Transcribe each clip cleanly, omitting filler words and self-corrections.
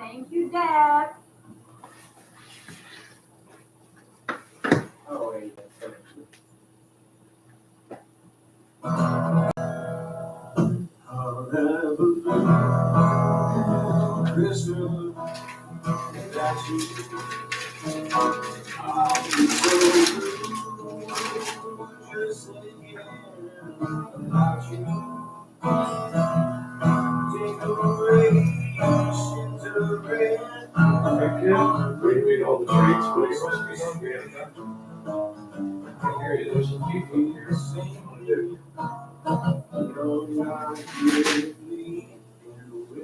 Thank you, Dad. Oh, wait. Christmas without you. I'll be so blue, just thinking about you. Take away into red. We read all the treats, but you're supposed to be hungry. I hear you. There's some people here. I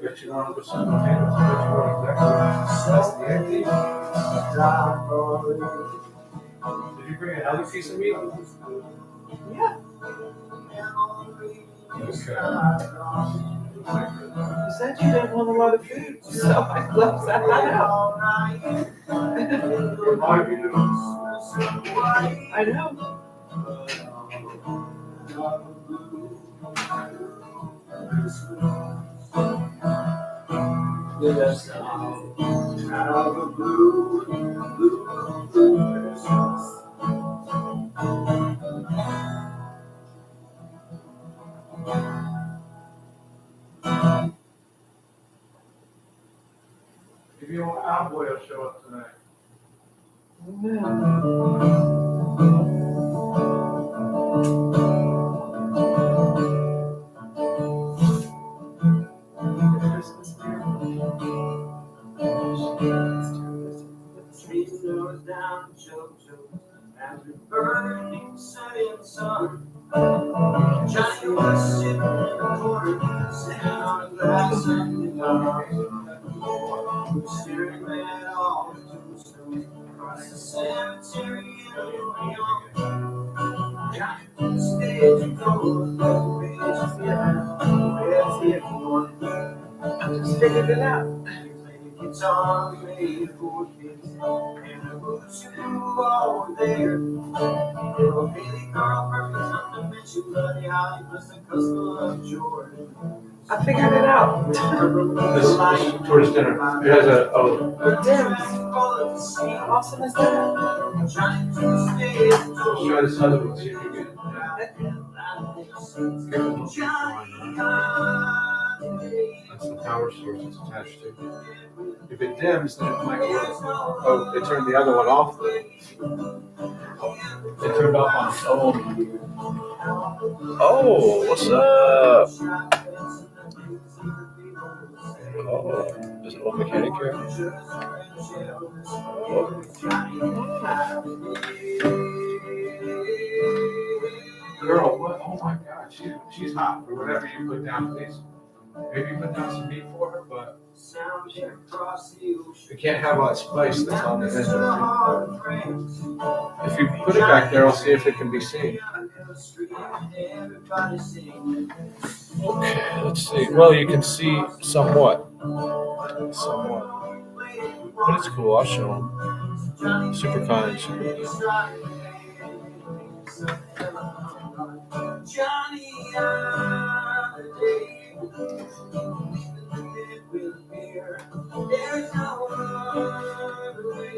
bet you want to put some potatoes. I bet you want exactly. That's the idea. Did you bring another piece of meat? Yeah. Okay. You said you didn't want a lot of food, so I left that out. Remind me to. I know. Yes, have a blue Christmas. If you want Alboy, will show up tonight. Tree snows down JoJo after burning setting sun. Johnny was sitting in the corner, sitting on a glass empty bar, staring at all the tombstones across the cemetery in New York. Johnny took the stage and goes, let the pages get one. I just figured it out. Guitar made for kids, and the boots you all were there. Little Haley girlfriend was not to mention Bloody Holly was the cousin of George. I figured it out. This towards dinner. It has a Dims. How awesome is that? Let's try this other one. See if you get it. That's the power source it's attached to. If it dims, then it might work. Oh, they turned the other one off. They turned off on its own. Oh, what's up? Oh, is it all mechanic here? Oh. Girl, what? Oh my God, she's hot for whatever you put down, please. Maybe put down some meat for her, but you can't have all that spice that's on the end. If you put it back there, I'll see if it can be seen. Okay, let's see. Well, you can see somewhat. But it's cool, I'll show them. Super kind, super good. Johnny, there's no other way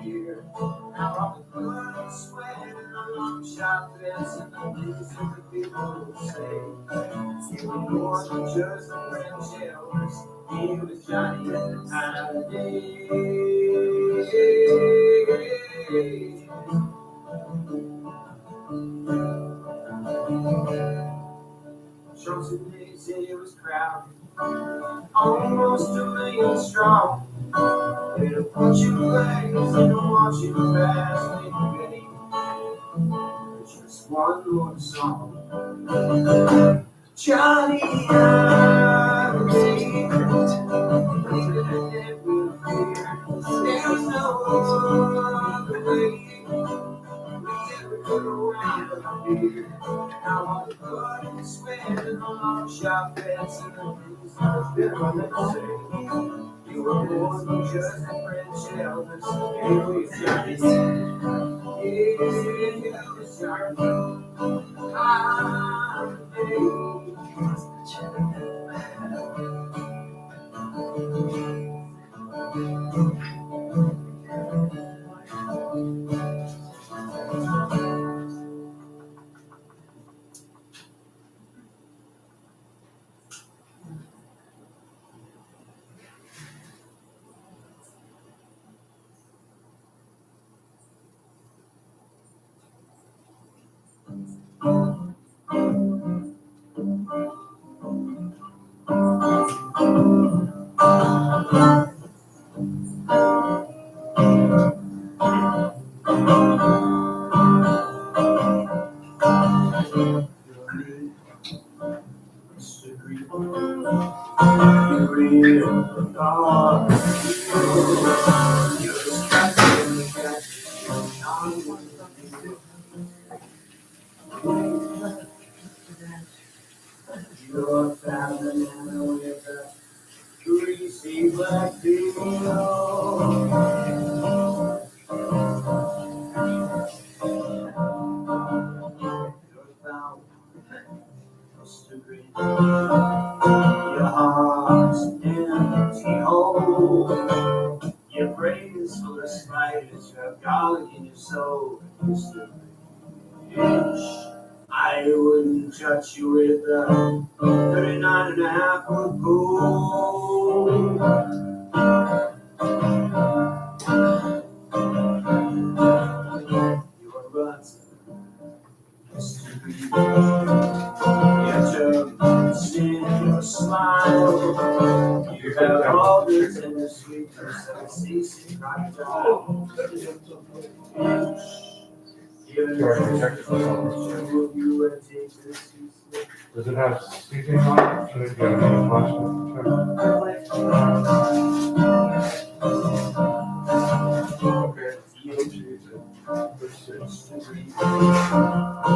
here. Now I'm blood sweating along shop fence and the news of the people say you were more than just a friend jealous. He was Johnny at the time of day. Chelsea days it was crowded, almost 2 million strong. They'd put you legs and watch you pass me ready. Just one more song. Johnny, I'm a secret. There's no other way. Now I'm blood sweating on shop fence and the news has been on the say. You were more than just a friend, Elvis. You was Johnny's. You was Johnny's. Your family with a greasy black beetle. Your thou must agree. Your heart's an empty hole. Your brain is full of spiders. You have garlic in your soul. I wouldn't touch you with a 39.5 foot gold. Your ruts, your germs in your smile. You have all this in the sweetness of a seasick crocodile. Does it have seasoning on it? Should it get a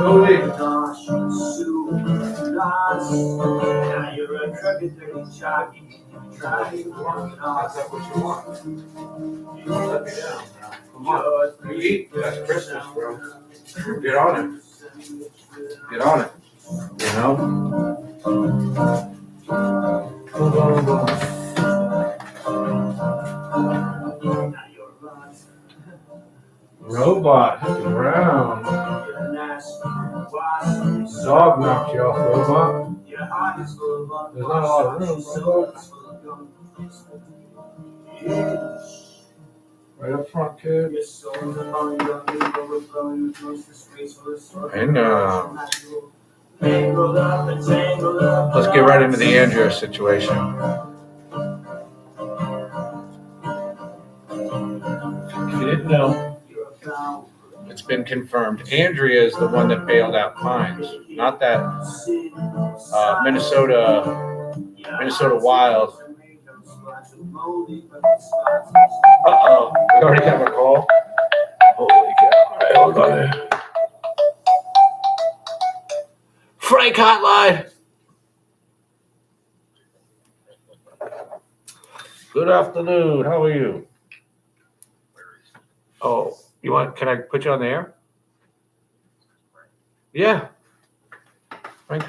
Okay. Now you're a crooked, dirty jockey, and you try to walk it off. That's what you want. You won't let me down now. Come on. You eat. That's Christmas, bro. Get on it. Get on it. You know? Robot, round. Dog knocked you off, robot. There's not a lot of room, robot. Right up front, kid. And let's get right into the Andrea situation. If you didn't know, it's been confirmed. Andrea is the one that bailed out Pines, not that Minnesota Wild. Uh-oh, we already have a call. Holy cow. All right, hold on there. Frank Hotline. Good afternoon. How are you? Oh, can I put you on the air? Yeah. Frank.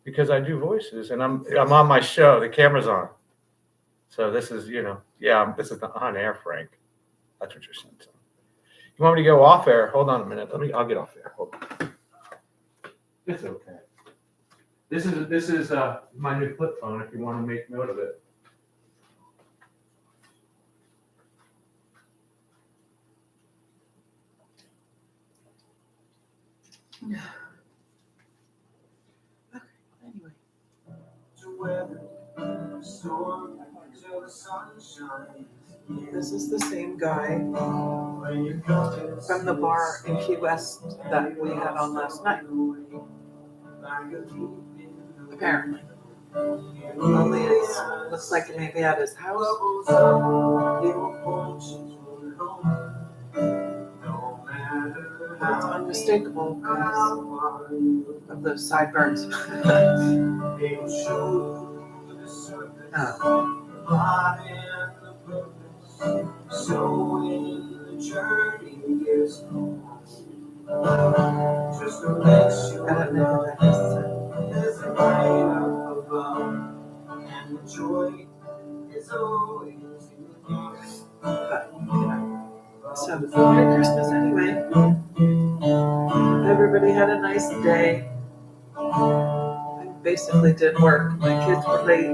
Because I do voices and I'm on my show. The camera's on. So this is, this is the on air, Frank. That's what you're saying. You want me to go off air? Hold on a minute. I'll get off air. Hold on. It's okay. This is my new flip phone if you want to make note of it. This is the same guy from the bar in Key West that we had on last night. Apparently. Only it looks like it maybe at his house. It's unmistakable because of those sideburns. So when the journey is just to let you know there's a light up above, and the joy is always in you. But, so Merry Christmas anyway. Everybody had a nice day. I basically did work. My kids were late.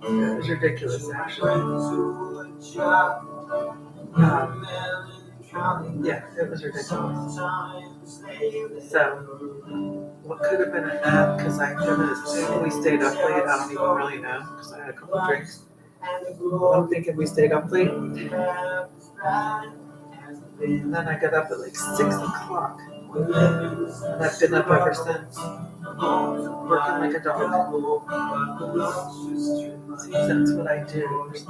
It was ridiculous, actually. Yeah, it was ridiculous. So, what could have been a nap? Because I couldn't assume we stayed up late. I don't even really know because I had a couple drinks. I'm thinking we stayed up late. And then I got up at like 6 o'clock. And I've been up ever since. Working like a dog. See, that's what I do. It's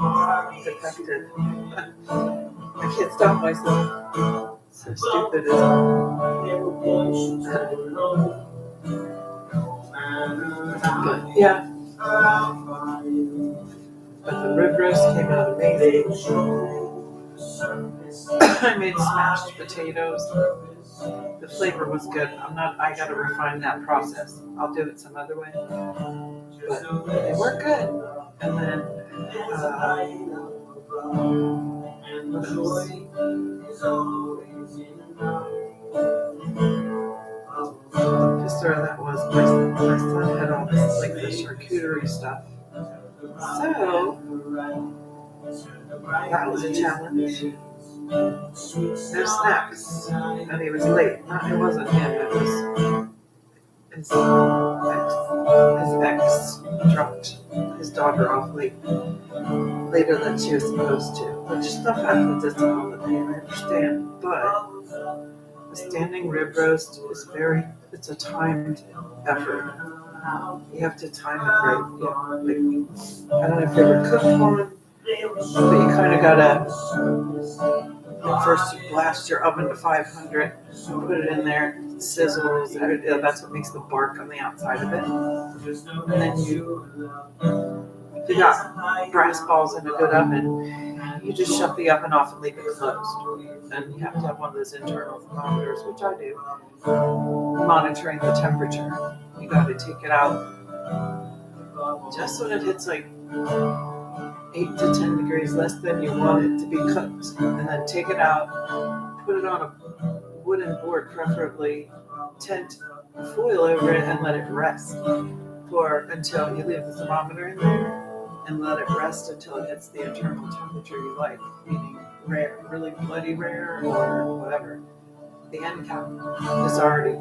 effective. I can't stop myself. So stupid, isn't it? But yeah. But the rib roast came out amazing. I made smashed potatoes. The flavor was good. I gotta refine that process. I'll do it some other way. But they were good. And then, what else? Just sort of that was my son had all this like the charcuterie stuff. So that was a challenge. No snacks. And he was late. No, it wasn't him, it was his ex dropped his daughter off later than she was supposed to. Which stuff happens at the holiday, I understand. But a standing rib roast is it's a timed effort. You have to time it right. Yeah, like, I don't know if you ever cooked one, but you kind of gotta, first you blast your oven to 500, put it in there, it sizzles, that's what makes the bark on the outside of it. And then if you got brass balls in a good oven, you just shut the oven off and leave it closed. And you have to have one of those internal thermometers, which I do, monitoring the temperature. You got to take it out just when it hits like 8 to 10 degrees less than you want it to be cooked. And then take it out, put it on a wooden board, preferably tent foil over it, and let it rest until you leave the thermometer in there. And let it rest until it hits the internal temperature you like, meaning rare, really bloody rare, or whatever. The end cap is already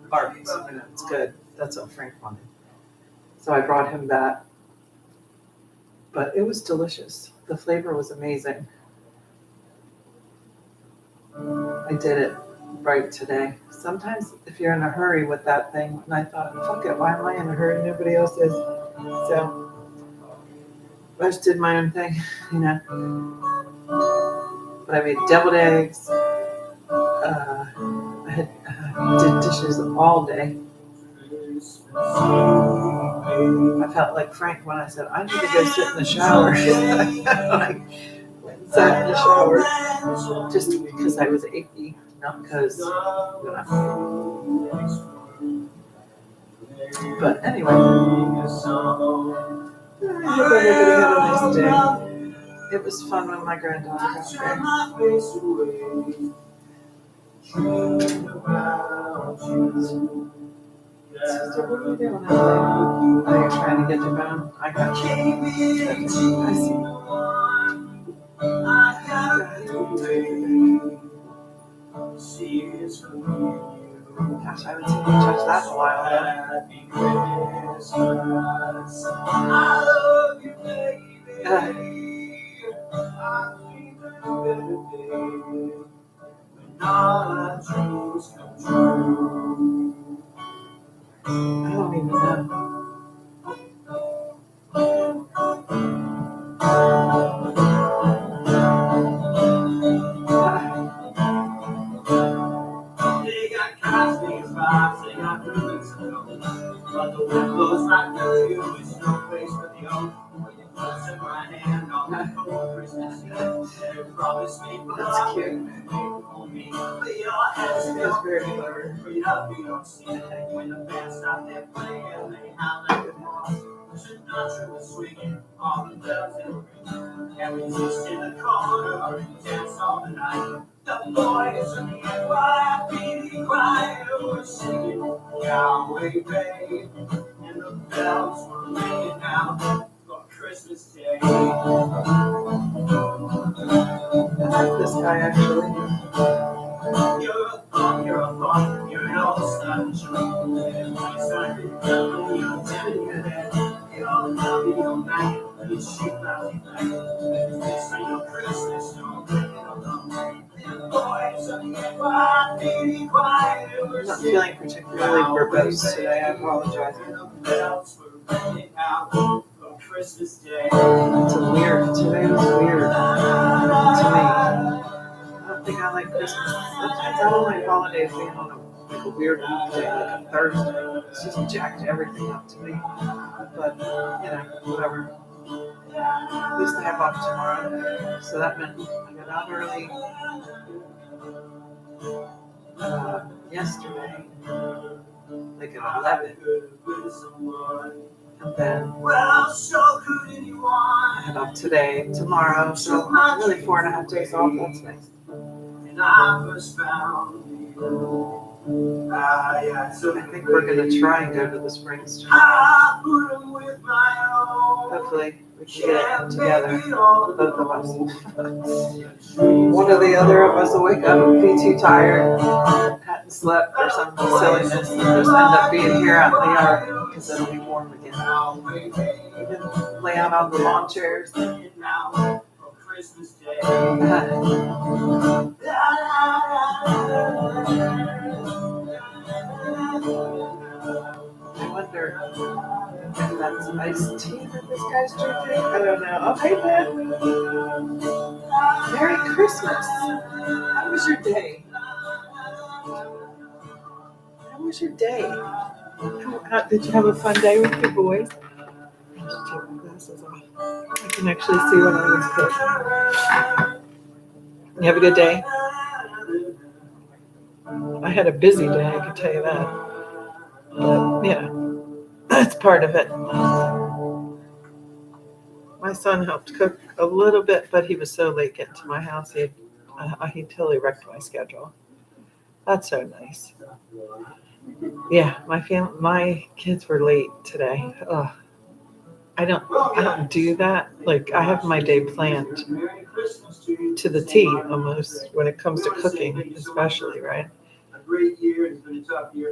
barked, and it's good. That's what Frank wanted. So I brought him that. But it was delicious. The flavor was amazing. I did it right today. Sometimes if you're in a hurry with that thing, and I thought, fuck it, why am I in a hurry? Nobody else is. So I just did my own thing, you know. But I made deviled eggs. I did dishes all day. I felt like Frank when I said, I need to go sit in the shower. I went and sat in the shower just because I was achy, not because, But anyway, I hope everybody had a nice day. It was fun when my granddaughter got there. Sister, what are you doing? Oh, you're trying to get your bone? I got you. I see. Gosh, I haven't seen you touch that in a while, I don't even know. They got Cosby's vibes, they got roots and but the wind blows right through you, it's no place for the old. When you close in my hand on the cold Christmas Eve, they promised me that's cute. For me, but your hands feels very clever. You don't see it when the band stop their playing, they howl like the boss. Sinatra was swinging all the bells and rings, and we just in the corner and dance all the night. The boys in the NYPD choir were singing Yahweh Babe, and the bells were ringing out for Christmas Day. I like this guy actually. You're a thought, you're an old sunshine. And when it's time to come, you're telling you that you're love, you're night, you shoot lousy night. This ain't no Christmas, no bring it along. not feeling particularly verbose today. I apologize. It's weird. Today was weird to me. I don't think I like Christmas. Sometimes I don't like holidays being on a weird day, like a Thursday. It's just jacked everything up to me. But, whatever. At least I have off tomorrow. So that meant I got out early yesterday, like at 11. And then I had off today, tomorrow. So really 4.5 days off. That's nice. I think we're going to try and go to the Springs. Hopefully we can get it together, both of us. One or the other of us will wake up and be too tired, hadn't slept or some silliness, and just end up being here out in the yard because it'll be warm again. We can lay out on the lawn chairs. Christmas Day. I wonder if that's iced tea that this guy's drinking. I don't know. Oh, hey, Ben. Merry Christmas. How was your day? How was your day? Did you have a fun day with your boys? I should take my glasses off. I can actually see what I was doing. You have a good day? I had a busy day, I can tell you that. But, yeah, that's part of it. My son helped cook a little bit, but he was so late getting to my house, he totally wrecked my schedule. That's so nice. Yeah, my kids were late today. Ugh. I don't do that. Like, I have my day planned to the T almost when it comes to cooking, especially, right?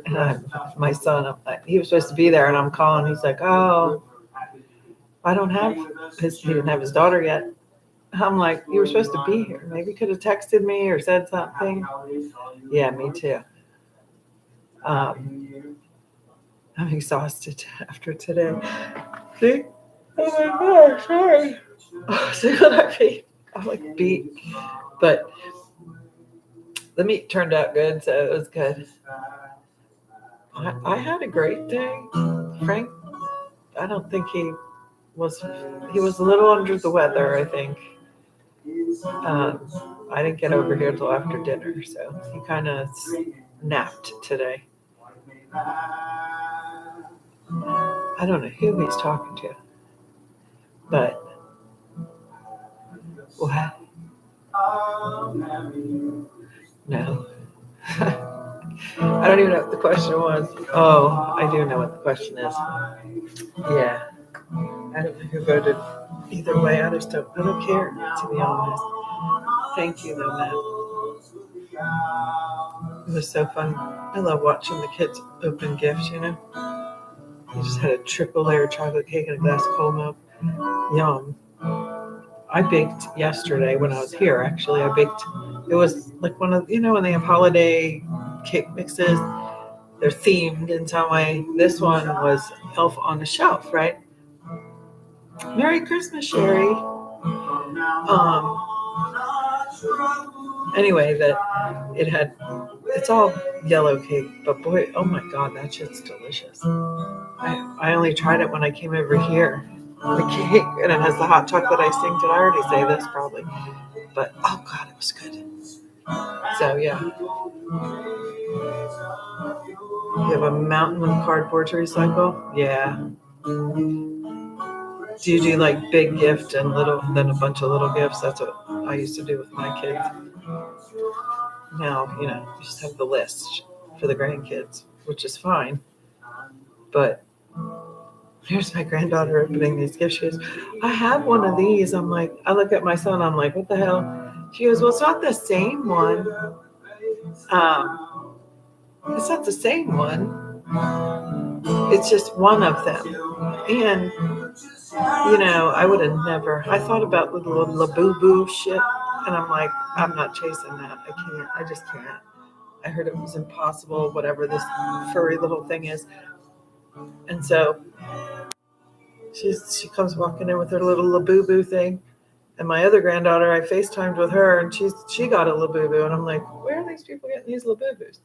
And my son, he was supposed to be there, and I'm calling. He's like, "Oh, I don't have he didn't have his daughter yet." I'm like, "You were supposed to be here. Maybe you could have texted me or said something." Yeah, me too. I'm exhausted after today. See? Oh my gosh, sorry. Oh, see what I mean? I'm like beat. But the meat turned out good, so it was good. I had a great day. Frank, I don't think he was a little under the weather, I think. I didn't get over here till after dinner, so he kind of napped today. I don't know who he's talking to, but what? No. I don't even know what the question was. Oh, I do know what the question is. Yeah. I don't know who voted either way. I don't care, to be honest. Thank you, though, Matt. It was so fun. I love watching the kids open gifts, you know. I just had a triple layer chocolate cake and a glass of cold milk. Yum. I baked yesterday when I was here, actually. It was like one of, when they have holiday cake mixes, they're themed in some way. This one was Elf on the Shelf, right? Merry Christmas, Sherry. Anyway, it's all yellow cake, but boy, oh my God, that shit's delicious. I only tried it when I came over here. The cake, and it has the hot chocolate icing. Did I already say this? Probably. But, oh God, it was good. So, yeah. You have a mountain of cardboard to recycle? Yeah. Do you do like big gift and then a bunch of little gifts? That's what I used to do with my kids. Now, you just have the list for the grandkids, which is fine. But here's my granddaughter opening these gifts. She goes, I have one of these. I'm like, I look at my son. I'm like, what the hell? She goes, well, it's not the same one. It's not the same one. It's just one of them. And, I would have never. I thought about the little Labubu shit. And I'm like, I'm not chasing that. I can't. I just can't. I heard it was impossible, whatever this furry little thing is. And so she comes walking in with her little Labubu thing. And my other granddaughter, I FaceTimed with her, and she got a Labubu. And I'm like, where are these people getting these Labubus?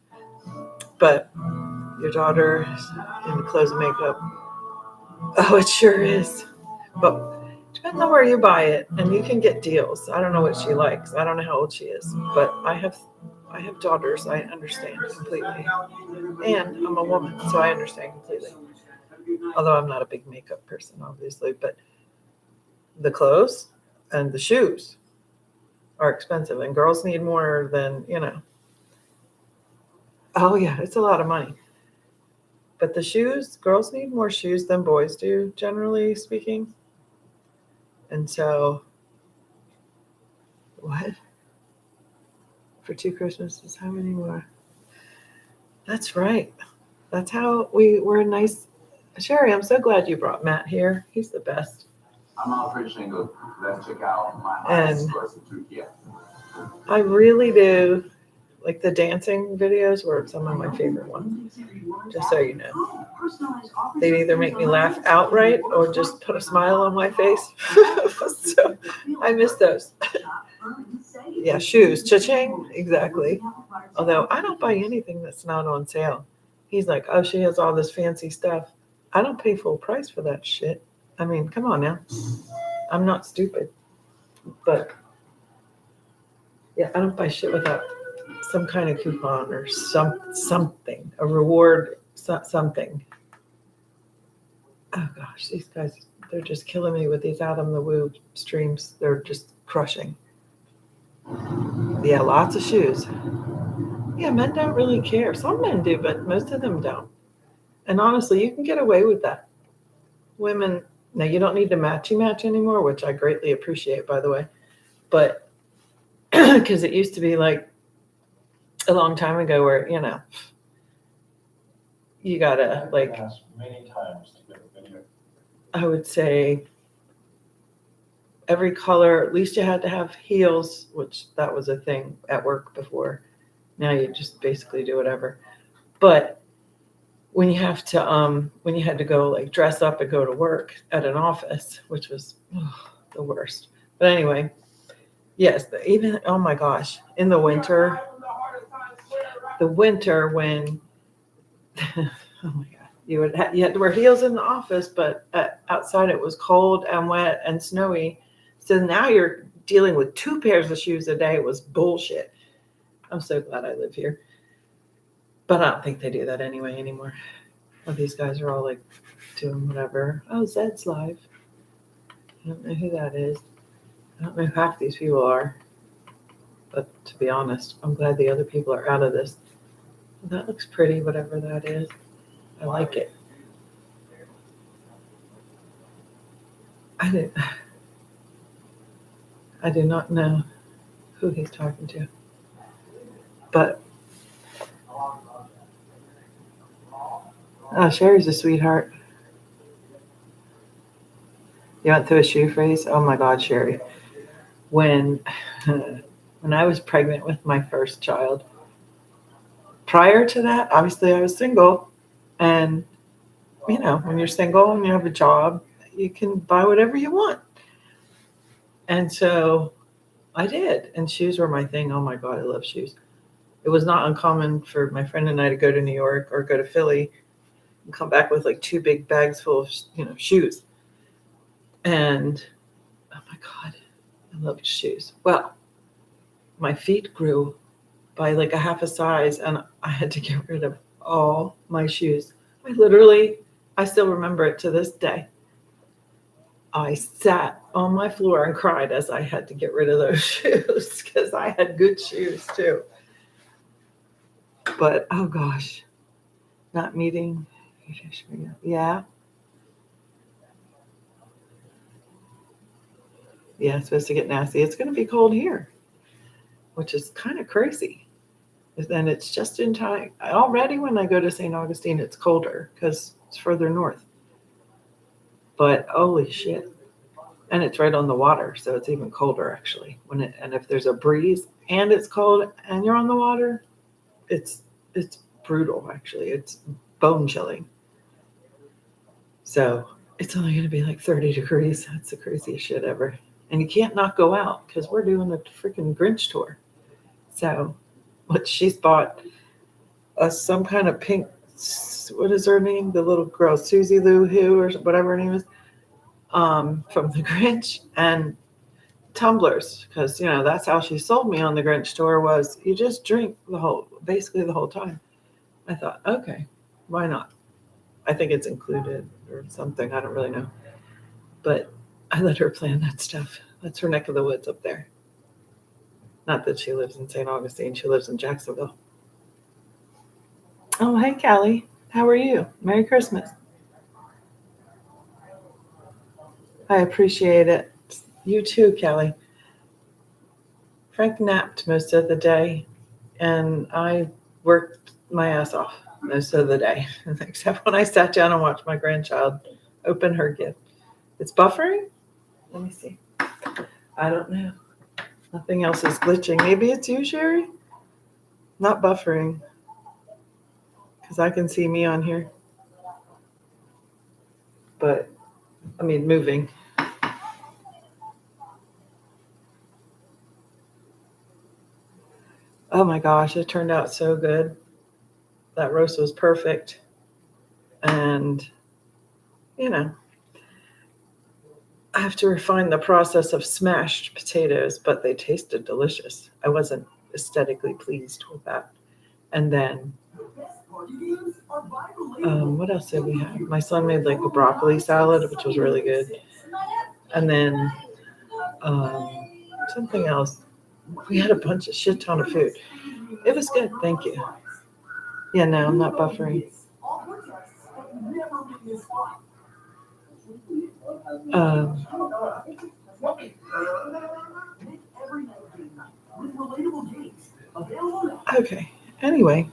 But your daughter in the clothes and makeup. Oh, it sure is. But depends on where you buy it, and you can get deals. I don't know what she likes. I don't know how old she is, but I have daughters. I understand completely, and I'm a woman, so I understand completely. Although I'm not a big makeup person, obviously, but the clothes and the shoes are expensive, and girls need more than, Oh yeah, it's a lot of money. But the shoes, girls need more shoes than boys do, generally speaking. And so, what? For 2 Christmases, how many more? That's right. That's how we're nice. Sherry, I'm so glad you brought Matt here. He's the best. I'm all pretty single. Let's check out my And I really do. Like the dancing videos were some of my favorite ones, just so you know. They either make me laugh outright or just put a smile on my face. So I miss those. Yeah, shoes, cha-ching, exactly. Although I don't buy anything that's not on sale. He's like, oh, she has all this fancy stuff. I don't pay full price for that shit. I mean, come on now. I'm not stupid. But yeah, I don't buy shit without some kind of coupon or something, a reward, something. Oh gosh, these guys, they're just killing me with these Out on the Woo streams. They're just crushing. Yeah, lots of shoes. Yeah, men don't really care. Some men do, but most of them don't. And honestly, you can get away with that. Women, now you don't need to matchy match anymore, which I greatly appreciate, by the way. But because it used to be like a long time ago where, you gotta like many times to get a video. I would say every color, at least you had to have heels, which that was a thing at work before. Now you just basically do whatever. But when you had to go like dress up and go to work at an office, which was the worst. But anyway, yes, even, oh my gosh, in the winter when, oh my God. You had to wear heels in the office, but outside it was cold and wet and snowy. So now you're dealing with 2 pairs of shoes a day. It was bullshit. I'm so glad I live here. But I don't think they do that anymore. Well, these guys are all like doing whatever. Oh, Zed's live. I don't know who that is. I don't know who half these people are. But to be honest, I'm glad the other people are out of this. That looks pretty, whatever that is. I like it. I do not know who he's talking to. But Sherry's a sweetheart. You went through a shoe phase? Oh my God, Sherry. When I was pregnant with my first child, prior to that, obviously I was single. And, when you're single and you have a job, you can buy whatever you want. And so I did. And shoes were my thing. Oh my God, I love shoes. It was not uncommon for my friend and I to go to New York or go to Philly and come back with like 2 big bags full of, shoes. And, oh my God, I loved shoes. Well, my feet grew by like a half a size and I had to get rid of all my shoes. I still remember it to this day. I sat on my floor and cried as I had to get rid of those shoes because I had good shoes too. But, oh gosh, not meeting. Yeah. Yeah, it's supposed to get nasty. It's going to be cold here, which is kind of crazy. And it's just in time. Already when I go to St. Augustine, it's colder because it's further north. But holy shit. And it's right on the water, so it's even colder actually. And if there's a breeze and it's cold and you're on the water, it's brutal actually. It's bone chilling. So it's only going to be like 30 degrees. That's the craziest shit ever. And you can't not go out because we're doing a freaking Grinch tour. So what she's bought us some kind of pink, what is her name? The little girl, Susie Lou Who or whatever her name is, from the Grinch, and tumblers, because that's how she sold me on the Grinch tour, was you just drink basically the whole time. I thought, okay, why not? I think it's included or something. I don't really know. But I let her plan that stuff. That's her neck of the woods up there. Not that she lives in St. Augustine. She lives in Jacksonville. Oh, hey, Callie. How are you? Merry Christmas. I appreciate it. You too, Callie. Frank napped most of the day, and I worked my ass off most of the day, except when I sat down and watched my grandchild open her gift. It's buffering? Let me see. I don't know. Nothing else is glitching. Maybe it's you, Sherry? Not buffering. Because I can see me on here. But, moving. Oh my gosh, it turned out so good. That roast was perfect. And, I have to refine the process of smashed potatoes, but they tasted delicious. I wasn't aesthetically pleased with that. And then, what else did we have? My son made like a broccoli salad, which was really good. And then something else. We had a shit ton of food. It was good, thank you. Yeah, no, I'm not buffering. Okay, anyway.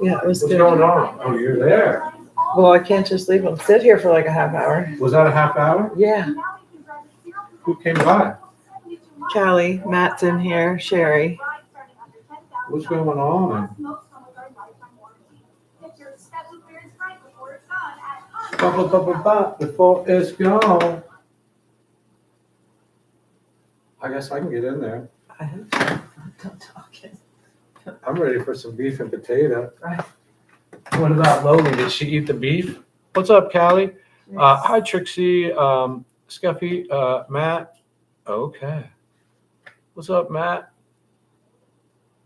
Yeah, it was What's good. going on? Oh, you're there. Well, I can't just leave them sit here for like a half hour. Was that a half hour? Yeah. Who came by? Callie, Matt's in here, Sherry. What's going on? Before it's gone. I guess I can get in there. I hope so. Don't talk it. I'm ready for some beef and potato. Right. What about Loli? Did she eat the beef? What's up, Callie? Hi, Trixie, Scuffy, Matt. Okay. What's up, Matt?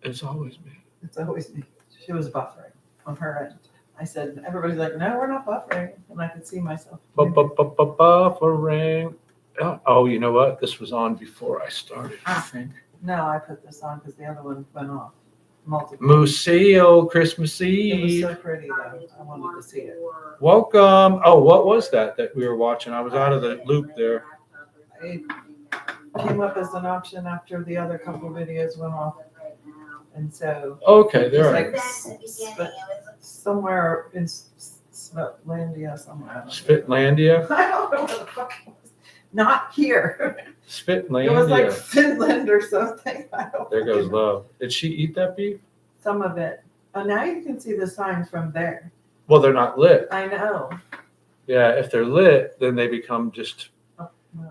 It's always me. It's always me. She was buffering on her end. I said, everybody's like, no, we're not buffering. And I could see myself. Buffering. Oh, you know what? This was on before I started, I think. No, I put this on because the other one went off. Multiple. Museo, Christmas Eve. It was so pretty, though. I wanted to see it. Welcome. Oh, what was that we were watching? I was out of the loop there. It came up as an option after the other couple of videos went off. And so. Okay, there. Like somewhere in Spitlandia somewhere. Spitlandia? I don't know what the fuck it was. Not here. Spitlandia. It was like Finland or something. There goes love. Did she eat that beef? Some of it. Oh, now you can see the signs from there. Well, they're not lit. I know. Yeah, if they're lit, then they become just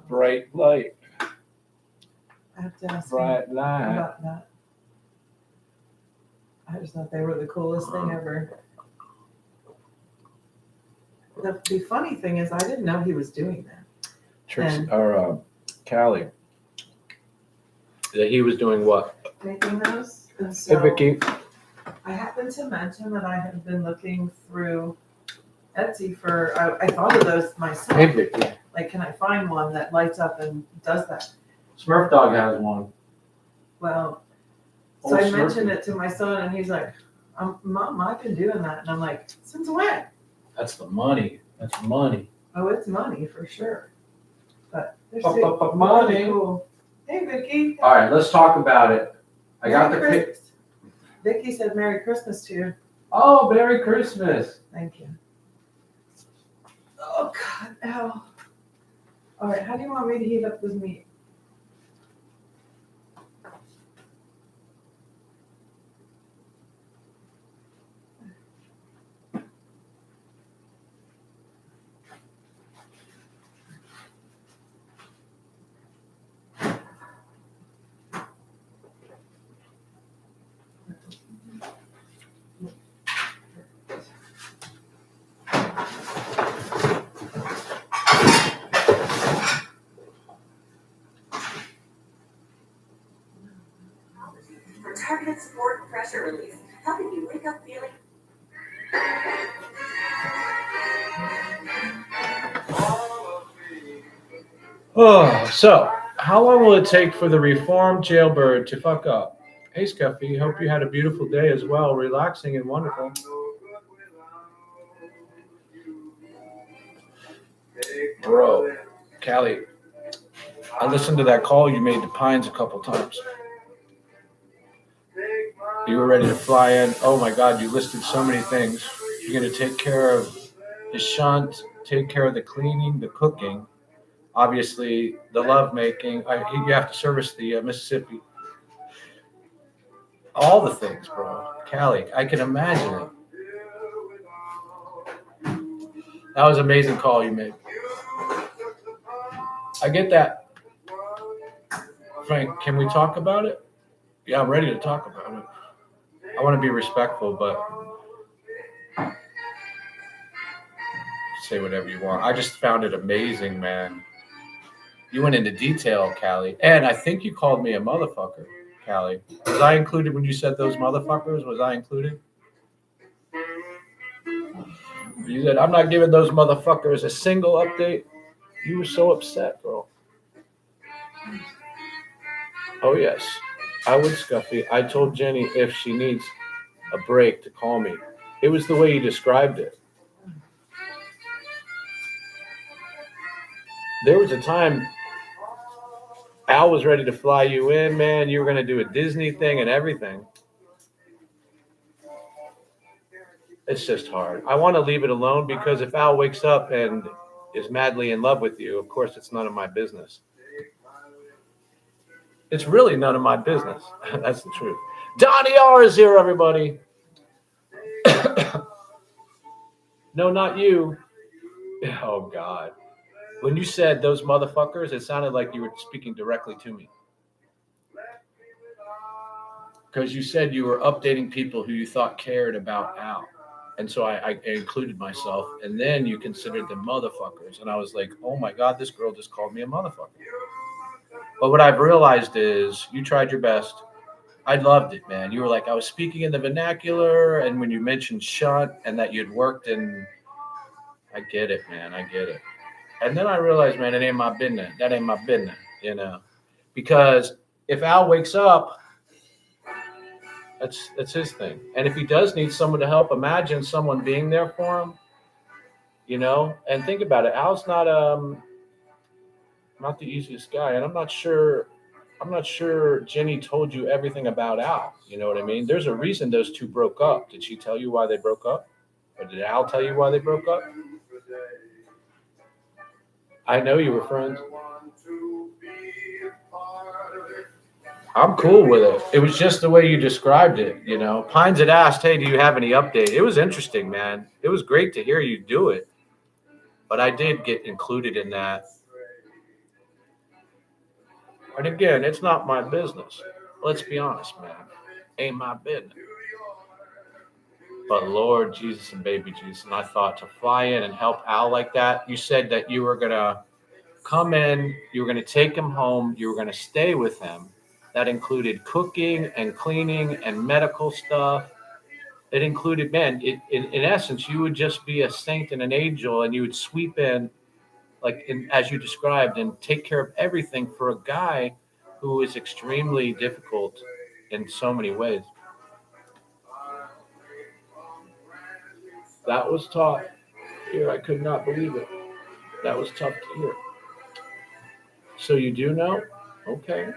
bright light. I have to ask Bright light. about that. I just thought they were the coolest thing ever. The funny thing is, I didn't know he was doing that. Callie. That he was doing what? Making those. And so Hey, Vicky. I happened to mention that I had been looking through Etsy for. I thought of those myself. Hey, Vicky. Like, can I find one that lights up and does that? Smurf Dog has one. Well, so Old I Smurfy. mentioned it to my son, and he's like, "Mom, I've been doing that," and I'm like, "Since when?" That's the money. That's money. Oh, it's money for sure. But there's Money. Cool. Hey, Vicky. All right, let's talk about it. I got the Merry Christmas. Vicky said Merry Christmas to you. Oh, Merry Christmas. Thank you. Oh, God, ow. All right, how do you want me to heat up this meat? For targeted support and pressure release, helping you wake up feeling. Oh, so how long will it take for the reformed jailbird to fuck up? Hey, Scuffy, hope you had a beautiful day as well, relaxing and wonderful. Bro, Callie, I listened to that call you made to Pines a couple times. You were ready to fly in. Oh my God, you listed so many things. You're going to take care of the shunt, take care of the cleaning, the cooking, obviously the love making. You have to service the Mississippi. All the things, bro. Callie, I can imagine it. That was an amazing call you made. I get that. Frank, can we talk about it? Yeah, I'm ready to talk about it. I want to be respectful, but say whatever you want. I just found it amazing, man. You went into detail, Callie. And I think you called me a motherfucker, Callie. Was I included when you said those motherfuckers? Was I included? You said, I'm not giving those motherfuckers a single update. You were so upset, bro. Oh, yes. I would, Scuffy. I told Jenny if she needs a break to call me. It was the way you described it. There was a time Al was ready to fly you in, man. You were going to do a Disney thing and everything. It's just hard. I want to leave it alone because if Al wakes up and is madly in love with you, of course, it's none of my business. It's really none of my business. That's the truth. Donnie R is here, everybody. No, not you. Oh, God. When you said those motherfuckers, it sounded like you were speaking directly to me. Because you said you were updating people who you thought cared about Al. And so I included myself. And then you considered them motherfuckers. And I was like, oh, my God, this girl just called me a motherfucker. But what I've realized is you tried your best. I loved it, man. You were like, I was speaking in the vernacular. And when you mentioned shunt and that you'd worked in, I get it, man. I get it. And then I realized, man, it ain't my business. That ain't my business, you know. Because if Al wakes up, that's his thing. And if he does need someone to help, imagine someone being there for him, you know. And think about it. Al's not the easiest guy. And I'm not sure Jenny told you everything about Al. You know what I mean? There's a reason those two broke up. Did she tell you why they broke up? Or did Al tell you why they broke up? I know you were friends. I'm cool with it. It was just the way you described it, you know. Pines had asked, hey, do you have any update? It was interesting, man. It was great to hear you do it. But I did get included in that. And again, it's not my business. Let's be honest, man. Ain't my business. But Lord Jesus and baby Jesus, and I thought to fly in and help Al like that, you said that you were going to come in, you were going to take him home, you were going to stay with him. That included cooking and cleaning and medical stuff. It included, man, in essence, you would just be a saint and an angel, and you would sweep in, as you described, and take care of everything for a guy who is extremely difficult in so many ways. That was tough. Here, I could not believe it. That was tough to hear. So you do know? Okay.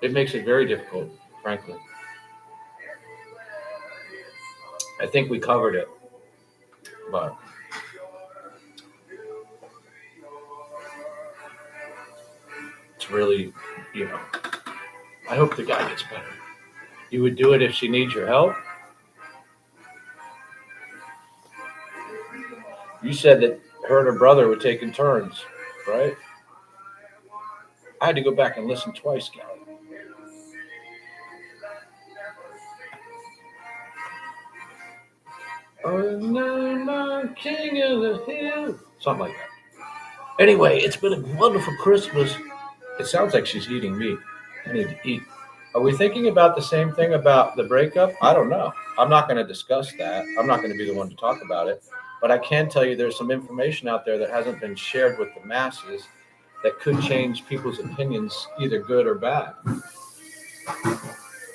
It makes it very difficult, frankly. I think we covered it, but it's really, I hope the guy gets better. You would do it if she needs your help? You said that her and her brother were taking turns, right? I had to go back and listen twice, Gary. Oh, no, king of the hill. Something like that. Anyway, it's been a wonderful Christmas. It sounds like she's eating meat. I need to eat. Are we thinking about the same thing about the breakup? I don't know. I'm not going to discuss that. I'm not going to be the one to talk about it. But I can tell you there's some information out there that hasn't been shared with the masses that could change people's opinions, either good or bad.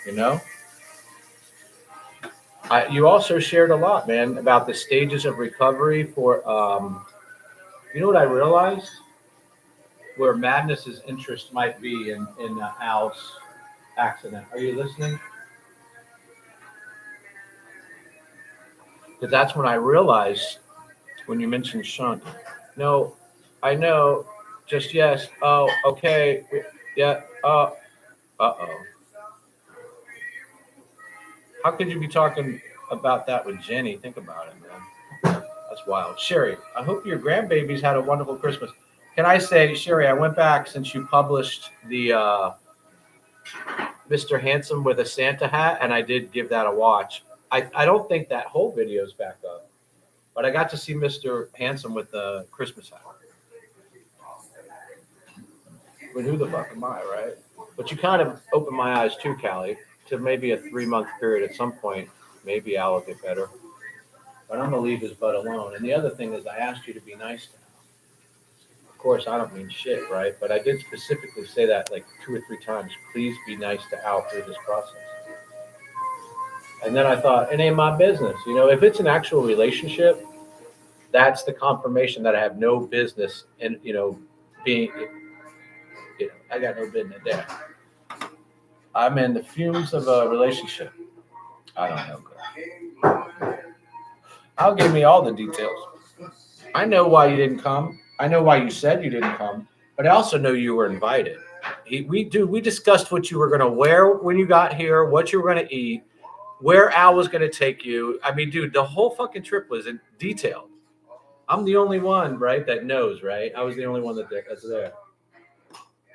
You know? You also shared a lot, man, about the stages of recovery for, you know what I realized? Where Madness's interest might be in Al's accident. Are you listening? Because that's when I realized, when you mentioned Sean, no, I know, just yes, oh, okay, yeah, uh-oh. How could you be talking about that with Jenny? Think about it, man. That's wild. Sherry, I hope your grandbabies had a wonderful Christmas. Can I say, Sherry, I went back since you published the Mr. Handsome with a Santa hat, and I did give that a watch. I don't think that whole video is back up, but I got to see Mr. Handsome with the Christmas hat. But who the fuck am I, right? But you kind of opened my eyes too, Callie, to maybe a 3-month period at some point. Maybe Al will get better. But I'm going to leave his butt alone. And the other thing is I asked you to be nice to him. Of course, I don't mean shit, right? But I did specifically say that like 2 or 3 times. Please be nice to Al through this process. And then I thought, it ain't my business. If it's an actual relationship, that's the confirmation that I have no business in, being, I got no business there. I'm in the fumes of a relationship. I don't know. Al gave me all the details. I know why you didn't come. I know why you said you didn't come, but I also know you were invited. We discussed what you were going to wear when you got here, what you were going to eat, where Al was going to take you. I mean, dude, the whole fucking trip was in detail. I'm the only one, right, that knows, right? I was the only one that's there.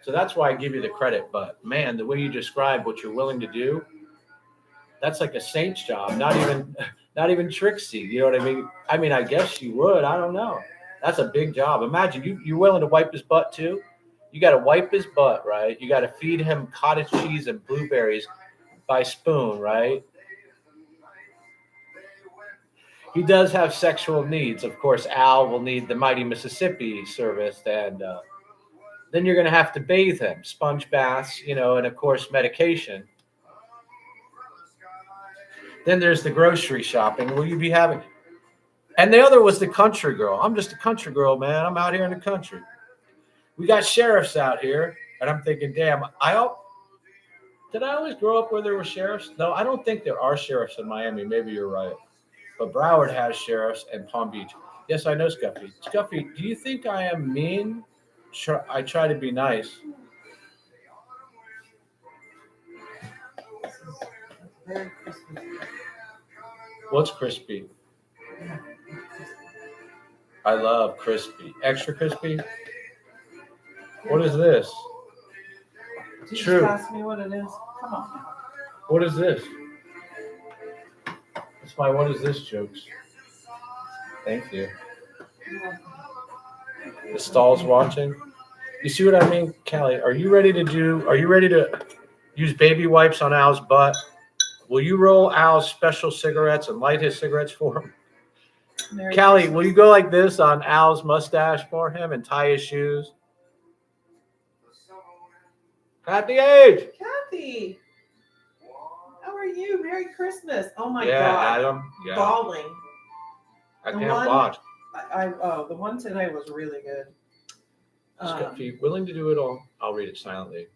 So that's why I give you the credit. But, man, the way you describe what you're willing to do, that's like a saint's job, not even Trixie. You know what I mean? I mean, I guess she would. I don't know. That's a big job. Imagine you're willing to wipe his butt too. You got to wipe his butt, right? You got to feed him cottage cheese and blueberries by spoon, right? He does have sexual needs. Of course, Al will need the Mighty Mississippi service, and then you're going to have to bathe him, sponge baths, and of course, medication. Then there's the grocery shopping. Will you be having? And the other was the country girl. I'm just a country girl, man. I'm out here in the country. We got sheriffs out here, and I'm thinking, damn, did I always grow up where there were sheriffs? No, I don't think there are sheriffs in Miami. Maybe you're right. But Broward has sheriffs and Palm Beach. Yes, I know, Scuffy. Scuffy, do you think I am mean? Sure, I try to be nice. Merry Christmas. What's crispy? I love crispy. Extra crispy? What is this? Did you True. just ask me what it is? Come on. What is this? It's my what is this jokes. Thank you. The stall's watching. You see what I mean, Callie? Are you ready to use baby wipes on Al's butt? Will you roll Al's special cigarettes and light his cigarettes for him? Callie, will you go like this on Al's mustache for him and tie his shoes? Kathy Age! Kathy! How are you? Merry Christmas. Oh my God. Yeah, Adam. Yeah. Bawling. I can't watch. The one today was really good. If you're willing to do it all, I'll read it silently.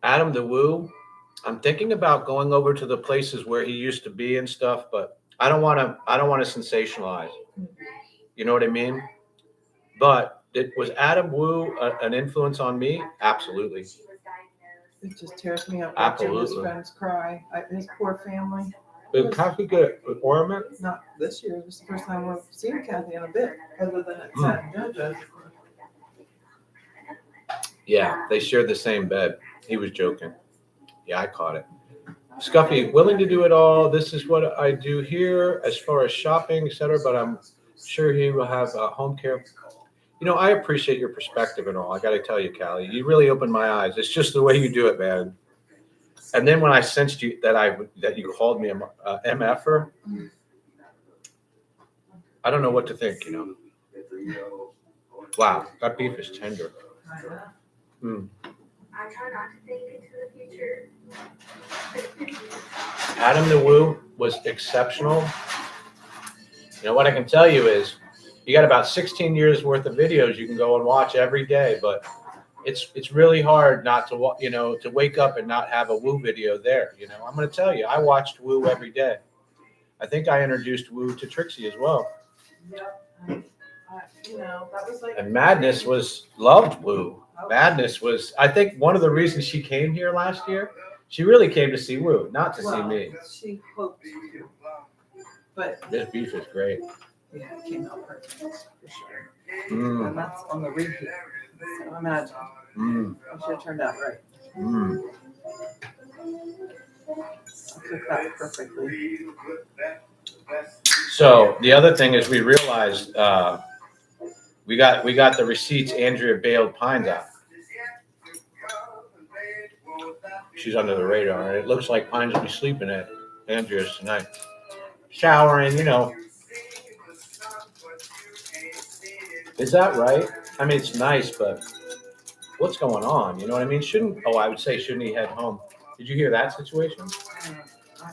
Adam the Woo. I'm thinking about going over to the places where he used to be and stuff, but I don't want to. I don't want to sensationalize. You know what I mean? But was Adam Woo an influence on me? Absolutely. It just tears me up watching his Absolutely. friends cry. His poor family. Did Kathy get an ornament? Not this year. It was the first time I've seen Kathy in a bit, other than at Satin JoJo's. Yeah, they shared the same bed. He was joking. Yeah, I caught it. Scuffy, willing to do it all. This is what I do here as far as shopping, etc. But I'm sure he will have home care. You know, I appreciate your perspective and all. I got to tell you, Callie, you really opened my eyes. It's just the way you do it, man. And then when I sensed you that you called me a MFer, I don't know what to think. You know. Wow, that beef is tender. Mm. I try not to think into the future. Adam the Woo was exceptional. You know what I can tell you is, you got about 16 years worth of videos you can go and watch every day, but it's really hard not to to wake up and not have a Woo video there. You know, I'm going to tell you, I watched Woo every day. I think I introduced Woo to Trixie as well. Yep. That was like. And Madness loved Woo. Madness was, I think, one of the reasons she came here last year. She really came to see Woo, not to see me. She hoped to. But this beef is great. Yeah, it came out perfect for sure. Mm. And that's on the reheat. So imagine. Mm. It should have turned out right. Mm. I cooked that perfectly. So the other thing is we realized we got the receipts Andrea Bails Pines out. She's under the radar, and it looks like Pines will be sleeping at Andrea's tonight. Showering, you know. Is that right? I mean, it's nice, but what's going on? You know what I mean? I would say, shouldn't he head home? Did you hear that situation?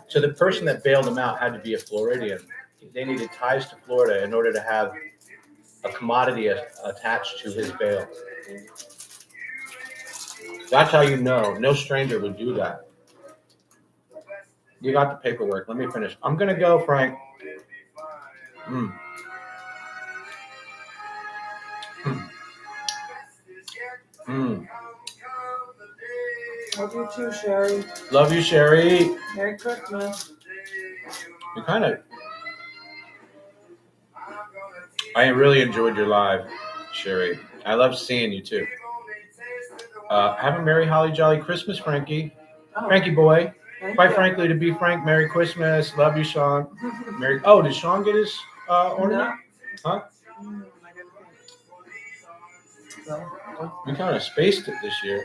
So the person that bailed him out had to be a Floridian. They needed ties to Florida in order to have a commodity attached to his bail. That's how you know. No stranger would do that. You got the paperwork. Let me finish. I'm going to go, Frank. Mm. Mm. Love you too, Sherry. Love you, Sherry. Merry Christmas. I really enjoyed your live, Sherry. I love seeing you too. Have a merry holly jolly Christmas, Frankie. Oh, Frankie boy. Quite you. frankly, to be frank, Merry Christmas. Love you, Sean. Did Sean get his ornament? No. Huh? We kind of spaced it this year.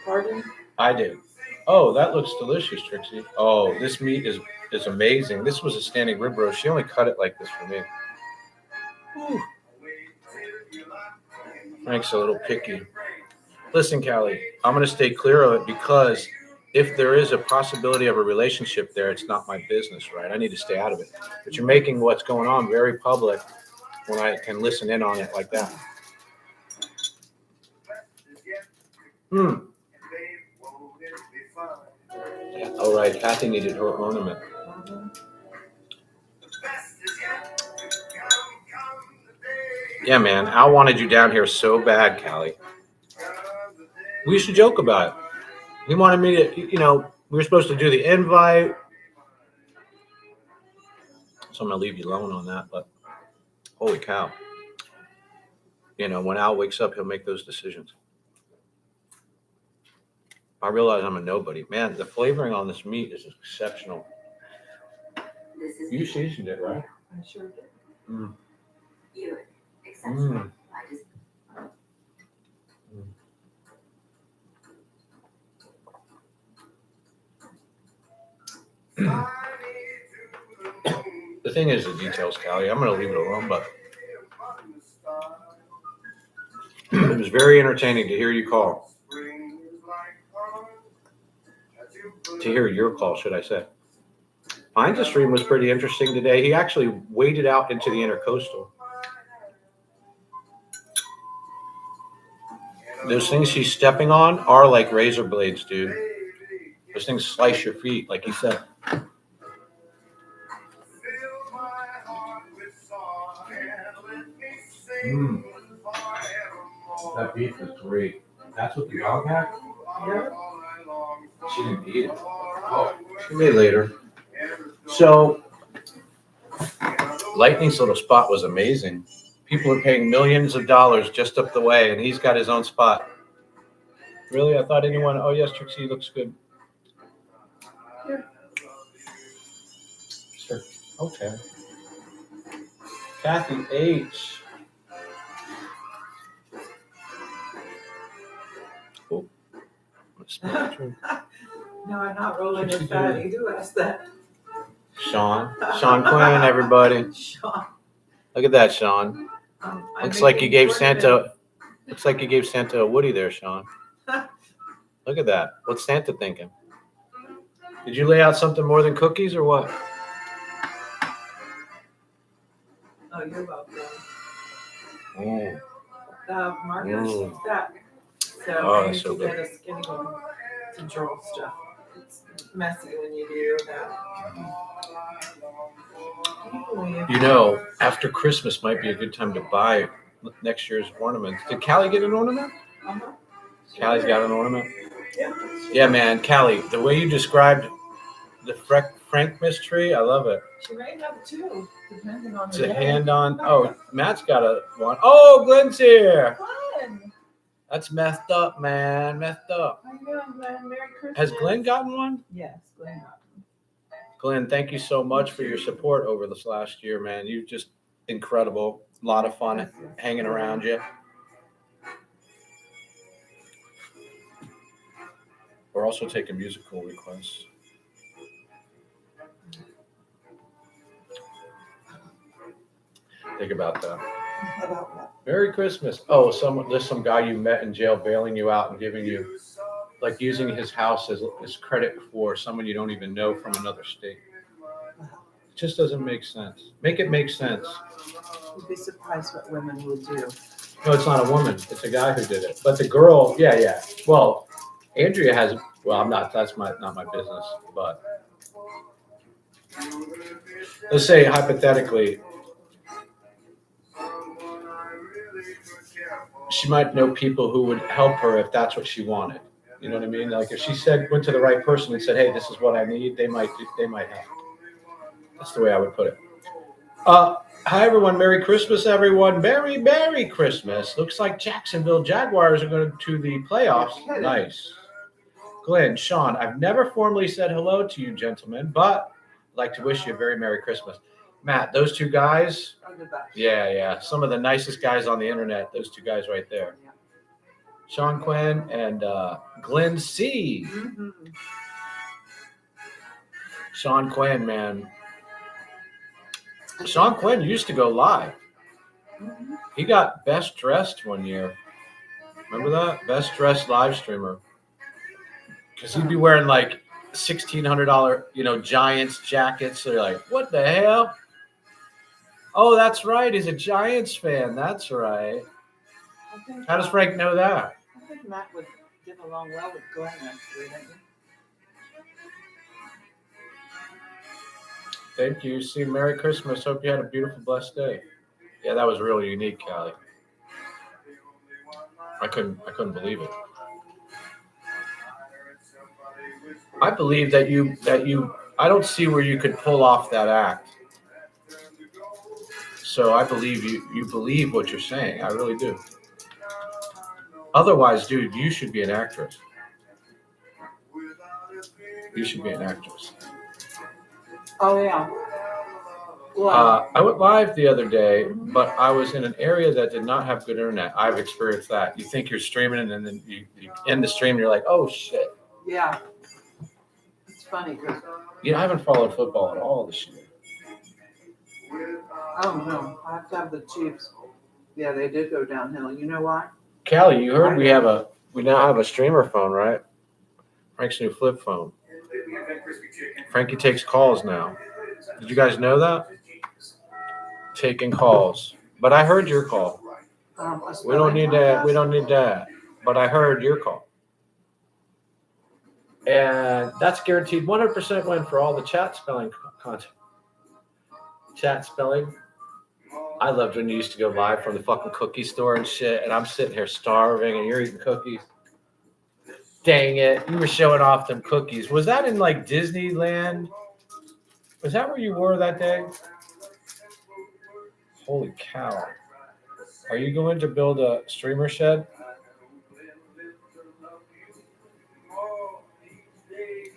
Pardon? I did. Oh, that looks delicious, Trixie. Oh, this meat is amazing. This was a standing rib roast. She only cut it like this for me. Ooh. Frank's a little picky. Listen, Callie, I'm going to stay clear of it because if there is a possibility of a relationship there, it's not my business, right? I need to stay out of it. But you're making what's going on very public when I can listen in on it like that. Yeah, all right, Kathy needed her ornament. Yeah, man, Al wanted you down here so bad, Callie. We used to joke about it. He wanted me to, we were supposed to do the invite. So I'm going to leave you alone on that, but holy cow. When Al wakes up, he'll make those decisions. I realize I'm a nobody. Man, the flavoring on this meat is exceptional. You seasoned it, right? I sure did. Mm. You exceptional. The thing is the details, Callie. I'm going to leave it alone, but it was very entertaining to hear you call. To hear your call, should I say. Pines' stream was pretty interesting today. He actually waded out into the intercoastal. Those things she's stepping on are like razor blades, dude. Those things slice your feet, like you said. Mm. That beef is great. That's what the dog had? Yeah. She didn't eat it. Oh, she may later. So, Lightning's little spot was amazing. People are paying millions of dollars just up the way, and he's got his own spot. Really? I thought anyone. Oh, yes, Trixie looks good. Yeah. Sure. Okay. Kathy H. Oh. No, I'm not rolling a fatty. Who asked that? Sean Quinn, everybody. Sean. Look at that, Sean. Looks like you gave Santa. Looks like you gave Santa a Woody there, Sean. Look at that. What's Santa thinking? Did you lay out something more than cookies or what? Oh, you're welcome. Oh. Margaret's fat. So Oh, I that's need so to get a skinny one to draw stuff. It's messy when you do that. You know, after Christmas might be a good time to buy next year's ornaments. Did Callie get an ornament? Uh-huh. Callie's got an ornament? Yeah. Yeah, man. Callie, the way you described the Frankmas tree, I love it. She may have two, depending on It's the a day. hand on. Oh, Matt's got a one. Oh, Glenn's here. Glenn! That's messed up, man. Messed up. How you doing, Glenn? Merry Christmas. Has Glenn gotten one? Yes, Glenn got one. Glenn, thank you so much for your support over this last year, man. You've just incredible. A lot of fun hanging around you. We're also taking musical requests. Think about that. About what? Merry Christmas. Oh, there's some guy you met in jail bailing you out and giving you, like using his house as credit for someone you don't even know from another state. It just doesn't make sense. Make it make sense. You'd be surprised what women will do. No, it's not a woman. It's a guy who did it. But the girl, yeah. Well, Andrea has. Well, I'm not. That's not my business. But let's say hypothetically, she might know people who would help her if that's what she wanted. You know what I mean? Like if she went to the right person and said, "Hey, this is what I need," they might help. That's the way I would put it. Hi everyone, Merry Christmas, everyone. Merry Christmas. Looks like Jacksonville Jaguars are going to the playoffs. Nice. Glenn, Sean, I've never formally said hello to you, gentlemen, but I'd like to wish you a very Merry Christmas. Matt, those two guys, yeah, some of the nicest guys on the internet, those two guys right there. Yeah. Sean Quinn and Glenn C. Mm-hmm. Sean Quinn, man. Sean Quinn used to go live. Mm-hmm. He got best dressed one year. Remember that? Best dressed live streamer. Because he'd be wearing like $1,600, Giants jackets. So you're like, what the hell? Oh, that's right. He's a Giants fan. That's right. How does Frank know that? I think Matt would get along well with Glenn, actually, don't you? Thank you. See, Merry Christmas. Hope you had a beautiful, blessed day. Yeah, that was really unique, Callie. I couldn't believe it. I believe that you I don't see where you could pull off that act. So I believe you believe what you're saying. I really do. Otherwise, dude, you should be an actress. You should be an actress. Oh, yeah. Wow. I went live the other day, but I was in an area that did not have good internet. I've experienced that. You think you're streaming, and then you end the stream, and you're like, oh, shit. Yeah. It's funny because... I haven't followed football at all this year. Oh, no. I have to have the Chiefs. Yeah, they did go downhill. You know why? Callie, you heard we now have a streamer phone, right? Frank's new flip phone. Frankie takes calls now. Did you guys know that? Taking calls. But I heard your call. We don't need that. We don't need that. but I heard your call. And that's guaranteed 100% win for all the chat spelling content. Chat spelling. I loved when you used to go live from the fucking cookie store and shit, and I'm sitting here starving and you're eating cookies. Dang it. You were showing off them cookies. Was that in like Disneyland? Was that where you were that day? Holy cow. Are you going to build a streamer shed?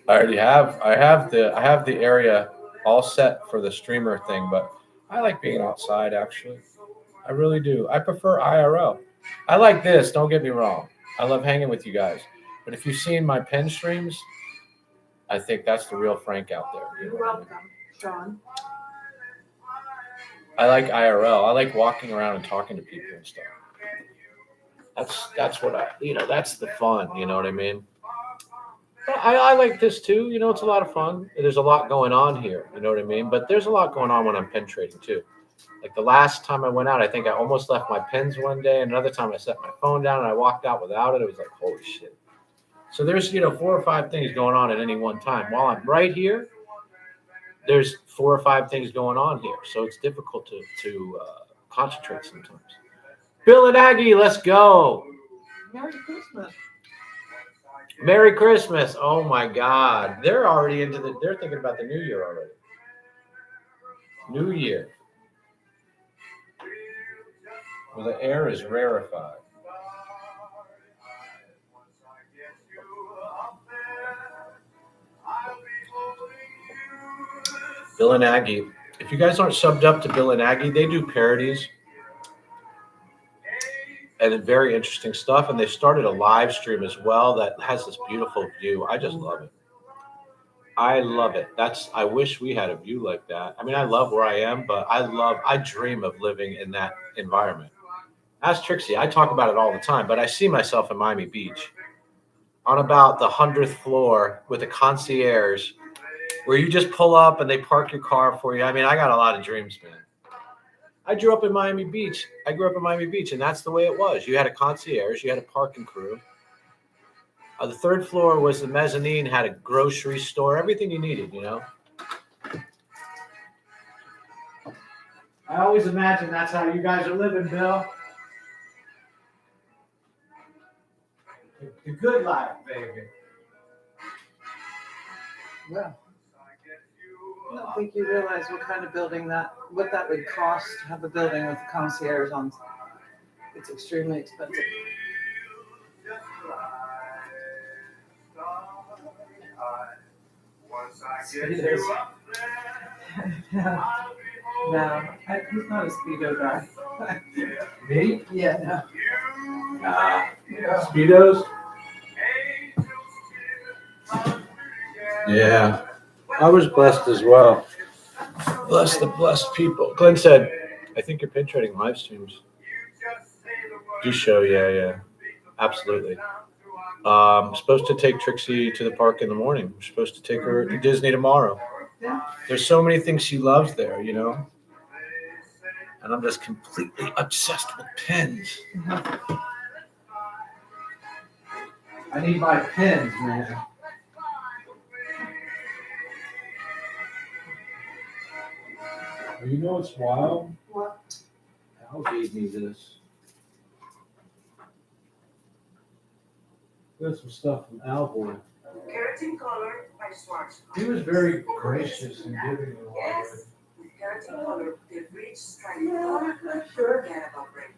I already have. I have the area all set for the streamer thing, but I like being outside actually. I really do. I prefer IRL. I like this, don't get me wrong. I love hanging with you guys. But if you've seen my pen streams, I think that's the real Frank out there. You're welcome, Sean. I like IRL. I like walking around and talking to people and stuff. That's what that's the fun, you know what I mean? But I like this too, it's a lot of fun. There's a lot going on here, you know what I mean? But there's a lot going on when I'm pen trading too. Like the last time I went out, I think I almost left my pens one day. And another time I set my phone down and I walked out without it. It was like, holy shit. So there's, 4 or 5 things going on at any one time. While I'm right here, there's 4 or 5 things going on here. So it's difficult to concentrate sometimes. Bill and Aggie, let's go. Merry Christmas. Merry Christmas. Oh my God. They're already they're thinking about the new year already. New year. Well, the air is rarefied. Bill and Aggie. If you guys aren't subbed up to Bill and Aggie, they do parodies and very interesting stuff. And they started a live stream as well that has this beautiful view. I just love it. I love it. I wish we had a view like that. I mean, I love where I am, but I dream of living in that environment. Ask Trixie. I talk about it all the time, but I see myself in Miami Beach on about the 100th floor with a concierge where you just pull up and they park your car for you. I mean, I got a lot of dreams, man. I grew up in Miami Beach. And that's the way it was. You had a concierge, you had a parking crew. The 3rd floor was the mezzanine, had a grocery store, everything you needed, I always imagine that's how you guys are living, Bill. The good life, baby. Well, I don't think you realize what kind of building what that would cost to have a building with a concierge on. It's extremely expensive. Speedos. No, he's not a Speedo guy. Me? Yeah, no. Speedos? Yeah. I was blessed as well. Bless the blessed people. Glenn said, I think your pin trading live streams do show. Yeah. Absolutely. Supposed to take Trixie to the park in the morning. We're supposed to take her to Disney tomorrow. Yeah. There's so many things she loves there, And I'm just completely obsessed with pens. I need my pens, man. You know what's wild? What? Al gave me this. There's some stuff from Al Boy. Keratin color by Schwartz. He was very gracious in giving me a lot of Yes, with keratin color, the rich striking color, forget about break.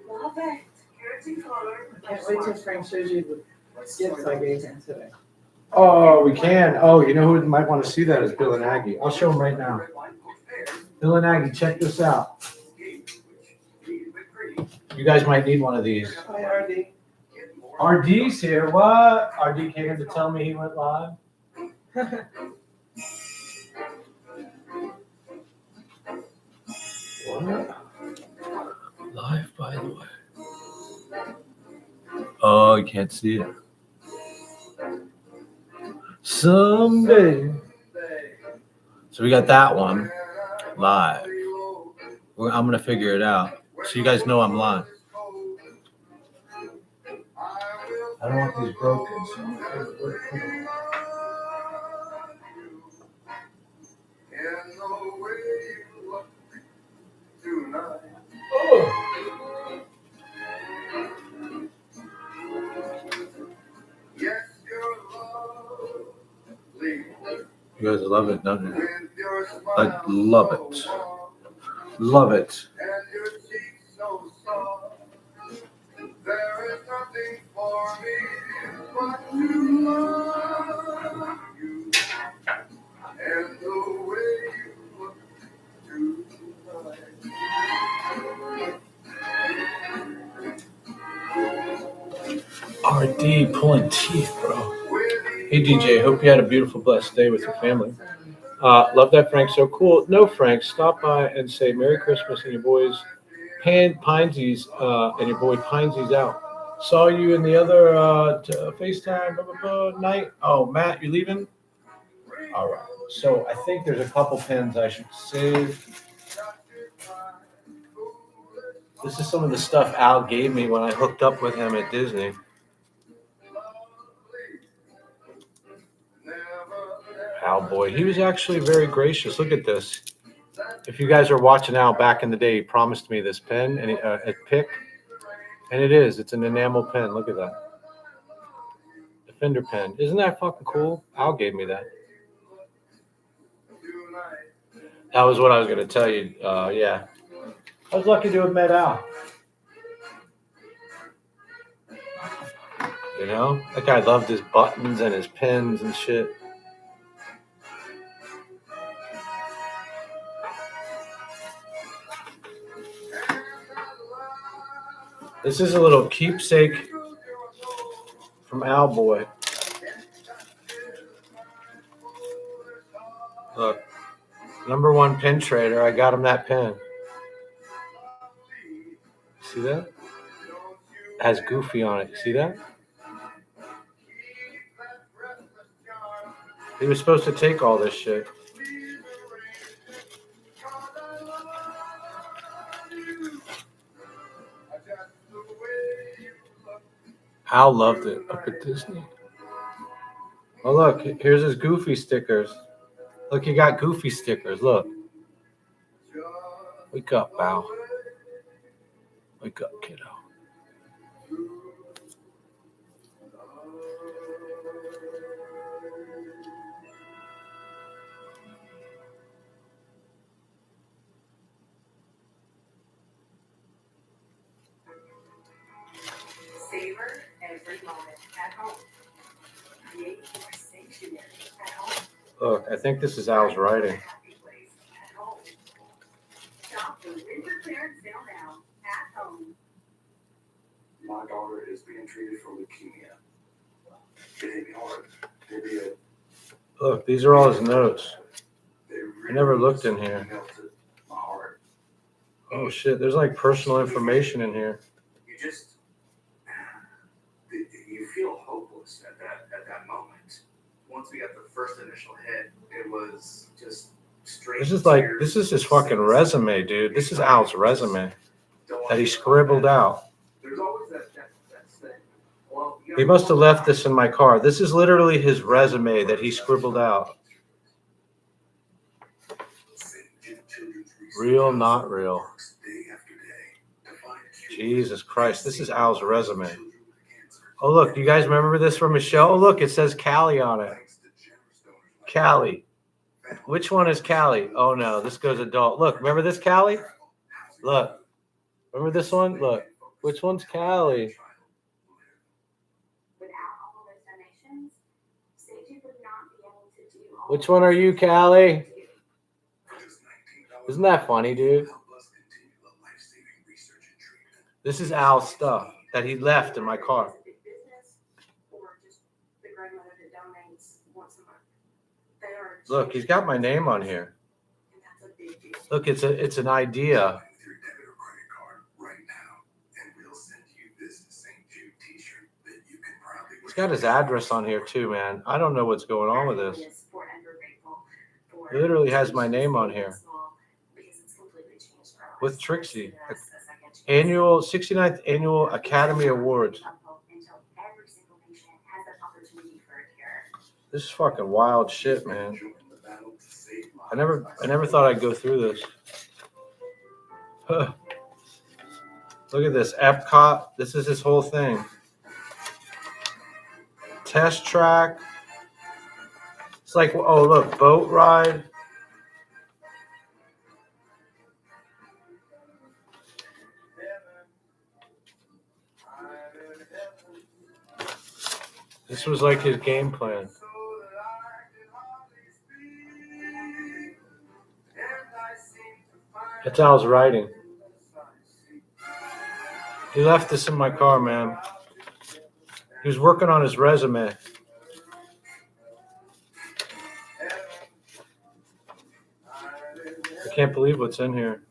Love it. Keratin color by Can't wait till Schwartz. Frank shows you the gifts I gave him today. Oh, we can. Oh, you know who might want to see that is Bill and Aggie. I'll show them right now. Bill and Aggie, check this out. You guys might need one of these. Hi, RD. RD's here. What? RD came in to tell me he went live. What? Live, by the way. Oh, you can't see it. Someday. So we got that one live. I'm going to figure it out. So you guys know I'm live. I don't want these broken, so I'm gonna put them. You guys love it, don't you? I love it. Love it. There is nothing for me but to love you and the way you look tonight. RD pulling teeth, bro. Hey DJ, hope you had a beautiful, blessed day with your family. Love that, Frank. So cool. No, Frank, stop by and say Merry Christmas and your boys Pinesies and your boy Pinesies out. Saw you in the other FaceTime night. Oh, Matt, you leaving? All right. So I think there's a couple pins I should save. This is some of the stuff Al gave me when I hooked up with him at Disney. Al boy, he was actually very gracious. Look at this. If you guys are watching Al back in the day, he promised me this pen and a pick, and it is. It's an enamel pen. Look at that. A fender pen. Isn't that fucking cool? Al gave me that. That was what I was going to tell you. Yeah. I was lucky to have met Al. You know? That guy loved his buttons and his pins and shit. This is a little keepsake from Al boy. Look. #1 pin trader. I got him that pin. See that? It has Goofy on it. You see that? He was supposed to take all this shit. Al loved it up at Disney. Oh, look. Here's his Goofy stickers. Look, you got Goofy stickers. Look. Wake up, Al. Wake up, kiddo. Savor every moment at home. Create your sanctuary at home. Look, I think this is Al's writing. Happy place at home. Shop the winter clearance sale now at home. My daughter is being treated for leukemia. It hit me hard. It did. Look, these are all his notes. They really I never looked in here. melted my heart. Oh, shit. There's like personal information in here. You just, you feel hopeless at that moment. Once we got the first initial hit, it was just straight. This is his fucking resume, dude. This is Al's resume that he scribbled out. There's always that thing. Well, He must have left this in my car. This is literally his resume that he scribbled out. Real, not real. Jesus Christ. This is Al's resume. Oh, look. You guys remember this from Michelle? Oh, look. It says Callie on it. Callie. Which one is Callie? Oh, no. This goes adult. Look. Remember this, Callie? Look. Remember this one? Look. Which one's Callie? Without all of those donations, Sage would not be able to do all. Which one are you, Callie? Isn't that funny, dude? This is Al's stuff that he left in my car. Look, he's got my name on here. Look, it's an idea. He's got his address on here too, man. I don't know what's going on with this. It literally has my name on here. With Trixie. 69th Annual Academy Awards. This is fucking wild shit, man. I never thought I'd go through this. Huh. Look at this, Epcot. This is his whole thing. Test track. It's like, oh look, boat ride. This was like his game plan. That's Al's writing. He left this in my car, man. He was working on his resume. I can't believe what's in here.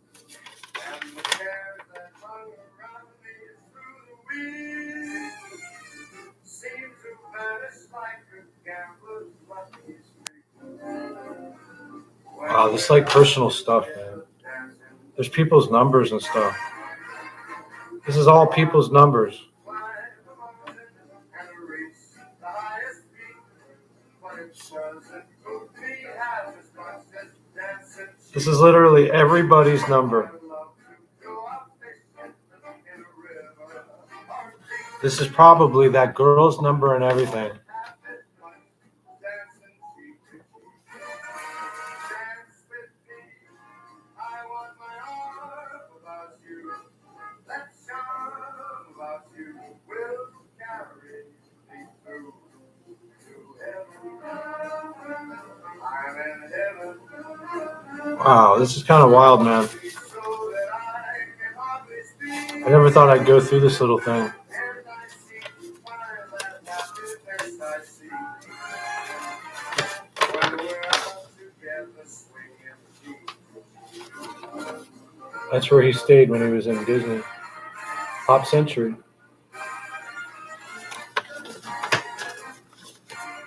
Wow, this is like personal stuff, man. There's people's numbers and stuff. This is all people's numbers. This is literally everybody's number. This is probably that girl's number and everything. Wow, this is kind of wild, man. I never thought I'd go through this little thing. That's where he stayed when he was in Disney. Pop Century.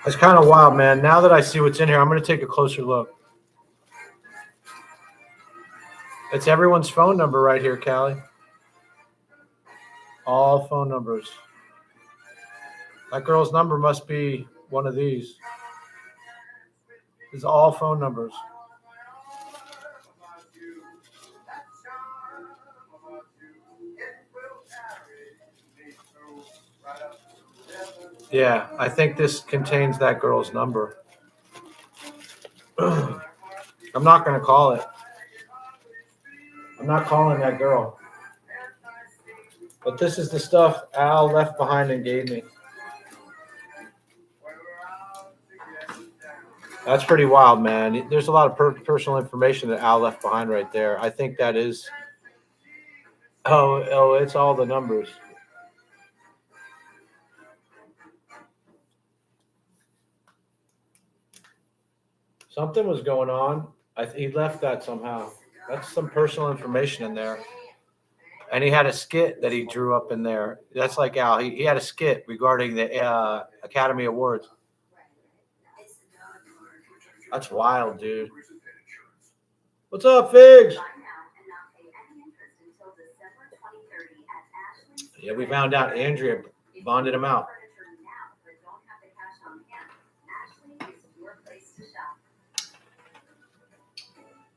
That's kind of wild, man. Now that I see what's in here, I'm going to take a closer look. It's everyone's phone number right here, Callie. All phone numbers. That girl's number must be one of these. It's all phone numbers. Yeah, I think this contains that girl's number. I'm not going to call it. I'm not calling that girl. But this is the stuff Al left behind and gave me. That's pretty wild, man. There's a lot of personal information that Al left behind right there. I think that is... Oh, it's all the numbers. Something was going on. He left that somehow. That's some personal information in there. And he had a skit that he drew up in there. That's like Al. He had a skit regarding the Academy Awards. That's wild, dude. What's up, Figs? Yeah, we found out Andrea bonded him out.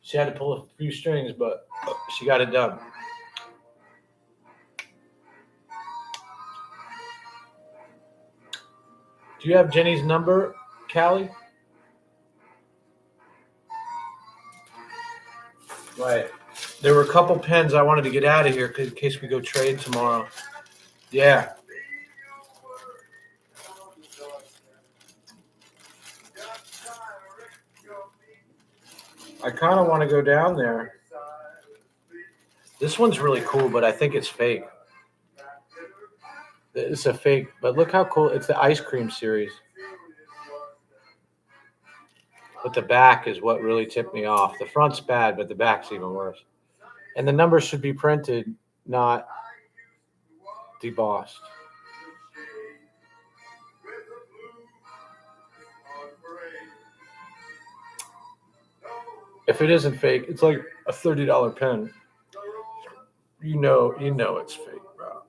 She had to pull a few strings, but she got it done. Do you have Jenny's number, Callie? Right. There were a couple pens I wanted to get out of here in case we go trade tomorrow. Yeah. I kind of want to go down there. This one's really cool, but I think it's fake. It's a fake, but look how cool. It's the ice cream series. But the back is what really tipped me off. The front's bad, but the back's even worse. And the numbers should be printed, not debossed. If it isn't fake, it's like a $30 pen. You know it's fake, bro.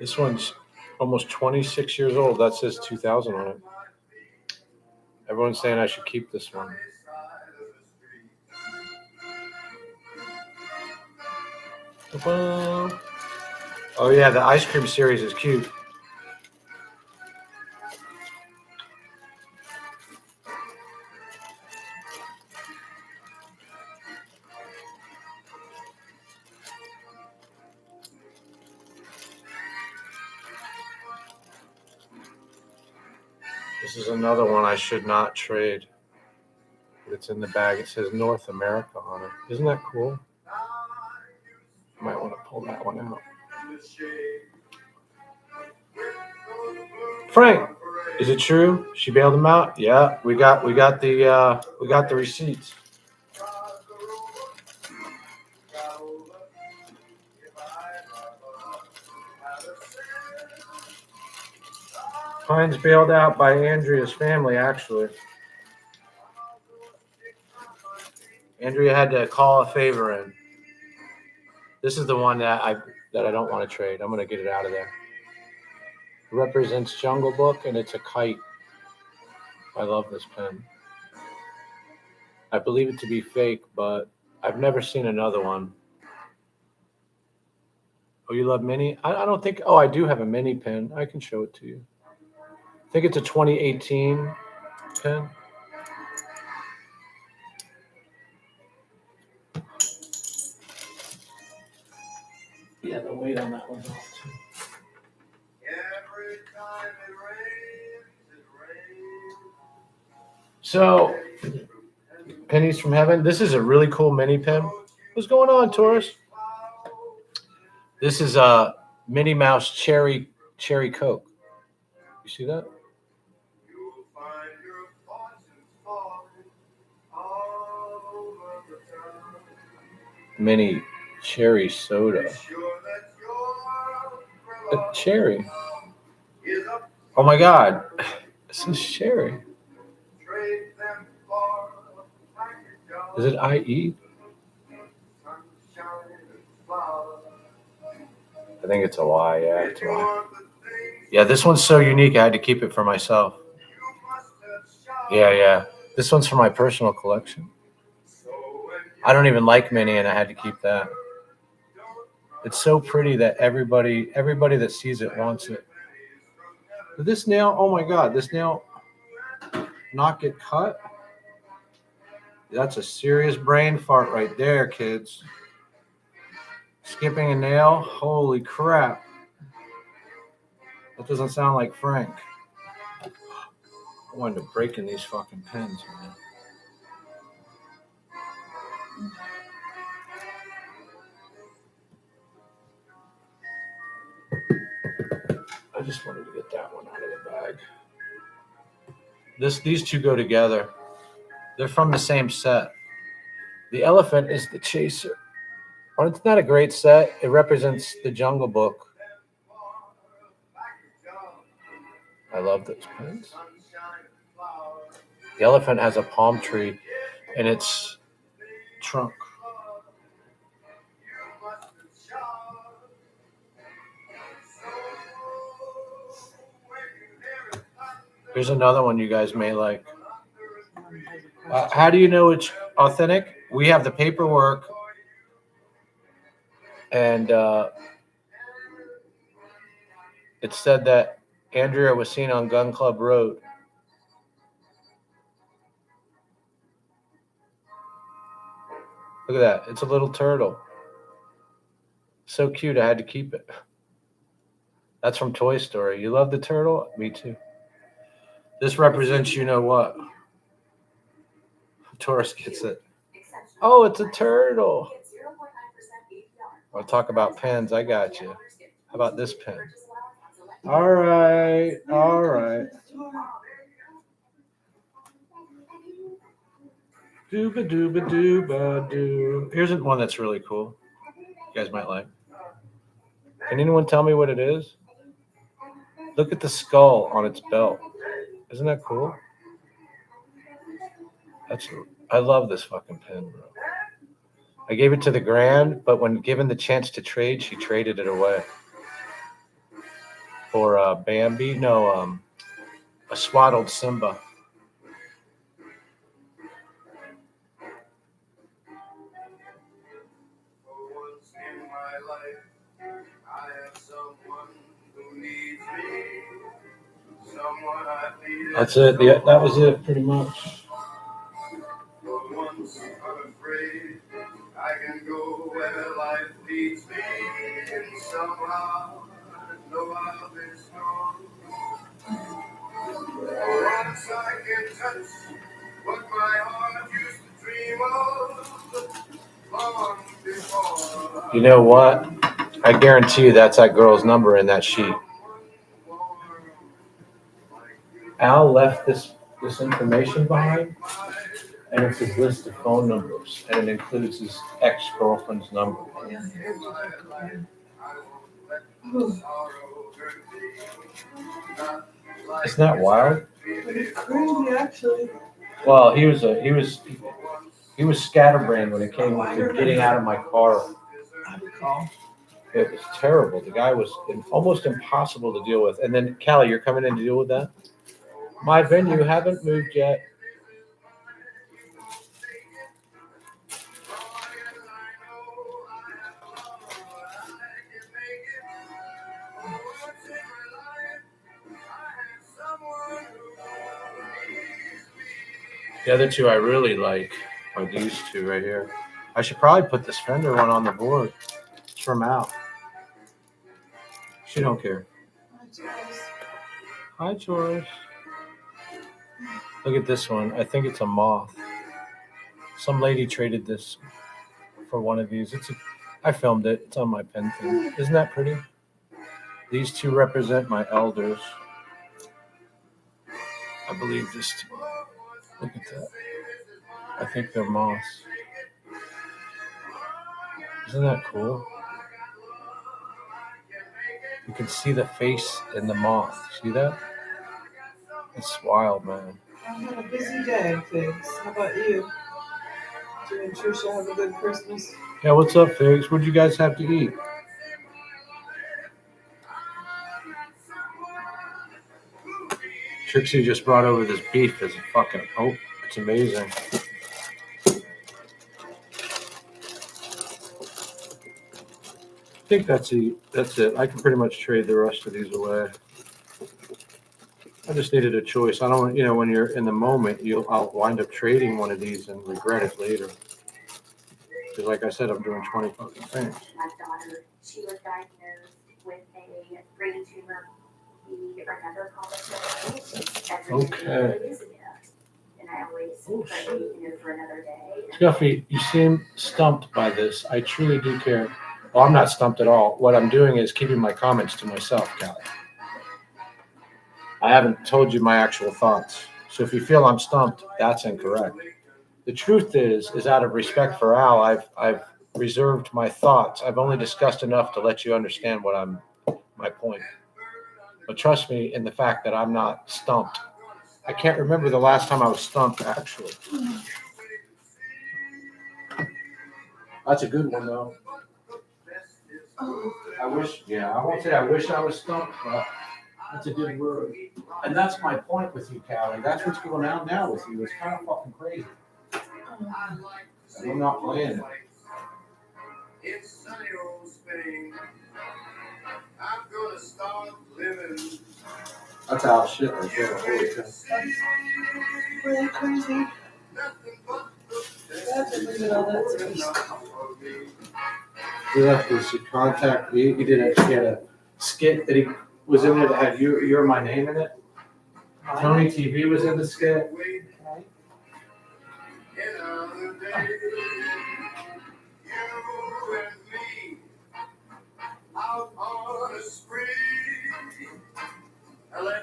This one's almost 26 years old. That says 2000 on it. Everyone's saying I should keep this one. Oh yeah, the ice cream series is cute. This is another one I should not trade. It's in the bag. It says North America on it. Isn't that cool? Might want to pull that one out. Frank, is it true? She bailed him out? Yeah, we got the receipts. Pines bailed out by Andrea's family, actually. Andrea had to call a favor in. This is the one that I don't want to trade. I'm going to get it out of there. It represents Jungle Book, and it's a kite. I love this pen. I believe it to be fake, but I've never seen another one. Oh, you love mini? I don't think... Oh, I do have a mini pen. I can show it to you. I think it's a 2018 pen. Yeah, the weight on that one's off too. So, pennies from heaven. This is a really cool mini pen. What's going on, Taurus? This is a Minnie Mouse cherry Coke. You see that? Mini cherry soda. A cherry. Oh my God. This is cherry. Is it IE? I think it's a Y. Yeah, it's a Y. Yeah, this one's so unique. I had to keep it for myself. Yeah. This one's for my personal collection. I don't even like mini, and I had to keep that. It's so pretty that everybody that sees it wants it. Did this nail? Oh my God, this nail not get cut? That's a serious brain fart right there, kids. Skipping a nail? Holy crap. That doesn't sound like Frank. I wanted to break in these fucking pens, man. I just wanted to get that one out of the bag. These two go together. They're from the same set. The elephant is the chaser. Well, it's not a great set. It represents the Jungle Book. I love those pens. The elephant has a palm tree in its trunk. Here's another one you guys may like. How do you know it's authentic? We have the paperwork, and it said that Andrea was seen on Gun Club Road. Look at that. It's a little turtle. So cute. I had to keep it. That's from Toy Story. You love the turtle? Me too. This represents you know what. Taurus gets it. Oh, it's a turtle. I'll talk about pens. I got you. How about this pen? All right. Dooba dooba dooba doo. Here's one that's really cool. You guys might like. Can anyone tell me what it is? Look at the skull on its belt. Isn't that cool? I love this fucking pen, bro. I gave it to the Grand, but when given the chance to trade, she traded it away. or Bambi. No, a swaddled Simba. For once in my life, I have someone who needs me. Someone I needed. That's it. That was it, pretty much. For once unafraid, I can go where life leads me. And somehow I know I'll be strong. For once I can touch what my heart used to dream of long before. You know what? I guarantee you that's that girl's number in that sheet. Al left this information behind, and it's his list of phone numbers, and it includes his ex-girlfriend's number. Isn't that wild? It's crazy, actually. Well, he was scatterbrained when it came to getting out of my car. I recall. It was terrible. The guy was almost impossible to deal with. And then, Callie, you're coming in to deal with that? My venue haven't moved yet. The other two I really like are these two right here. I should probably put this Fender one on the board. It's from Al. She don't care. Hi, George. Look at this one. I think it's a moth. Some lady traded this for one of these. I filmed it. It's on my pen thing. Isn't that pretty? These two represent my elders. I believe this too. Look at that. I think they're moths. Isn't that cool? You can see the face in the moth. See that? It's wild, man. I had a busy day, Figs. How about you? Did you and Trisha have a good Christmas? Yeah, what's up, Figs? What'd you guys have to eat? Trixie just brought over this beef as a fucking, it's amazing. I think that's it. I can pretty much trade the rest of these away. I just needed a choice. I don't, when you're in the moment, I'll wind up trading one of these and regret it later. Because like I said, I'm doing 20 fucking things. My daughter, she was diagnosed with a brain tumor. We remember calling her Okay. and I always put for another day. Scuffy, you seem stumped by this. I truly do care. Well, I'm not stumped at all. What I'm doing is keeping my comments to myself, Callie. I haven't told you my actual thoughts. So if you feel I'm stumped, that's incorrect. The truth is out of respect for Al, I've reserved my thoughts. I've only discussed enough to let you understand my point. But trust me in the fact that I'm not stumped. I can't remember the last time I was stumped, actually. That's a good one, though. I won't say I wish I was stumped, but that's a good word. And that's my point with you, Callie. That's what's going on now with you. It's kind of fucking crazy. I'm not playing it. It's sunny old Spain. I'm gonna start living. That's how shit right there. Holy shit. That's really crazy. That's a little bit of that space. He left his contact. He had a skit that he was in there that had You're My Name in it. Tony TV was in the skit.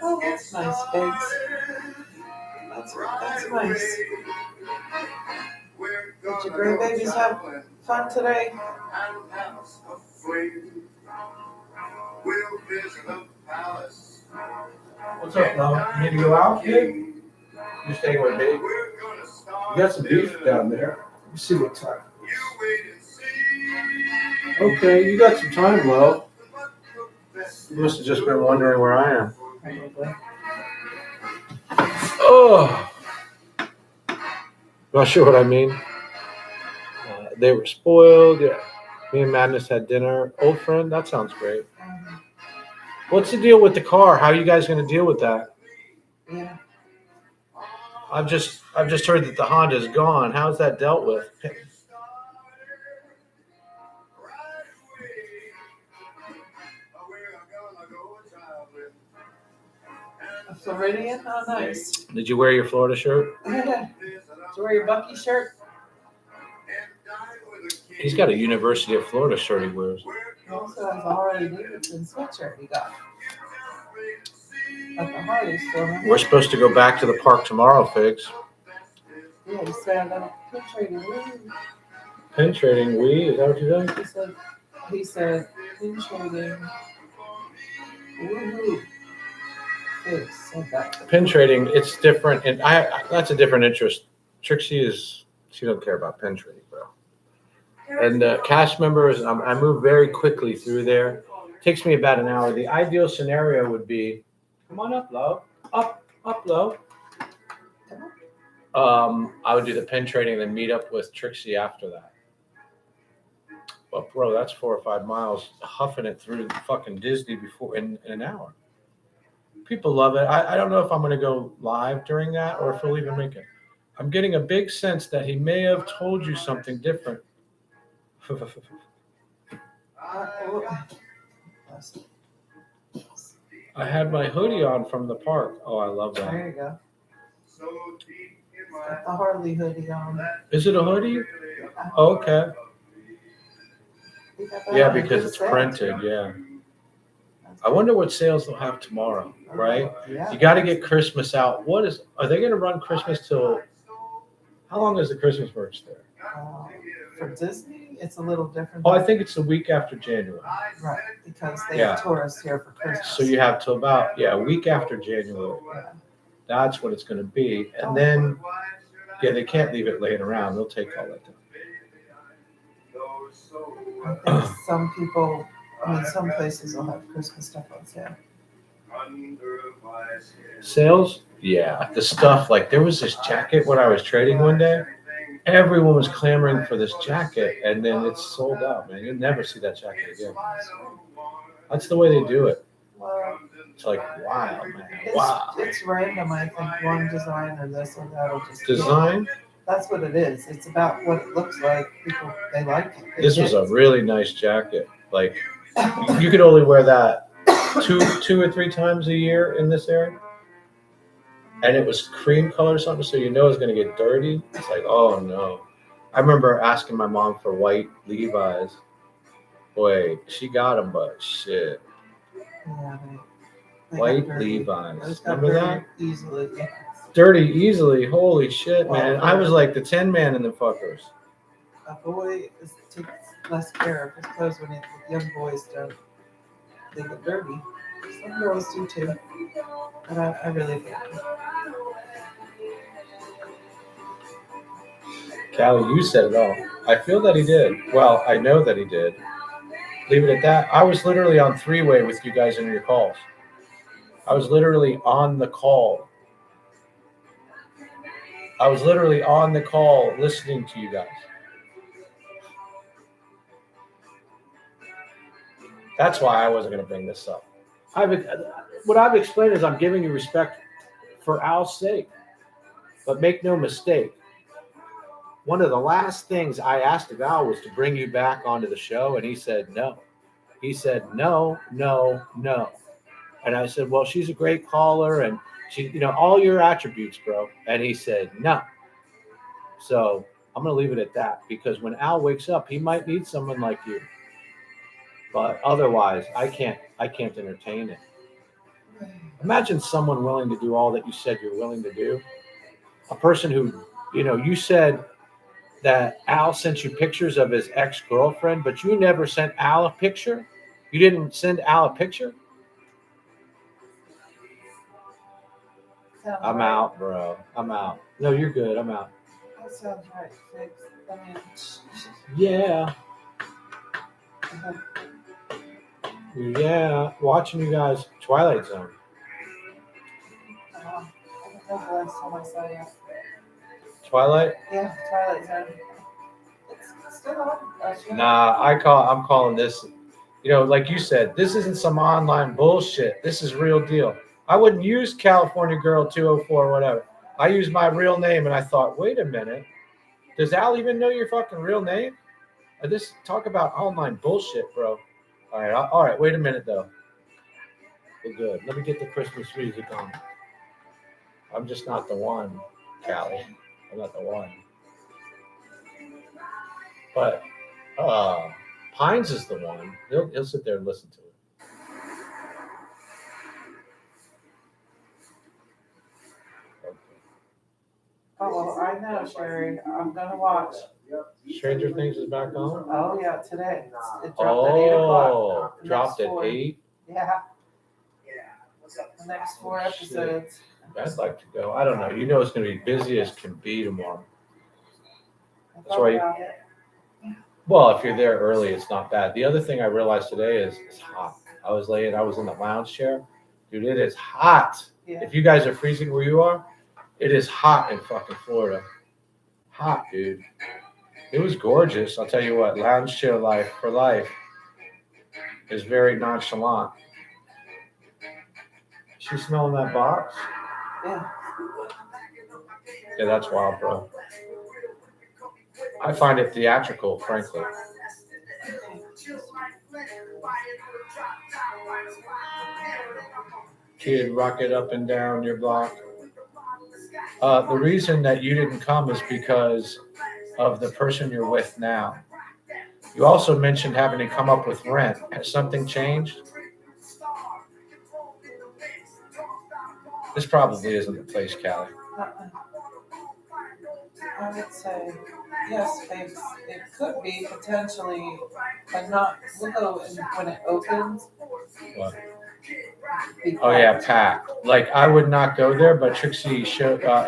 Oh, that's nice, Figs. That's nice. Did your grandbabies have fun today? What's up, love? You need to go out, kid? You stay with me. You got some beef down there. Let me see what time it is. Okay, you got some time, love. You must have just been wondering where I am. Oh, not sure what I mean. They were spoiled. Yeah. Me and Madness had dinner. Old friend, that sounds great. What's the deal with the car? How are you guys going to deal with that? Yeah. I've just heard that the Honda is gone. How's that dealt with? A Floridian? Oh, nice. Did you wear your Florida shirt? Did you wear your Bucky shirt? He's got a University of Florida shirt he wears. He also has a Harley Davidson sweatshirt he got at the Harley store. We're supposed to go back to the park tomorrow, Figs. Yeah, he said, pin trading. Pin trading, is that what you said? He said, pin trading. Woohoo. He said that. Pin trading, it's different, and that's a different interest. Trixie she doesn't care about pin trading, bro. And cast members, I move very quickly through there. It takes me about an hour. The ideal scenario would be, come on up, low. Up, low. I would do the pin trading and then meet up with Trixie after that. But bro, that's 4 or 5 miles, huffing it through fucking Disney before in an hour. People love it. I don't know if I'm going to go live during that or if he'll even make it. I'm getting a big sense that he may have told you something different. I had my hoodie on from the park. Oh, I love that. There you go. Got the Harley hoodie on. Is it a hoodie? Oh, okay. Yeah, because it's printed. Yeah. I wonder what sales they'll have tomorrow, right? Yeah. You got to get Christmas out. Are they going to run Christmas till, how long is the Christmas merch there? For Disney, it's a little different. Oh, I think it's the week after January. Right, because they have tourists here for Christmas. So you have till about, a week after January. Yeah. That's what it's going to be. And then, they can't leave it laying around. They'll take all that down. I think some places will have Christmas stuff on sale. Sales? Yeah. The stuff, like there was this jacket when I was trading one day. Everyone was clamoring for this jacket, and then it's sold out, man. You'll never see that jacket again. That's the way they do it. Well, it's like, wow, man. Wow. It's random, I think. One design or this or that will just... Design? That's what it is. It's about what it looks like. People, they like it. This was a really nice jacket. Like, you could only wear that two or three times a year in this area. And it was cream color or something, so you know it's going to get dirty. It's like, oh, no. I remember asking my mom for white Levi's. Boy, she got them, but shit. Yeah, they White Levi's. Remember that? Easily, yeah. Dirty easily. Holy shit, man. I was like the 10 man in the fuckers. A boy takes less care of his clothes when young boys don't. They get dirty. Some girls do too. But I really think. Callie, you said it all. I feel that he did. Well, I know that he did. Leave it at that. I was literally on three-way with you guys in your calls. I was literally on the call. Listening to you guys. That's why I wasn't going to bring this up. What I've explained is I'm giving you respect for Al's sake. But make no mistake, one of the last things I asked of Al was to bring you back onto the show, and he said no. He said no. And I said, well, she's a great caller, and she, all your attributes, bro. And he said no. So I'm going to leave it at that, because when Al wakes up, he might need someone like you. But otherwise, I can't entertain it. Imagine someone willing to do all that you said you're willing to do. A person who, you said that Al sent you pictures of his ex-girlfriend, but you never sent Al a picture? You didn't send Al a picture? I'm out, bro. I'm out. No, you're good. I'm out. That sounds right. I mean, yeah. Yeah, watching you guys Twilight Zone. I don't know the last time I saw you. Twilight? Yeah, Twilight Zone. It's still on. Nah, I'm calling this, like you said, this isn't some online bullshit. This is real deal. I wouldn't use California Girl 204 or whatever. I used my real name and I thought, wait a minute. Does Al even know your fucking real name? This talk about online bullshit, bro. All right, wait a minute though. We're good. Let me get the Christmas music on. I'm just not the one, Callie. I'm not the one. But Pines is the one. He'll sit there and listen to it. Oh, well, I know, Sherry. I'm going to watch. Stranger Things is back on? Oh, yeah, today. It dropped at 8 o'clock. Oh, dropped at 8? Yeah. The next 4 episodes. I'd like to go. I don't know. You know it's going to be busy as can be tomorrow. That's why. Well, if you're there early, it's not bad. The other thing I realized today is it's hot. I was in the lounge chair. Dude, it is hot. Yeah. If you guys are freezing where you are, it is hot in fucking Florida. Hot, dude. It was gorgeous. I'll tell you what, lounge chair life for life is very nonchalant. She smelling that box? Yeah. Yeah, that's wild, bro. I find it theatrical, frankly. Kid, rock it up and down your block. The reason that you didn't come is because of the person you're with now. You also mentioned having to come up with rent. Has something changed? This probably isn't the place, Callie. I would say, yes, it could be potentially, but not, we'll go when it opens. What? Oh, yeah, packed. Like, I would not go there, but Trixie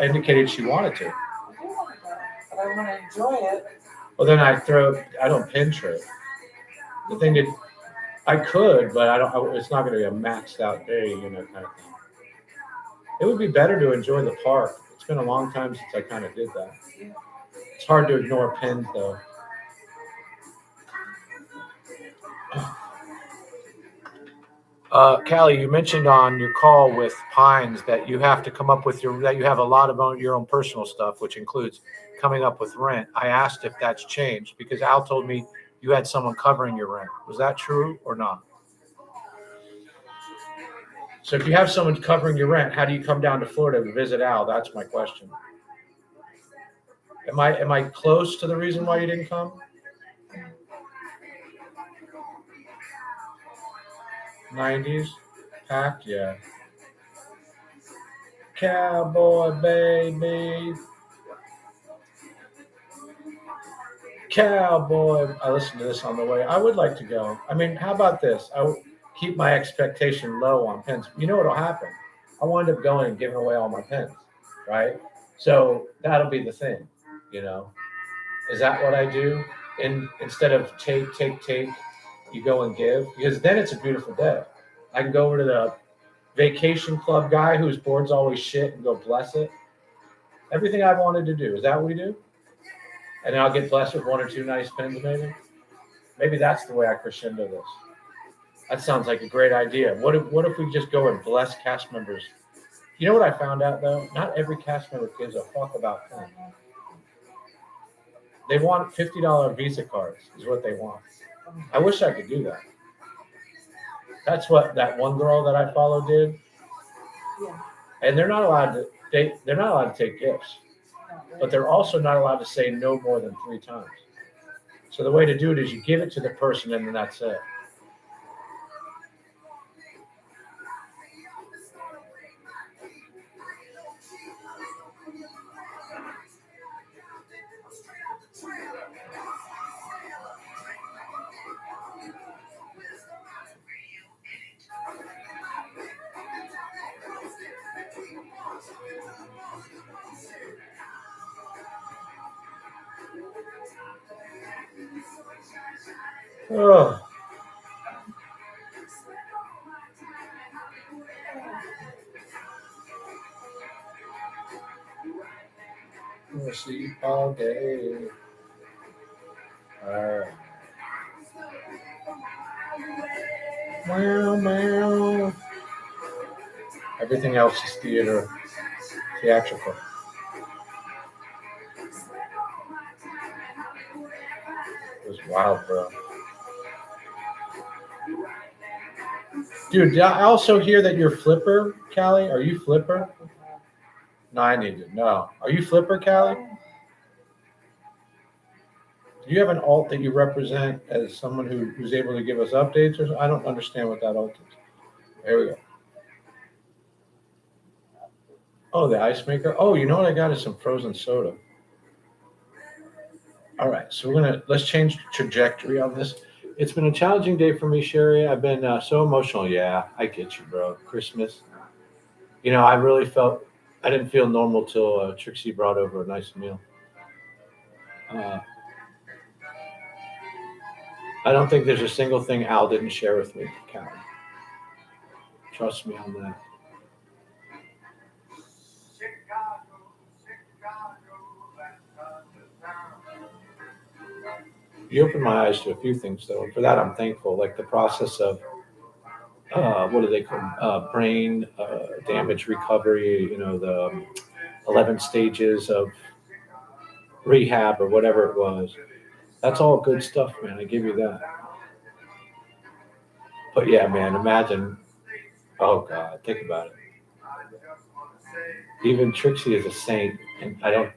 indicated she wanted to. But I want to enjoy it. Well, then I don't pin trip. The thing that I could, but it's not going to be a maxed out day, kind of thing. It would be better to enjoy the park. It's been a long time since I kind of did that. It's hard to ignore pins, though. Callie, you mentioned on your call with Pines that you have to come up with that you have a lot of your own personal stuff, which includes coming up with rent. I asked if that's changed because Al told me you had someone covering your rent. Was that true or not? So if you have someone covering your rent, how do you come down to Florida to visit Al? That's my question. Am I close to the reason why you didn't come? '90s, packed, yeah. Cowboy baby, cowboy. I listened to this on the way. I would like to go. I mean, how about this? I would keep my expectation low on pens. You know what'll happen? I'll wind up going and giving away all my pens, right? So that'll be the thing, Is that what I do? And instead of take, you go and give, because then it's a beautiful day. I can go over to the vacation club guy whose board's always shit and go bless it. Everything I've wanted to do. Is that what we do? And then I'll get blessed with 1 or 2 nice pens, maybe. Maybe that's the way I crescendo this. That sounds like a great idea. What if we just go and bless cast members? You know what I found out though? Not every cast member gives a fuck about pens. They want $50 Visa cards is what they want. I wish I could do that. That's what that one girl that I follow did. Yeah. And they're not allowed to take gifts. But they're also not allowed to say no more than 3 times. So the way to do it is you give it to the person and then that's it. Oh. We'll sleep all day. Meow. Everything else is theatrical. It was wild, bro. Dude, did I also hear that you're Flipper, Callie? Are you Flipper? No, I need to know. Are you Flipper, Callie? Do you have an alt that you represent as someone who's able to give us updates? Or I don't understand what that alt is. There we go. Oh, the ice maker. Oh, you know what I got is some frozen soda. All right, so let's change trajectory on this. It's been a challenging day for me, Sherry. I've been so emotional. Yeah, I get you, bro. Christmas. You know, I really felt I didn't feel normal till Trixie brought over a nice meal. I don't think there's a single thing Al didn't share with me, Callie. Trust me on that. You opened my eyes to a few things, though, and for that I'm thankful. Like the process of what do they call brain damage recovery? You know, the 11 stages of rehab or whatever it was. That's all good stuff, man. I give you that. But yeah, man, imagine. Oh God, think about it. Even Trixie is a saint, and I don't.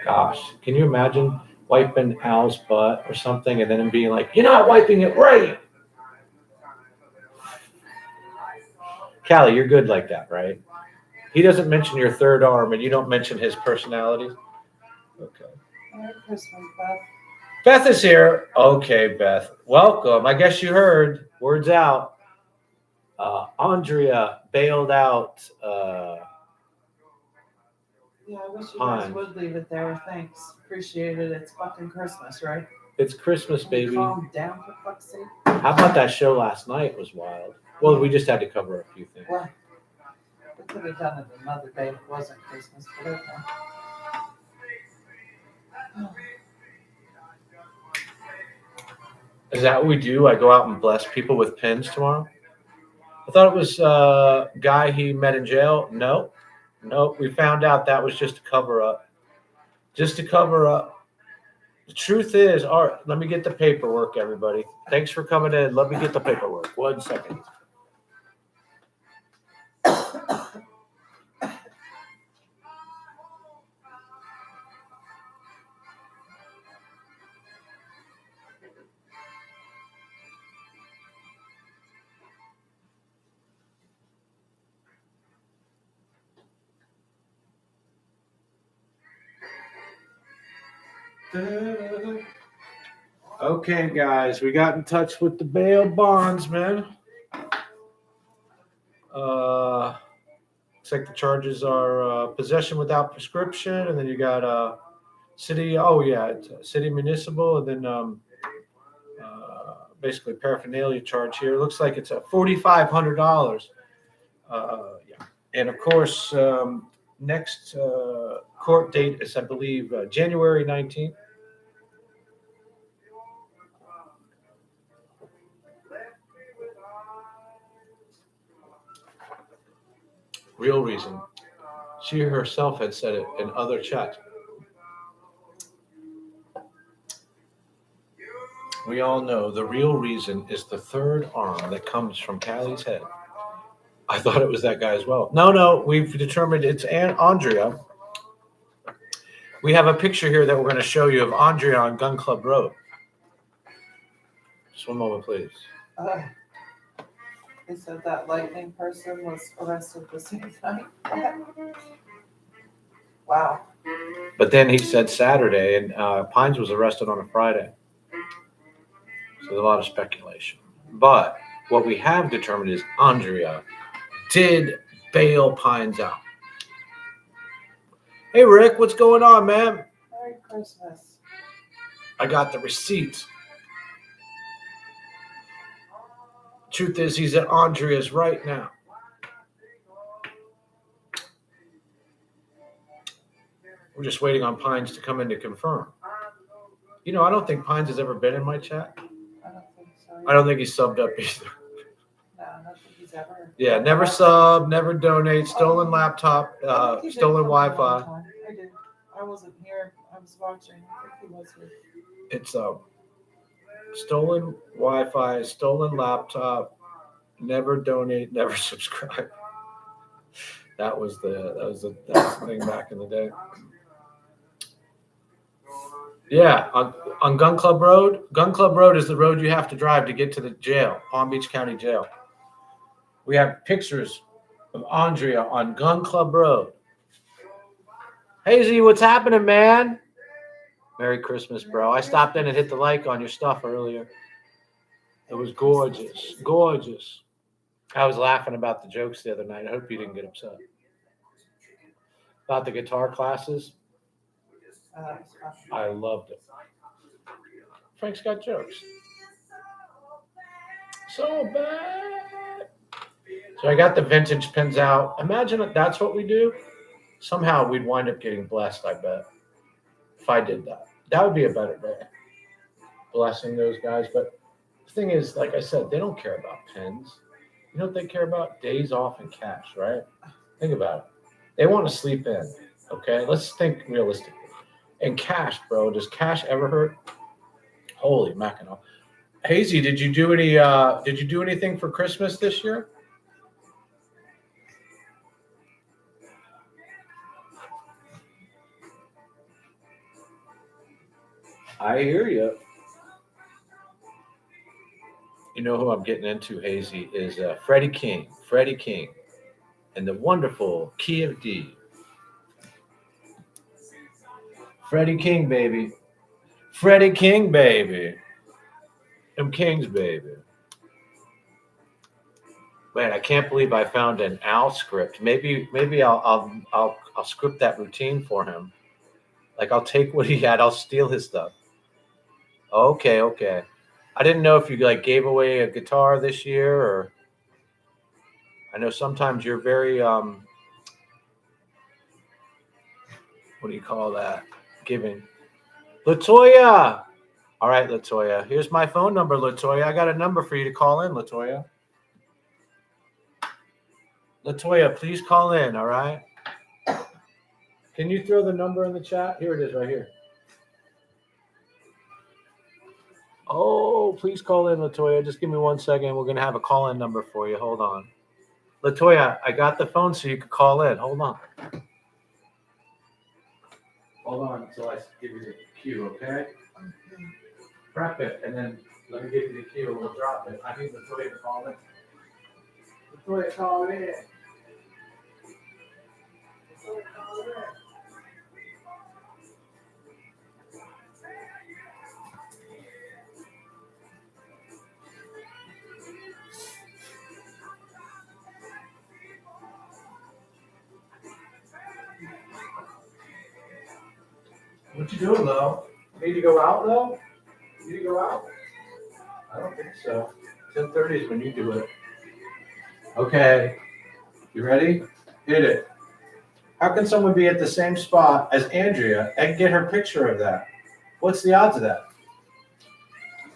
Gosh, can you imagine wiping Al's butt or something, and then him being like, "You're not wiping it right." Callie, you're good like that, right? He doesn't mention your third arm, and you don't mention his personality. Okay. Merry Christmas, Beth. Beth is here. Okay, Beth, welcome. I guess you heard. Words out. Andrea bailed out. Yeah, I wish you Pines. guys would leave it there. Thanks. Appreciate it. It's fucking Christmas, right? It's Christmas, baby. Calm down, for fuck's sake. How about that show last night? Was wild. Well, we just had to cover a few things. What? We could have done it another day if it wasn't Christmas, but okay. Is that what we do? I go out and bless people with pins tomorrow? I thought it was a guy he met in jail. No. We found out that was just a cover up. Just to cover up. The truth is, all right, let me get the paperwork, everybody. Thanks for coming in. Let me get the paperwork. 1 second. Okay, guys, we got in touch with the bail bondsman. Looks like the charges are possession without prescription, and then you got city. Oh yeah, it's city municipal, and then basically paraphernalia charge here. Looks like it's $4,500. Yeah, and of course, next court date is, I believe, January 19th. Real reason. She herself had said it in other chats. We all know the real reason is the third arm that comes from Callie's head. I thought it was that guy as well. No, we've determined it's Andrea. We have a picture here that we're going to show you of Andrea on Gun Club Road. Just one moment, please. They said that lightning person was arrested the same night. Wow. But then he said Saturday, and Pines was arrested on a Friday. So there's a lot of speculation. But what we have determined is Andrea did bail Pines out. Hey, Rick, what's going on, man? Merry Christmas. I got the receipts. Truth is, he's at Andrea's right now. We're just waiting on Pines to come in to confirm. You know, I don't think Pines has ever been in my chat. I don't think so. I don't think he's subbed up either. No, I don't think he's ever. Yeah, never sub, never donate, stolen laptop, I think he did stolen come in one Wi-Fi. time. I did. I wasn't here. I was watching. I think he was here. It's stolen Wi-Fi, stolen laptop, never donate, never subscribe. That was the thing back in the day. Yeah, on Gun Club Road. Gun Club Road is the road you have to drive to get to the jail, Palm Beach County Jail. We have pictures of Andrea on Gun Club Road. Hazy, what's happening, man? Merry Christmas, bro. I stopped in and hit the like on your stuff earlier. It was gorgeous, gorgeous. I was laughing about the jokes the other night. I hope you didn't get upset. About the guitar classes. I loved it. Frank's got jokes. So bad. So I got the vintage pins out. Imagine if that's what we do. Somehow we'd wind up getting blessed, I bet. If I did that. That would be a better day. Blessing those guys. But the thing is, like I said, they don't care about pins. You know what they care about? Days off and cash, right? Think about it. They want to sleep in. Okay? Let's think realistically. And cash, bro. Does cash ever hurt? Holy mackerel. Hazy, did you do anything for Christmas this year? I hear you. You know who I'm getting into, Hazy, is Freddie King. Freddie King. And the wonderful Key of D. Freddie King, baby. Freddie King, baby. Them Kings, baby. Man, I can't believe I found an Al script. Maybe I'll script that routine for him. Like I'll take what he had, I'll steal his stuff. Okay. I didn't know if you like gave away a guitar this year, or I know sometimes you're very what do you call that? Giving. Latoya. All right, Latoya. Here's my phone number, Latoya. I got a number for you to call in, Latoya. Latoya, please call in, all right? Can you throw the number in the chat? Here it is right here. Oh, please call in, Latoya. Just give me 1 second. We're going to have a call-in number for you. Hold on. Latoya, I got the phone so you could call in. Hold on. Hold on until I give you the cue, okay? Prep it, and then let me give you the cue and we'll drop it. I need Latoya to call in. Latoya, call in. Latoya, call in. What you doing, though? Need to go out, though? Need to go out? I don't think so. 10:30 is when you do it. Okay. You ready? Hit it. How can someone be at the same spot as Andrea and get her picture of that? What's the odds of that?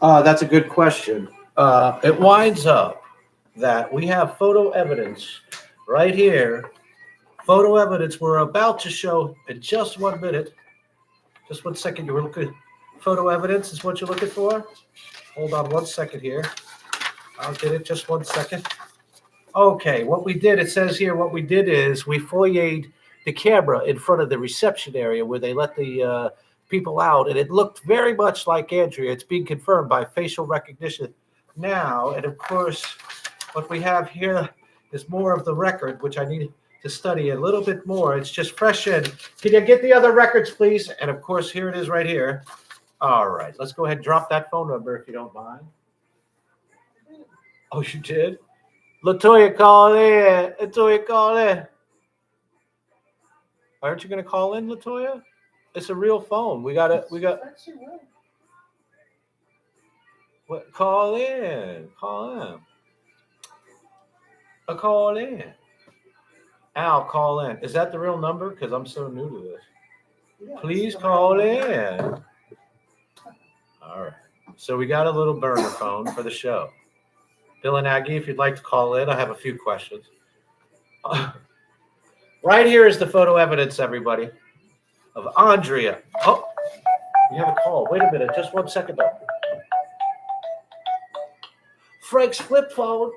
That's a good question. It winds up that we have photo evidence right here. Photo evidence we're about to show in just 1 minute. Just 1 second. You were looking. Photo evidence is what you're looking for? Hold on 1 second here. I'll get it. Just 1 second. Okay. What we did, it says here, what we did is we foyered the camera in front of the reception area where they let the people out. And it looked very much like Andrea. It's being confirmed by facial recognition now. And of course, what we have here is more of the record, which I need to study a little bit more. It's just fresh in. Can you get the other records, please? And of course, here it is right here. All right, let's go ahead and drop that phone number if you don't mind. Oh, you did? Latoya, call in. Latoya, call in. Aren't you going to call in, Latoya? It's a real phone. We got. What? Call in. Call in. Call in. Al, call in. Is that the real number? Because I'm so new to this. please call in. All right. So we got a little burner phone for the show. Bill and Aggie, if you'd like to call in, I have a few questions. Right here is the photo evidence, everybody, of Andrea. Oh, we have a call. Wait a minute. Just 1 second, though. Frank's flip phone.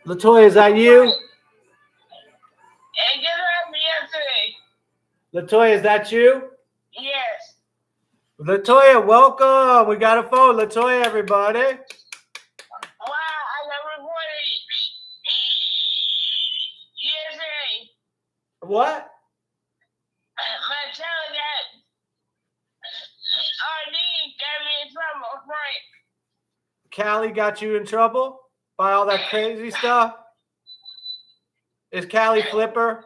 Latoya, is that you? Hey, get up yesterday. Latoya, is that you? Yes. Latoya, welcome. We got a phone. Latoya, everybody. Wow, I got recorded yesterday. What? My child got RD got me in trouble, Frank. Callie got you in trouble by all that crazy stuff? Is Callie Flipper?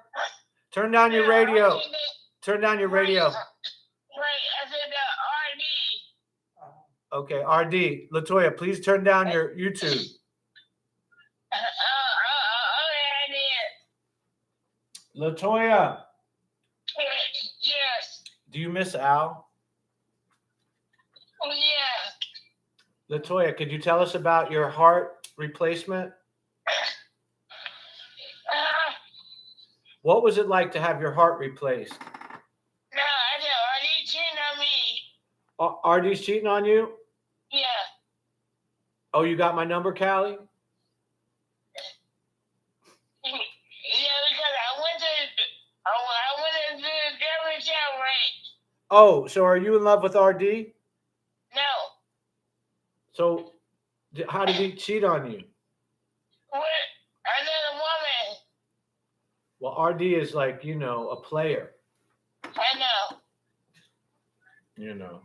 Turn down your radio. Turn down your radio. Right, I said the RD. Okay, RD. Latoya, please turn down your YouTube. Okay, I did. Latoya, Yes. do you miss Al? Yeah. Latoya, could you tell us about your heart replacement? What was it like to have your heart replaced? No, I said RD cheating on me. RD's cheating on you? Yeah. Oh, you got my number, Callie? Yeah, because I went to the government show, right? Oh, so are you in love with RD? No. So how did he cheat on you? What? Another woman. Well, RD is like, you know, a player. I know. You know.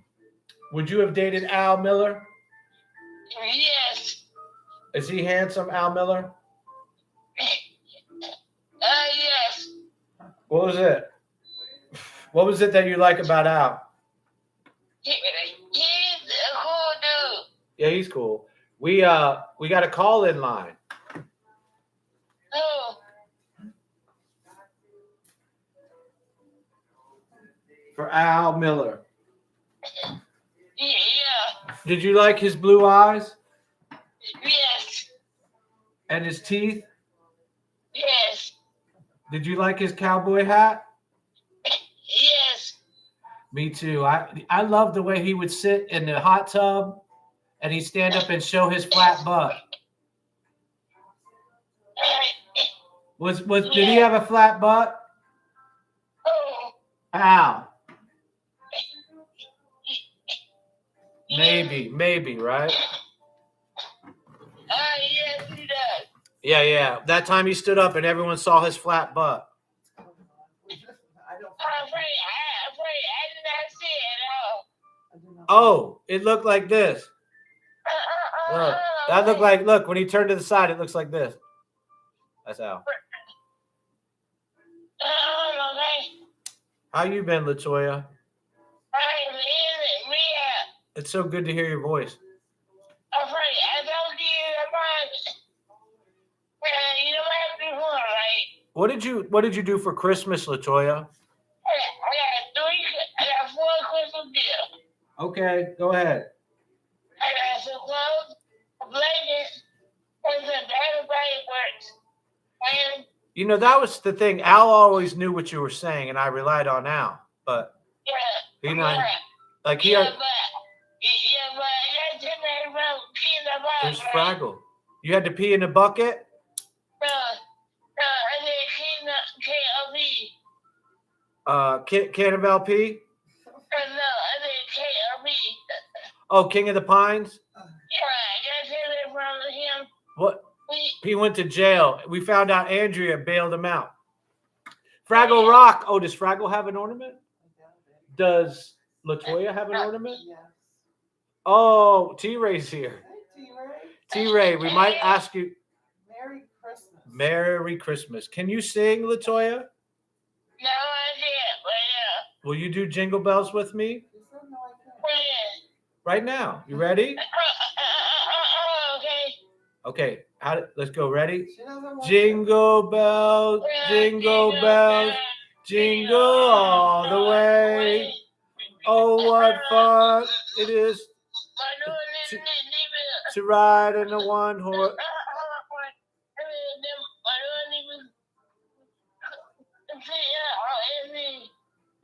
Would you have dated Al Miller? Yes. Is he handsome, Al Miller? Yes. What was it? What was it that you like about Al? He's a cool dude. Yeah, he's cool. We got a call-in line. Oh. For Al Miller. Yeah. Did you like his blue eyes Yes. and his teeth? Yes. Did you like his cowboy hat? Yes. Me too. I love the way he would sit in the hot tub and he'd stand up and show his flat butt. Did he have a flat butt? Oh. Al. Maybe, right? Yes, he does. Yeah. That time he stood up and everyone saw his flat butt. I'm afraid I did not see it at all. Oh, it looked like this. Look, that looked like, look, when he turned to the side, it looks like this. That's Al. Okay. How you been, Latoya? I'm in rehab. It's so good to hear your voice. I'm afraid I told you about you know what happened before, right? What did you do for Christmas, Latoya? I got 4 Christmas gifts. Okay, go ahead. I got some clothes, a blanket, and some antibiotic works. And You know, that was the thing. Al always knew what you were saying, and I relied on Al. But yeah, you know, yeah, like he yeah, had, but I got to make about peeing the there's box, right? Fraggle. You had to pee in a bucket? No, I did KLP. Can of LP? No, I did KLP. Oh, King of the Pines? Yeah, I got to from him. What? He went to jail. We found out Andrea bailed him out. Fraggle Rock. Oh, does Fraggle have an ornament? Does Latoya have an ornament? Yes. Oh, T-Ray's here. Hey, T-Ray. T-Ray, we might ask you. Merry Christmas. Merry Christmas. Can you sing, Latoya? No, I did, but yeah. Will you do Jingle Bells with me? You said no, I can't. When? Right now. You ready? Okay. Okay, let's go. Ready? She doesn't want Jingle bells, jingle bells, jingle all the way. Oh, what fun it is to ride in a one horse.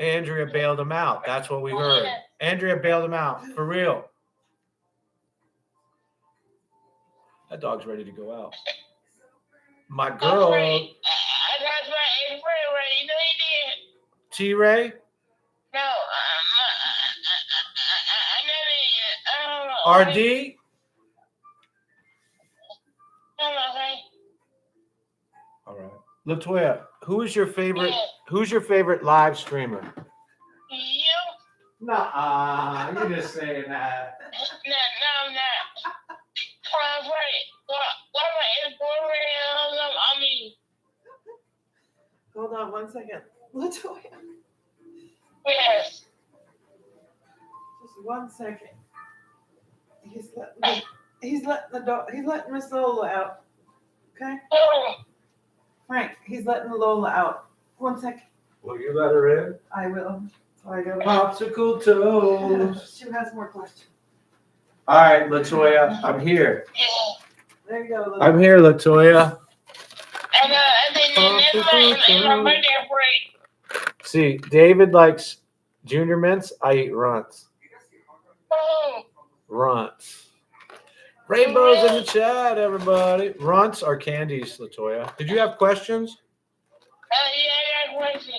Andrea bailed him out. That's what we heard. Andrea bailed him out. For real. That dog's ready to go out. My girl. T-Ray? No, RD? All right. Latoya, who's your favorite live streamer? You? Nah, you're just saying that. No, I'm not. Hold on 1 second. Latoya. Yes. Just 1 second. He's letting Miss Lola out. Okay? Frank, he's letting Lola out. 1 second. Will you let her in? I will. I go. Popsicle toes. She has more questions. All right, Latoya, I'm here. There you go. I'm here, Latoya. And then my birthday break. See, David likes Junior Mints. I eat runts. Runts. Rainbows in the chat, everybody. Runts are candies, Latoya. Did you have questions? Yeah, I got a question.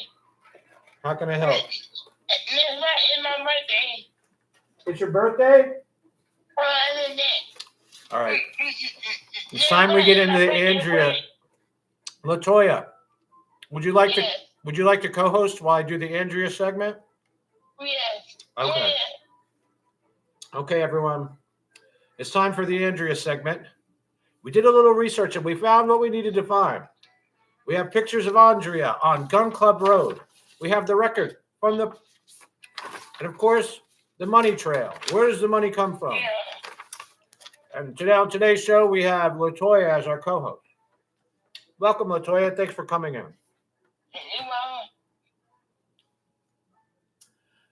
How can I help? It's my birthday. It's your birthday? All right. It's time we get into the Andrea. Latoya, would you like to co-host while I do the Andrea segment? Yes. Okay. Okay, everyone. It's time for the Andrea segment. We did a little research and we found what we needed to find. We have pictures of Andrea on Gun Club Road. We have the record from and of course, the money trail. Where does the money come from? Yeah. And today on today's show, we have Latoya as our co-host. Welcome, Latoya. Thanks for coming in.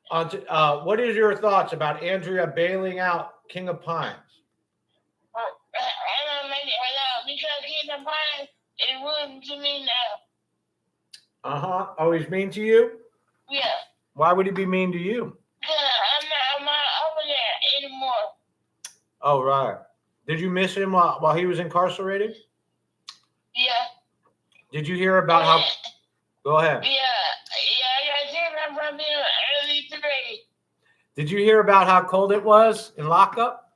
What is your thoughts about Andrea bailing out King of Pines? I don't make it out because King of Pines is rude to me now. Uh-huh. Oh, he's mean to you? Yeah. Why would he be mean to you? I'm not over there anymore. Oh, right. Did you miss him while he was incarcerated? Yeah. Did you hear about how... Go ahead. Yeah, I got him from him early today. Did you hear about how cold it was in lockup?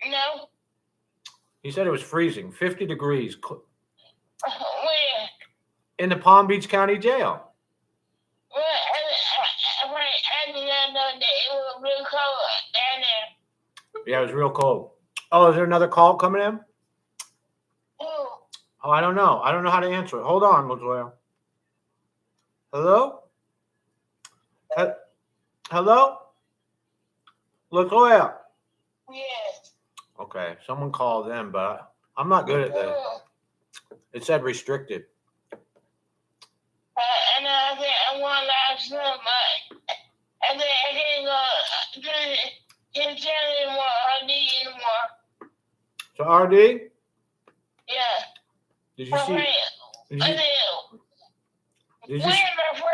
No. He said it was freezing, 50 degrees. Where? In the Palm Beach County Jail. Well, I did not know that it was real cold down there. Yeah, it was real cold. Oh, is there another call coming in? Ooh. Oh, I don't know. I don't know how to answer it. Hold on, Latoya. Hello? Hello? Latoya. Yes. Okay, someone called in, but I'm not good at that. It said restricted. And I said, I want to so much. I said, I can't go to his channel anymore, RD anymore. So, RD? Yeah. Did you see? Did you where's my friend?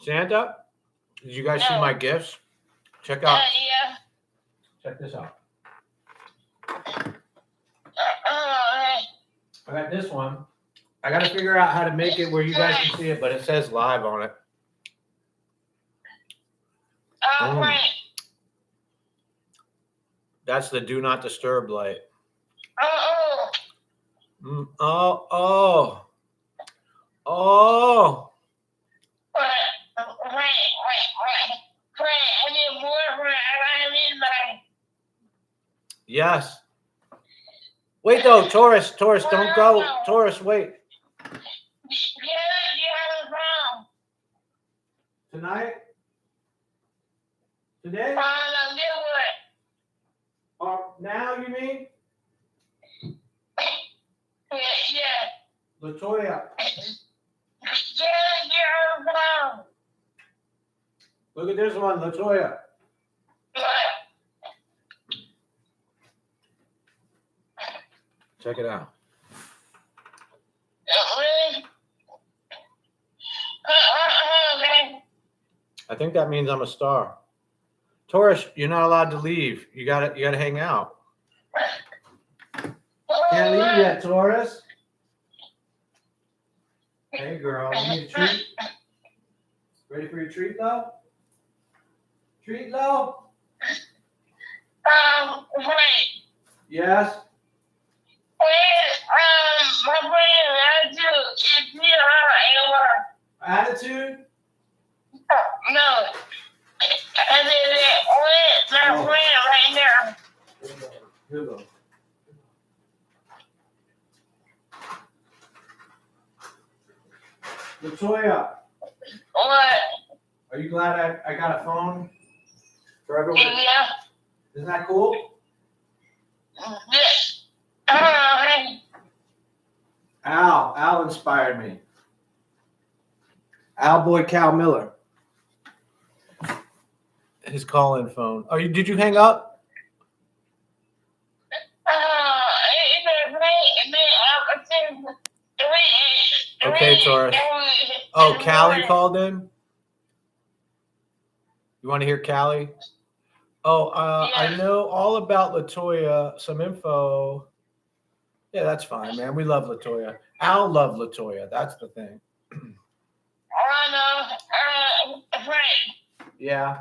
Santa? Did you guys see my gifts? Check out. Yeah. Check this out. I got this one. I got to figure out how to make it where you guys can see it, but it says live on it. Right. That's the do not disturb light. Oh. Oh. Yes. Wait though, Taurus, don't go. Taurus, wait. Tonight? Today? Trying to do Now you mean? it. Yeah. Latoya, Get your phone. look at this one, Latoya. Check it out. I think that means I'm a star. Taurus, you're not allowed to leave. You gotta hang out. Can't leave yet, Taurus. Hey girl, you need a treat? Ready for your treat though? Treat though? Wait. Yes. My friend, I do. If you are Attitude? no. And then that friend right there. Here we go. Latoya, What? are you glad I got a phone for everyone? Yeah. Isn't that cool? This. Al inspired me. Al Boy Cal Miller. His call-in phone. Oh, did you hang up? Okay, Taurus. Oh, Callie called in? You want to hear Callie? Oh, I know all about Latoya, some info. Yeah, that's fine, man. We love Latoya. Al loved Latoya. That's the thing. Yeah.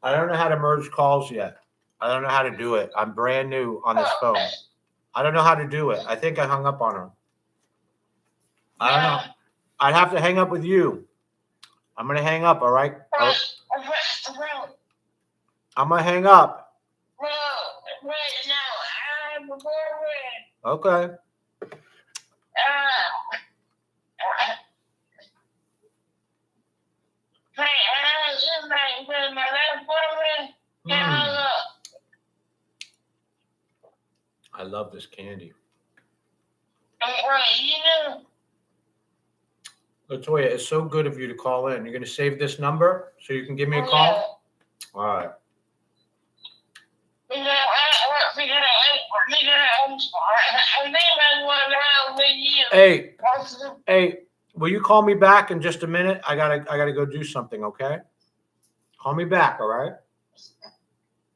I don't know how to merge calls yet. I don't know how to do it. I'm brand new on this phone. I don't know how to do it. I think I hung up on her. I don't know. I'd have to hang up with you. I'm going to hang up, all right? I'm going to hang up. Okay. I love this candy. Latoya, it's so good of you to call in. You're going to save this number so you can give me a call? All right. Hey, will you call me back in just a minute? I gotta go do something, okay? Call me back, all right?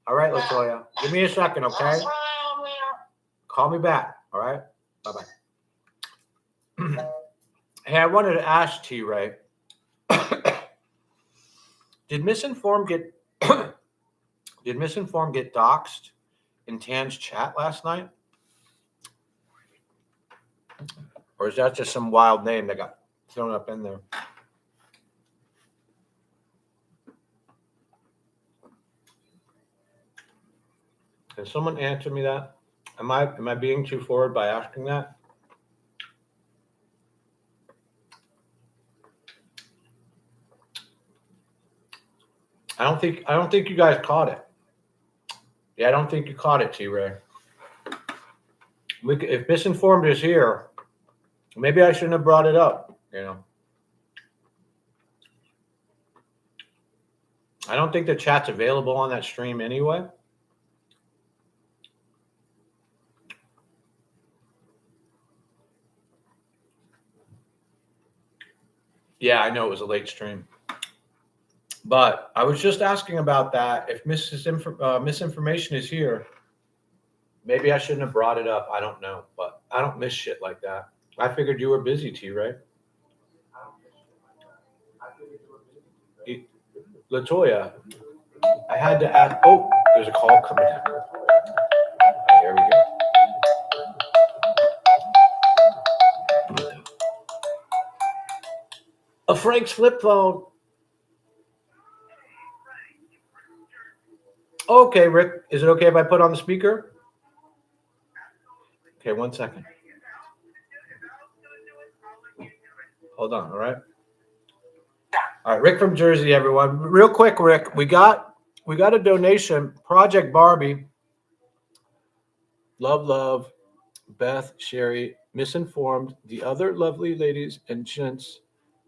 All right, Latoya. Give me a second, okay? Call me back, all right? Bye-bye. Hey, I wanted to ask T-Ray, did Misinformed get doxxed in Tan's chat last night? Or is that just some wild name that got thrown up in there? Can someone answer me that? Am I being too forward by asking that? I don't think you guys caught it. Yeah, I don't think you caught it, T-Ray. If Misinformed is here, maybe I shouldn't have brought it up, you know. I don't think the chat's available on that stream anyway. Yeah, I know it was a late stream. But I was just asking about that. If misinformation is here, maybe I shouldn't have brought it up. I don't know. But I don't miss shit like that. I figured you were busy, T-Ray. Latoya, I had to ask. Oh, there's a call coming in. There we go. A Frank's flip phone. Okay, Rick. Is it okay if I put on the speaker? Okay, 1 second. Hold on. All right. All right, Rick from Jersey, everyone. Real quick, Rick, we got a donation. Project Barbie. Love, Beth, Sherry, Misinformed, the other lovely ladies and gents.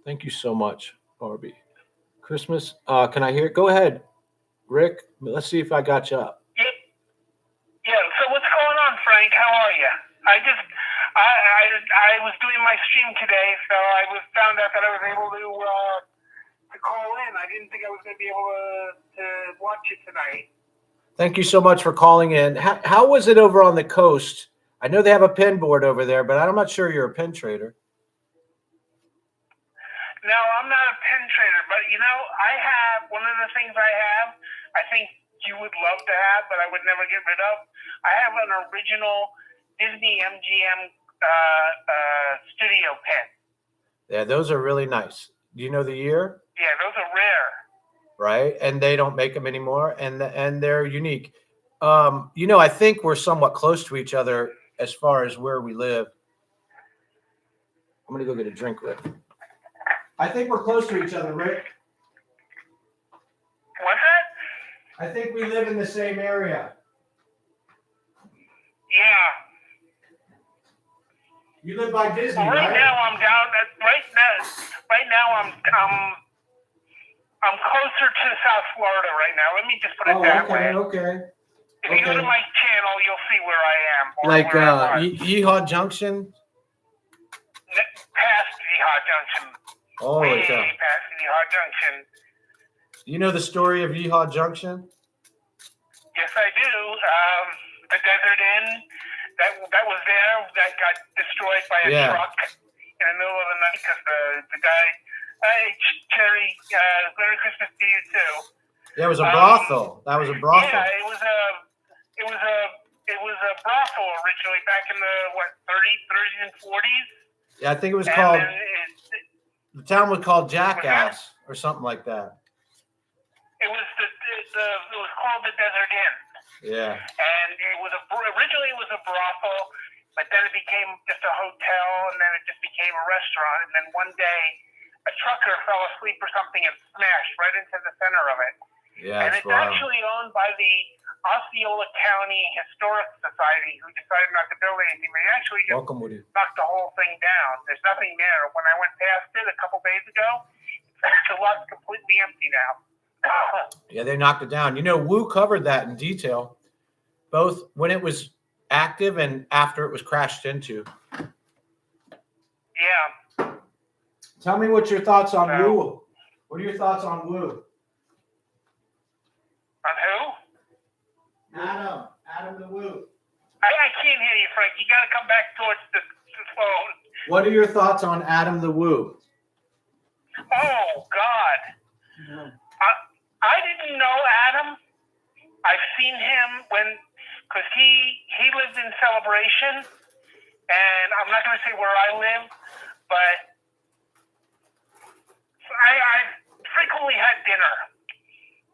Thank you so much, Barbie. Christmas. Can I hear it? Go ahead, Rick. Let's see if I got you up. Yeah. So what's going on, Frank? How are you? I was doing my stream today, so I found out that I was able to call in. I didn't think I was going to be able to watch it tonight. Thank you so much for calling in. How was it over on the coast? I know they have a pin board over there, but I'm not sure you're a pin trader. No, I'm not a pin trader, but I have one of the things I think you would love to have, but I would never get rid of. I have an original Disney MGM studio pin. Yeah, those are really nice. Do you know the year? Yeah, those are rare. Right, and they don't make them anymore, and they're unique. I think we're somewhat close to each other as far as where we live. I'm gonna go get a drink, Rick. I think we're close to each other, Rick. What's that? I think we live in the same area. Yeah. You live by Disney, Well, right now I'm down. Right now I'm closer to South Florida right now. Let me just put it that way. Okay. If you go to my channel, you'll see where I am. Like Yeehaw Junction. Past Yeehaw Junction. Oh, Way it's past Yeehaw Junction. You know the story of Yeehaw Junction? Yes, I do. The Desert Inn that was there that got destroyed by a truck in the middle of the night because the guy. Hey, Cherry. Merry Christmas to you too. Yeah, it was a brothel. That was a brothel. Yeah, it was a brothel originally back in the 30s and 40s. Yeah, I think it was called. The town was called Jackass or something like that. It was it was called the Desert Inn. Yeah. And originally it was a brothel, but then it became just a hotel, and then it just became a restaurant. And then one day, a trucker fell asleep or something and smashed right into the center of it. Yeah, and it's actually owned by the Osceola County Historic Society, who decided not to build anything. They actually just knocked the whole thing down. There's nothing there. When I went past it a couple days ago, the lot's completely empty now. Yeah, they knocked it down. Wu covered that in detail, both when it was active and after it was crashed into. Yeah. Tell me what your thoughts on Wu. What are your thoughts on Wu? On who? Adam the Wu. I can't hear you, Frank. You got to come back towards the phone. What are your thoughts on Adam the Wu? Oh, God. Yeah. I didn't know Adam. I've seen him because he lived in Celebration, and I'm not going to say where I live, but I frequently had dinner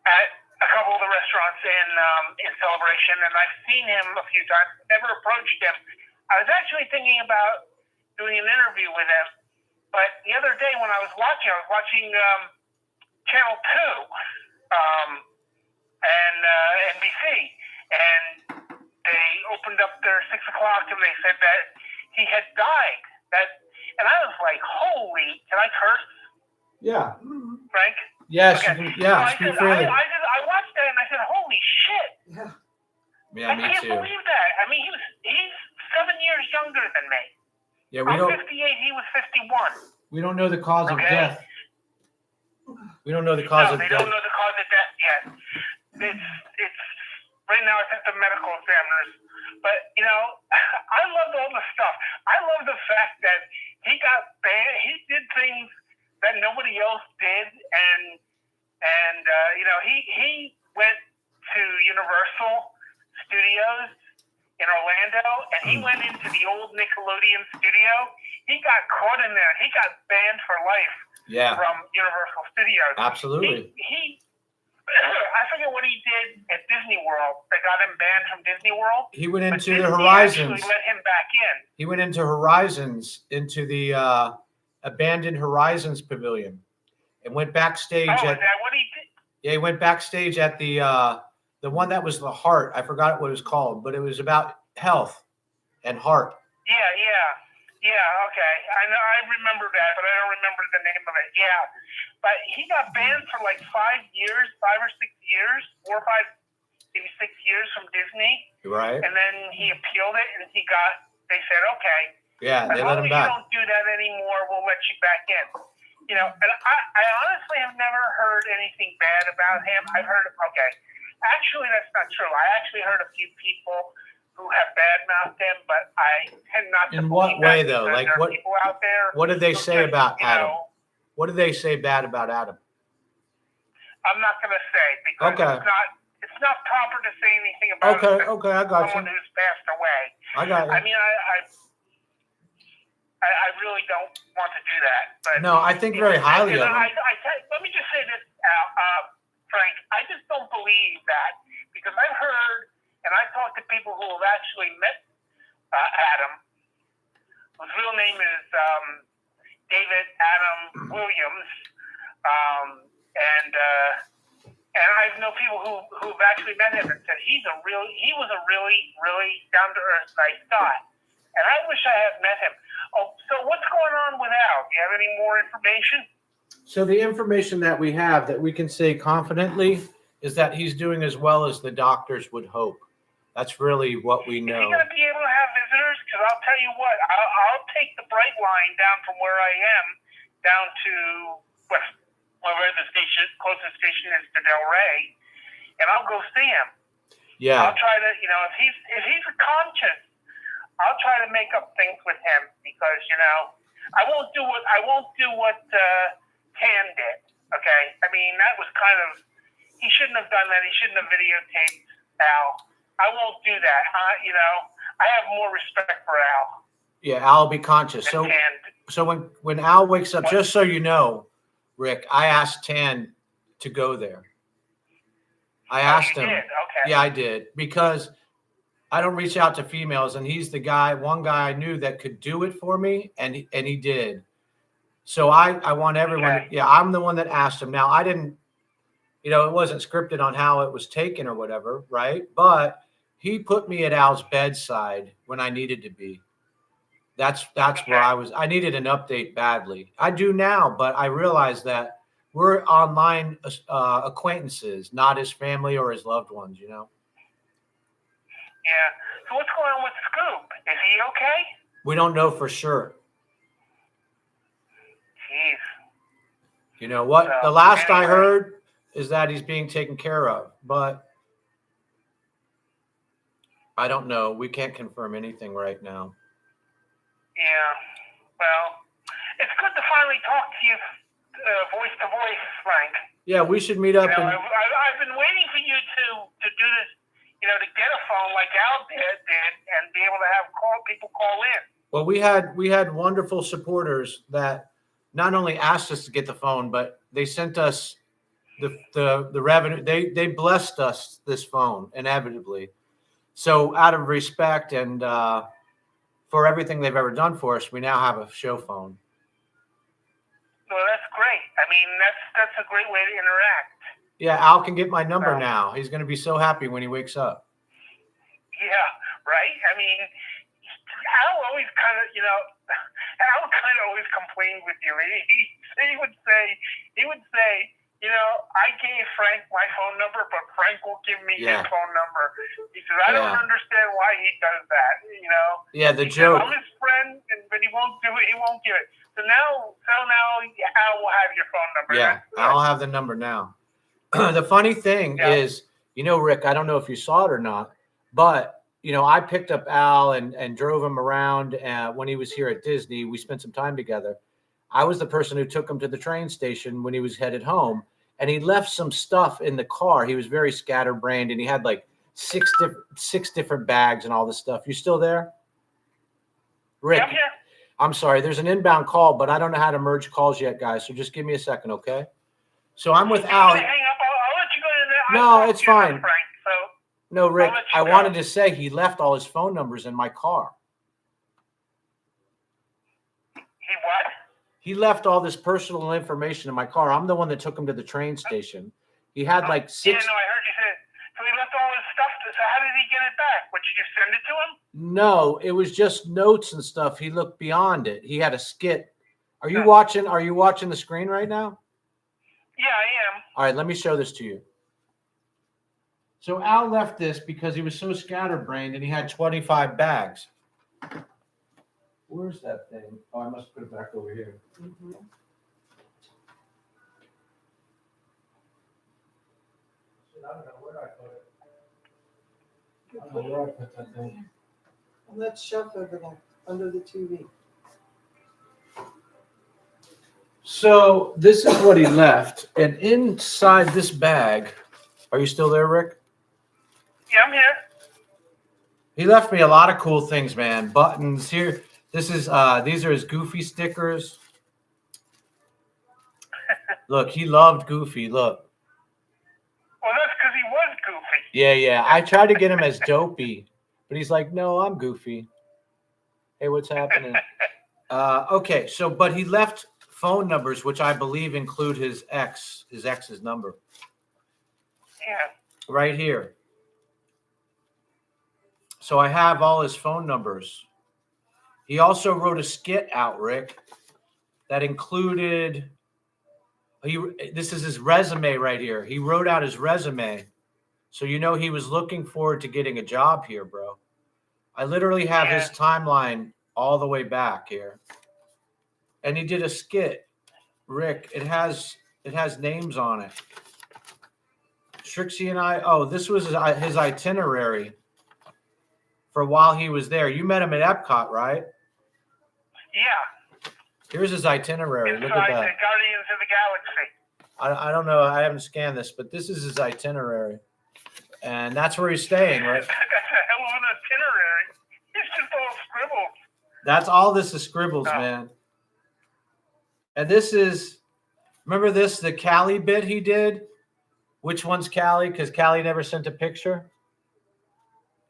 at a couple of the restaurants in Celebration, and I've seen him a few times. Never approached him. I was actually thinking about doing an interview with him, but the other day when I was watching Channel 2 and NBC, and they opened up their 6 o'clock, and they said that he had died. And I was like, "Holy!" Can I curse? Yeah. Frank? Yes. Okay. Yeah. So I watched that and I said, "Holy shit!" Yeah, I can't believe that. I mean, he's 7 years younger than me. Yeah, I'm 58. He was 51. We don't know the cause of death. We don't know the cause of they death. don't know the cause of death yet. It's right now. It's at the medical examiners. But I loved all the stuff. I love the fact that he got banned. He did things that nobody else did, and he went to Universal Studios in Orlando, and he went into the old Nickelodeon studio. He got caught in there. He got banned for life. Yeah. From Universal Studios. Absolutely. I forget what he did at Disney World that got him banned from Disney World. He went into the Horizons. Actually let him back in. He went into Horizons, into the abandoned Horizons Pavilion and went backstage Oh, at. is that what he did? Yeah, he went backstage at the one that was the heart. I forgot what it was called, but it was about health and heart. Yeah, okay. I know, I remember that, but I don't remember the name of it. Yeah. But he got banned for like 5 years, 5 or 6 years, 4 or 5, maybe 6 years from Disney. Right. And then he appealed it, and they said, okay. Yeah, they as let long him as back. you don't do that anymore, we'll let you back in. You know, and I honestly have never heard anything bad about him. I've heard, okay. Actually, that's not true. I actually heard a few people who have badmouthed him, but I tend not to. In what way, though? Like, Like, there are people out there. what did they who say just, about you Adam? know, What did they say bad about Adam? I'm not going to say because Okay. it's not proper to say anything about Okay, I got someone you. who's passed away. I got you. I mean, I really don't want to do that. But No, I think very highly of him. Let me just say this, Frank. I just don't believe that because I've heard and I've talked to people who have actually met Adam, whose real name is David Adam Williams, and I know people who've actually met him and said he was a really down to earth nice guy, and I wish I had met him. Oh, so what's going on with Al? Do you have any more information? So the information that we have that we can say confidently is that he's doing as well as the doctors would hope. That's really what we know. Is he going to be able to have visitors? Because I'll tell you what, I'll take the Bright Line down from where I am down to where the closest station is to Del Rey, and I'll go see him. Yeah. I'll try to, if he's a conscience, I'll try to make up things with him because I won't do what Tan did. Okay, I mean that was kind of he shouldn't have done that. He shouldn't have videotaped Al. I won't do that. I have more respect for Al. Yeah, Al will be conscious. So when Al wakes up, just so you know, Rick, I asked Tan to go there. I asked him. Did? Okay. Yeah, I did because I don't reach out to females, and he's the one guy I knew that could do it for me, and he did. So I want everyone. Okay. Yeah, I'm the one that asked him. Now I didn't. It wasn't scripted on how it was taken or whatever, right? But he put me at Al's bedside when I needed to be. That's where I was. I needed an update badly. I do now, but I realize that we're online acquaintances, not his family or his loved ones, Yeah. So what's going on with Scoop? Is he okay? We don't know for sure. Jeez. You know what? The last I heard is that he's being taken care of, but I don't know. We can't confirm anything right now. Yeah. Well, it's good to finally talk to you voice to voice, Frank. Yeah, we should meet up. I've been waiting for you to do this, to get a phone like Al did and be able to have people call in. Well, we had wonderful supporters that not only asked us to get the phone, but they sent us the revenue. They blessed us this phone inevitably. So out of respect and for everything they've ever done for us, we now have a show phone. Well, that's great. I mean, that's a great way to interact. Yeah, Al can get my number now. He's going to be so happy when he wakes up. Yeah, right? I mean, Al always kind of, always complained with you. He would say, I gave Frank my phone number, but Frank will give me his phone number. He says, I don't understand why he does that, Yeah, the joke. I'm his friend, but he won't do it. He won't give it. So now Al will have your phone number. Yeah, I'll have the number now. The funny thing is, Rick, I don't know if you saw it or not, but, I picked up Al and drove him around when he was here at Disney. We spent some time together. I was the person who took him to the train station when he was headed home, and he left some stuff in the car. He was very scatterbrained, and he had like six different bags and all this stuff. You still there? Rick, I'm here. I'm sorry. There's an inbound call, but I don't know how to merge calls yet, guys. So just give me a second, okay? So I'm with Al. Hang up. I'll let you go in there. No, it's fine. Frank, so no, Rick, I go. wanted to say he left all his phone numbers in my car. He what? He left all this personal information in my car. I'm the one that took him to the train station. He had like 6. Yeah, no, I heard you say. So he left all his stuff. So how did he get it back? What, did you send it to him? No, it was just notes and stuff. He looked beyond it. He had a skit. Are you No. watching? Are you watching the screen right now? Yeah, I am. All right, let me show this to you. So Al left this because he was so scatterbrained and he had 25 bags. Where's that thing? Oh, I must put it back over here. Mm-hmm. I don't know where I put it. I don't know where I put that thing. On that shelf over there, under the TV. So this is what he left. And inside this bag, are you still there, Rick? Yeah, I'm here. He left me a lot of cool things, man. Buttons here. This is these are his Goofy stickers. Look, he loved Goofy. Look. Well, that's because he was goofy. Yeah. I tried to get him as Dopey, but he's like, no, I'm Goofy. Hey, what's happening? Okay, so but he left phone numbers, which I believe include his ex's number. Yeah. Right here. So I have all his phone numbers. He also wrote a skit out, Rick, that included. This is his resume right here. He wrote out his resume. So you know he was looking forward to getting a job here, bro. I literally have his timeline all the way back here. And he did a skit. Rick, it has names on it. Trixie and I, this was his itinerary for while he was there. You met him at Epcot, right? Yeah. Here's his itinerary. Inside Look at that. the Guardians of the Galaxy. I don't know. I haven't scanned this, but this is his itinerary. And that's where he's staying, right? That's a hell of an itinerary. It's just all scribbles. That's all this is scribbles, man. And this is, remember this, the Callie bit he did? Which one's Callie? Because Callie never sent a picture.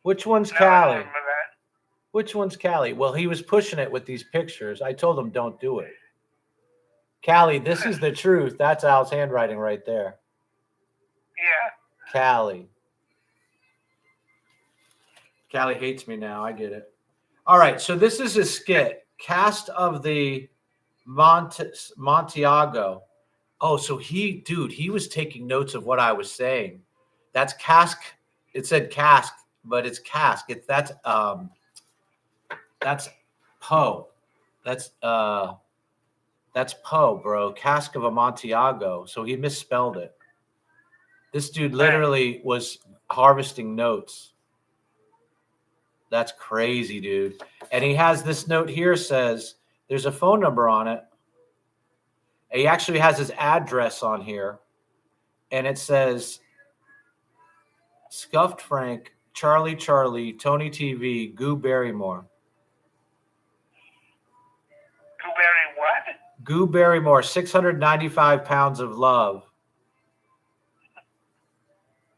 Which one's No, I Callie? remember that. Which one's Callie? Well, he was pushing it with these pictures. I told him, don't do it. Callie, this is the truth. That's Al's handwriting right there. Yeah. Callie. Callie hates me now. I get it. All right. So this is a skit. Cast of the Montiago. Oh, so he was taking notes of what I was saying. That's cask. It said cask, but it's cask. That's Poe. That's Poe, bro. Cask of Amontillado. So he misspelled it. This dude literally was harvesting notes. That's crazy, dude. And he has this note here says there's a phone number on it. And he actually has his address on here. And it says Scuffed Frank, Charlie, Tony TV, Goo Barrymore. Goo Barrymore, 695 pounds of love.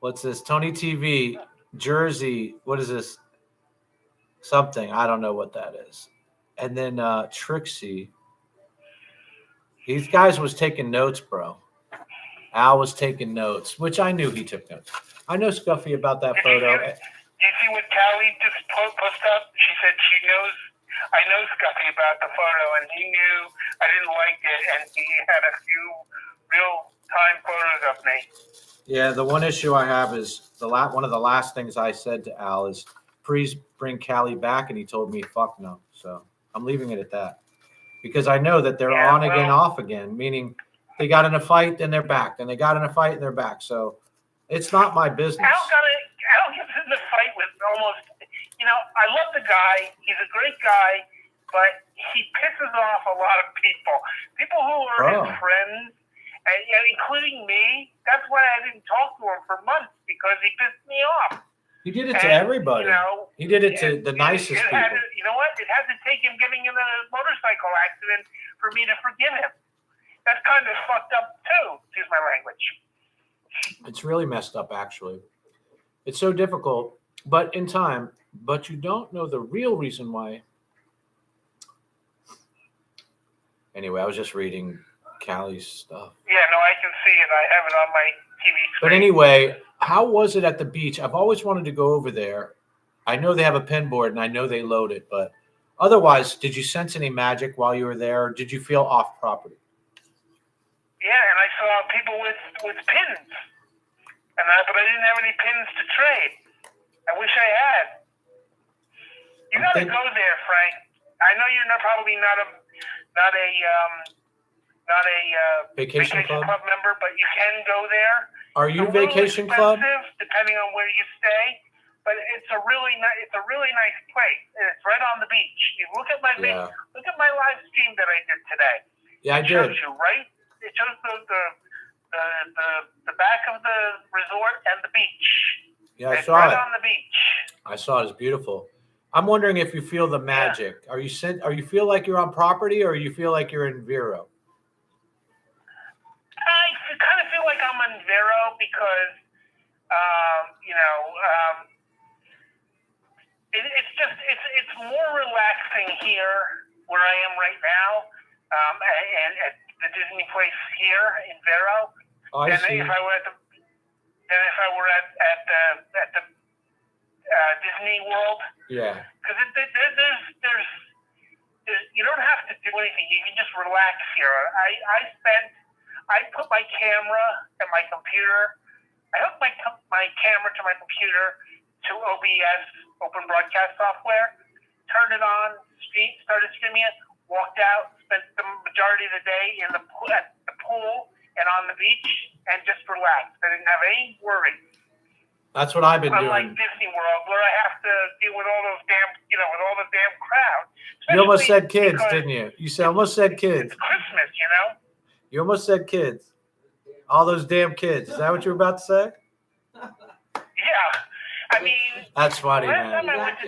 What's this? Tony TV, Jersey. What is this? Something. I don't know what that is. And then Trixie. These guys was taking notes, bro. Al was taking notes, which I knew he took notes. I know Scuffy about that photo. Did you see what Callie just posted up? She said she knows. I know Scuffy about the photo, and he knew I didn't like it, and he had a few real-time photos of me. Yeah, the one issue I have is one of the last things I said to Al is, please bring Callie back, and he told me, fuck no. So I'm leaving it at that. Because I know that they're on again, off again, meaning they got in a fight, then they're back. Then they got in a fight, and they're back. So it's not my business. Al gets in the fight with almost, I love the guy. He's a great guy, but he pisses off a lot of people. People who are his friends, and including me. That's why I didn't talk to him for months, because he pissed me off. He did it to everybody. He did it to the nicest people. You know what? It had to take him getting in a motorcycle accident for me to forgive him. That's kind of fucked up, too. Excuse my language. It's really messed up, actually. It's so difficult, but in time. But you don't know the real reason why. Anyway, I was just reading Callie's stuff. Yeah, no, I can see it. I have it on my TV screen. But anyway, how was it at the beach? I've always wanted to go over there. I know they have a pin board and I know they load it, but otherwise, did you sense any magic while you were there? Or did you feel off property? Yeah, and I saw people with pins, but I didn't have any pins to trade. I wish I had. You gotta go there, Frank. I know you're probably not a Vacation club member, but you can go there. Are you It's a vacation little club? expensive, depending on where you stay, but it's a really nice place. And it's right on the beach. You look at my live stream that I did today. Yeah, I It shows did. you right. It shows the back of the resort and the beach. Yeah, I It's saw right it. on the beach. I saw it. It's beautiful. I'm wondering if you feel the magic. Are you feel like you're on property, or you feel like you're in Vero? I kind of feel like I'm on Vero because, it's more relaxing here where I am right now, and at the Disney place here in Vero. I than see. if I were at the Disney World. Yeah. Because there's you don't have to do anything. You can just relax here. I put my camera and my computer. I hooked my camera to my computer to OBS, Open Broadcast Software. Turned it on, started streaming it. Walked out, spent the majority of the day at the pool and on the beach, and just relaxed. I didn't have any worry. That's what I've been Unlike doing. Disney World, where I have to deal with all those with all the damn crowd. You almost said Especially kids, because didn't you? You said almost said kids. It's Christmas, You almost said kids. All those damn kids. Is that what you were about to say? Yeah. I mean, That's funny, the last man. time I went to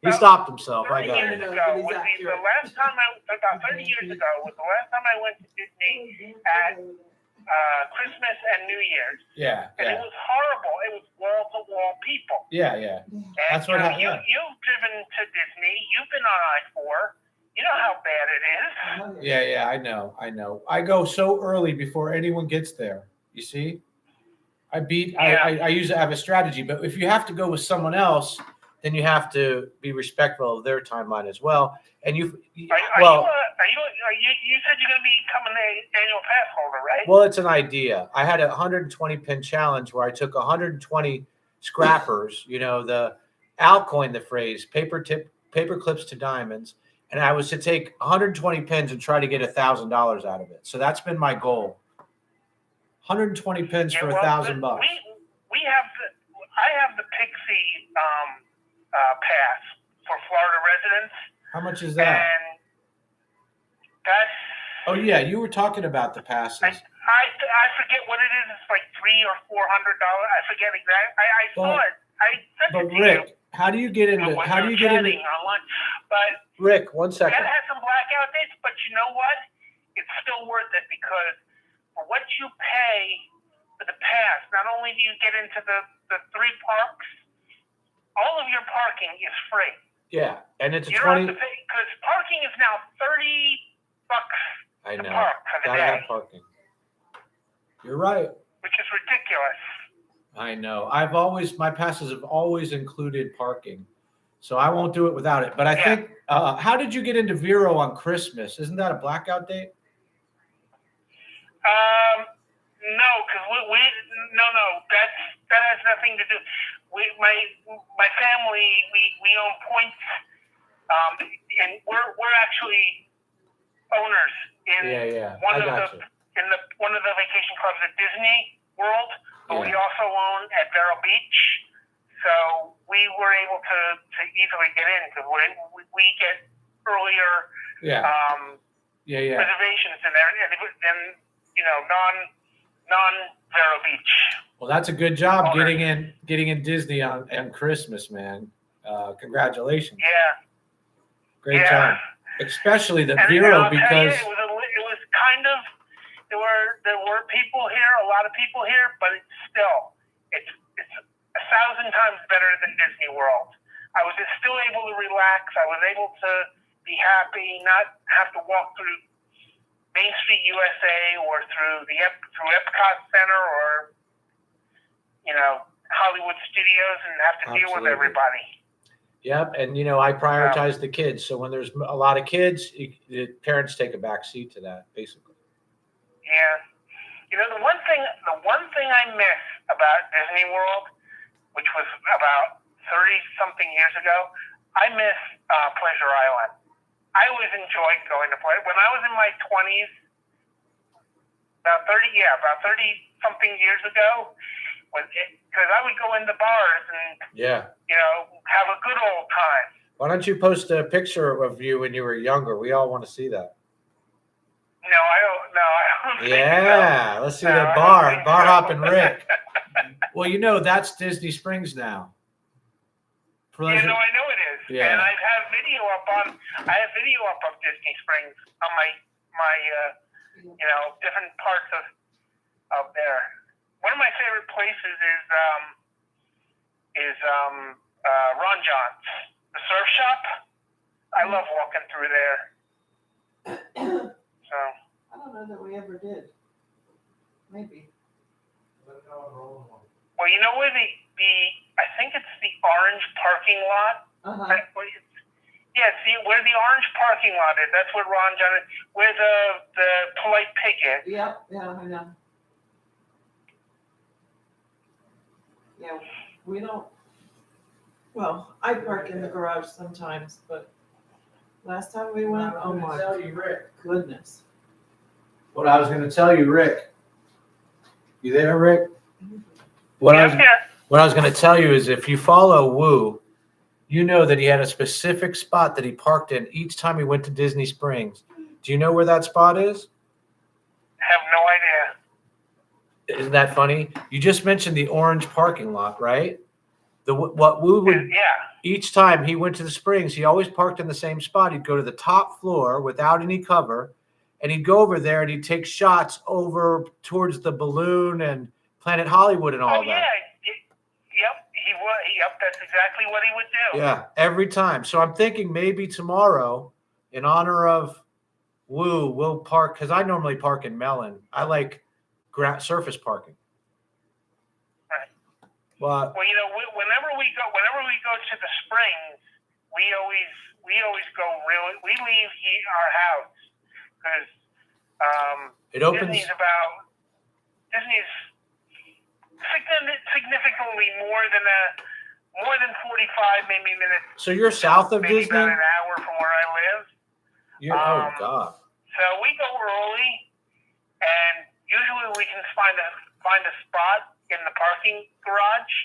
He stopped himself. I 30 got years it. ago was the last time about 30 years ago was the last time I went to Disney at Christmas and New Year's. Yeah, And it yeah, was horrible. It was wall-to-wall people. yeah, yeah. And That's what happened. you've driven to Disney. You've been on I-4. You know how bad it is. Yeah, yeah. I know. I go so early before anyone gets there. You see, I have a strategy, but if you have to go with someone else, then you have to be respectful of their timeline as well. And you You said you're going to be becoming an annual pass holder, right? well, it's an idea. I had a 120 pin challenge where I took 120 scrappers. Al coined the phrase paper clips to diamonds. And I was to take 120 pins and try to get $1,000 out of it. So that's been my goal. 120 pins for $1,000. I have the Pixie pass for Florida residents. How much is that? And that's. Oh yeah, you were talking about the passes. I forget what it is. It's like $300 or $400. I forget exactly. I saw it. I sent But it to Rick, you. how do you get into? Online? But Rick, 1 second. that has some blackout dates. But you know what? It's still worth it because for what you pay for the pass, not only do you get into the 3 parks, all of your parking is free. Yeah, and it's a You don't 20. have to pay because parking is now $30. I know. Park for the Gotta day, have parking. You're right. which is ridiculous. I know. My passes have always included parking, so I won't do it without it. But I think, how did you get into Vero on Christmas? Isn't that a blackout date? No, because that has nothing to do. My family we own points, and we're actually owners in one of the vacation clubs at Disney World, but we also own at Vero Beach. So we were able to easily get in because we get earlier reservations in there, and non Vero Beach. Well, that's a good job getting in Disney on Christmas, man. Congratulations. Yeah. Great job. Especially the And Vero I'll tell you, because it was kind of there were people here, a lot of people here, but it's 1,000 times better than Disney World. I was still able to relax. I was able to be happy, not have to walk through Main Street USA or through through Epcot Center or Hollywood Studios and have to deal with Absolutely. everybody. Yep, and I prioritize the kids. So when there's a lot of kids, the parents take a back seat to that, basically. Yeah, the one thing I miss about Disney World, which was about 30-something years ago, I miss Pleasure Island. I always enjoyed going to play. When I was in my 20s, about 30-something years ago, because I would go into bars and have a good old time. Why don't you post a picture of you when you were younger? We all want to see that. No, I don't think Yeah, so. let's see the bar hopping Rick. Well, that's Disney Springs now. Yeah, no, I know it is. Yeah. And I have video up of Disney Springs on my different parts of there. One of my favorite places is Ron John's, the surf shop. I love walking through there. So I don't know that we ever did. Maybe. well, where I think it's the orange parking lot. Yeah, see where the orange parking lot is. That's where Ron John is. Where the Polite Pig is. Yeah, I know. Yeah, we don't. Well, I park in the garage sometimes, but last time we went, oh my goodness. What I was going to tell you, Rick. You there, Rick? What I was going to tell you is if you follow Woo, you know that he had a specific spot that he parked in each time he went to Disney Springs. Do you know where that spot is? I have no idea. Isn't that funny? You just mentioned the orange parking lot, right? What Woo would each time he went to the Springs, he always parked in the same spot. He'd go to the top floor without any cover, and he'd go over there and he'd take shots over towards the balloon and Planet Hollywood and all that. Yeah. Yep, he would. Yep, that's exactly what he would do. Yeah, every time. So I'm thinking maybe tomorrow, in honor of Woo, we'll park, because I normally park in Mellon. I like surface parking. Right. Well, whenever we go to the Springs, we always go we leave our house because it opens. Disney's significantly more than 45 maybe minutes. So you're south of maybe Disney? About an hour from where I live. Oh God. So we go early, and usually we can find a spot in the parking garage.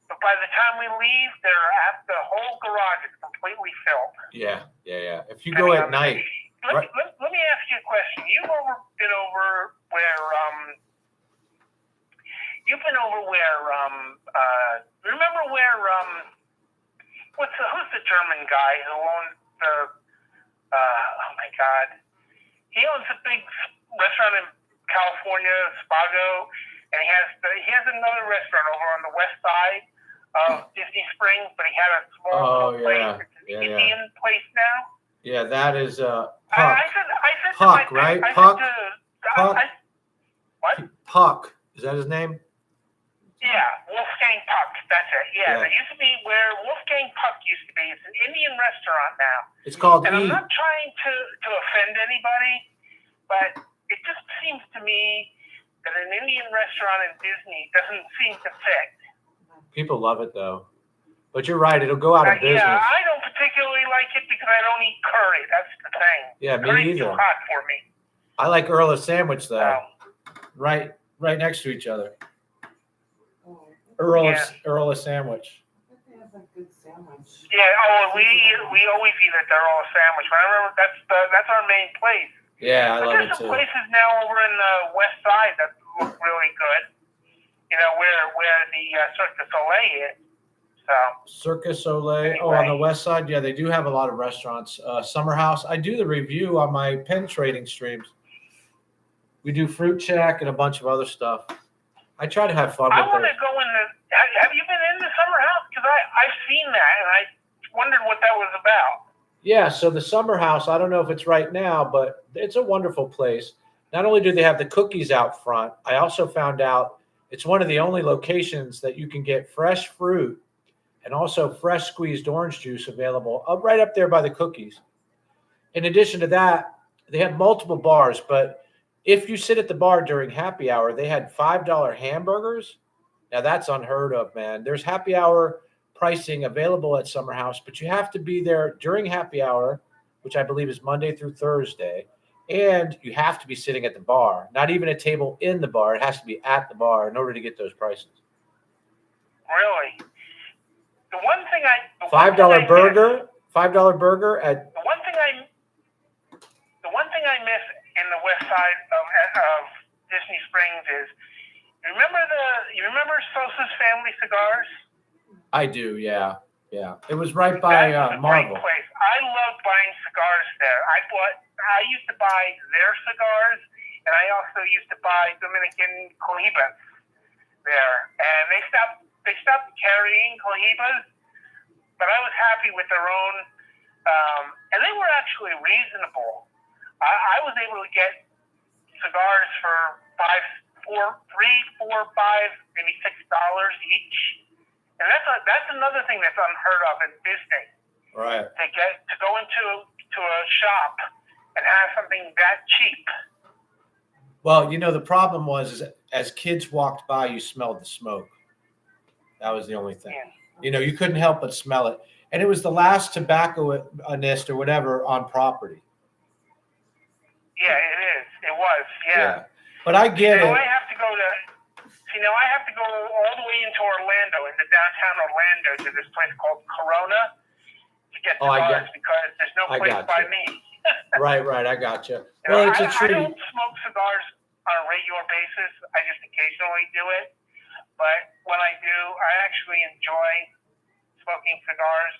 But by the time we leave, the whole garage is completely filled. Yeah. If you go at night. Let me ask you a question. You've been over where remember where who's the German guy who owns the oh my God, he owns a big restaurant in California, Spago, and he has another restaurant over on the west side of Disney Springs, but he had a small place. It's an Indian place now. Yeah, that is Puck. I said Puck, right? Puck. What? Puck. Is that his name? Yeah, Wolfgang Puck. That's it. Yeah, that used to be where Wolfgang Puck used to be. It's an Indian restaurant now. It's called And I'm not trying to offend anybody, but it just seems to me that an Indian restaurant in Disney doesn't seem to fit. People love it though. But you're right, it'll go out of business. Yeah, I don't particularly like it because I don't eat curry. That's the thing. Yeah, me Curry's either. too hot for me. I like Earl of Sandwich though. Right next to each other. Earl of Sandwich. They have a good sandwich. Yeah. We always eat at the Earl of Sandwich. I remember that's our main place. Yeah, I love it There's too. some places now over in the west side that look really good. Where the Cirque du Soleil is. So Cirque du Soleil. Anyway. Oh, on the west side, yeah, they do have a lot of restaurants. Summer House. I do the review on my pen trading streams. We do Fruit Shack and a bunch of other stuff. I try to have fun with it. I want to go in the. Have you been in the Summer House? Because I've seen that and I wondered what that was about. Yeah, so the summer house, I don't know if it's right now, but it's a wonderful place. Not only do they have the cookies out front, I also found out it's one of the only locations that you can get fresh fruit and also fresh squeezed orange juice available right up there by the cookies. In addition to that, they have multiple bars, but if you sit at the bar during happy hour, they had $5 hamburgers. Now that's unheard of, man. There's happy hour pricing available at Summer House, but you have to be there during happy hour, which I believe is Monday through Thursday, and you have to be sitting at the bar, not even a table in the bar. It has to be at the bar in order to get those prices. Really? The one thing I $5 burger, $5 burger at the one thing I miss in the west side of Disney Springs is you remember Sosa's Family Cigars? I do, yeah. It was right by That was a Marvel. great place. I loved buying cigars there. I used to buy their cigars, and I also used to buy Dominican Cohibas there. And they stopped carrying Cohibas, but I was happy with their own, and they were actually reasonable. I was able to get cigars for $3, $4, $5, maybe $6 each, and that's another thing that's unheard of in Disney. Right. To go into a shop and have something that cheap. Well, the problem was as kids walked by, you smelled the smoke. That was the only thing. Yeah. You couldn't help but smell it. And it was the last tobacconist or whatever on property. Yeah, it is. It was, yeah. But I get it. I have to go all the way into Orlando, into downtown Orlando, to this place called Corona to get cigars because there's no place by me. Right. I got you. Well, it's a treat. I don't smoke cigars on a regular basis. I just occasionally do it. But when I do, I actually enjoy smoking cigars.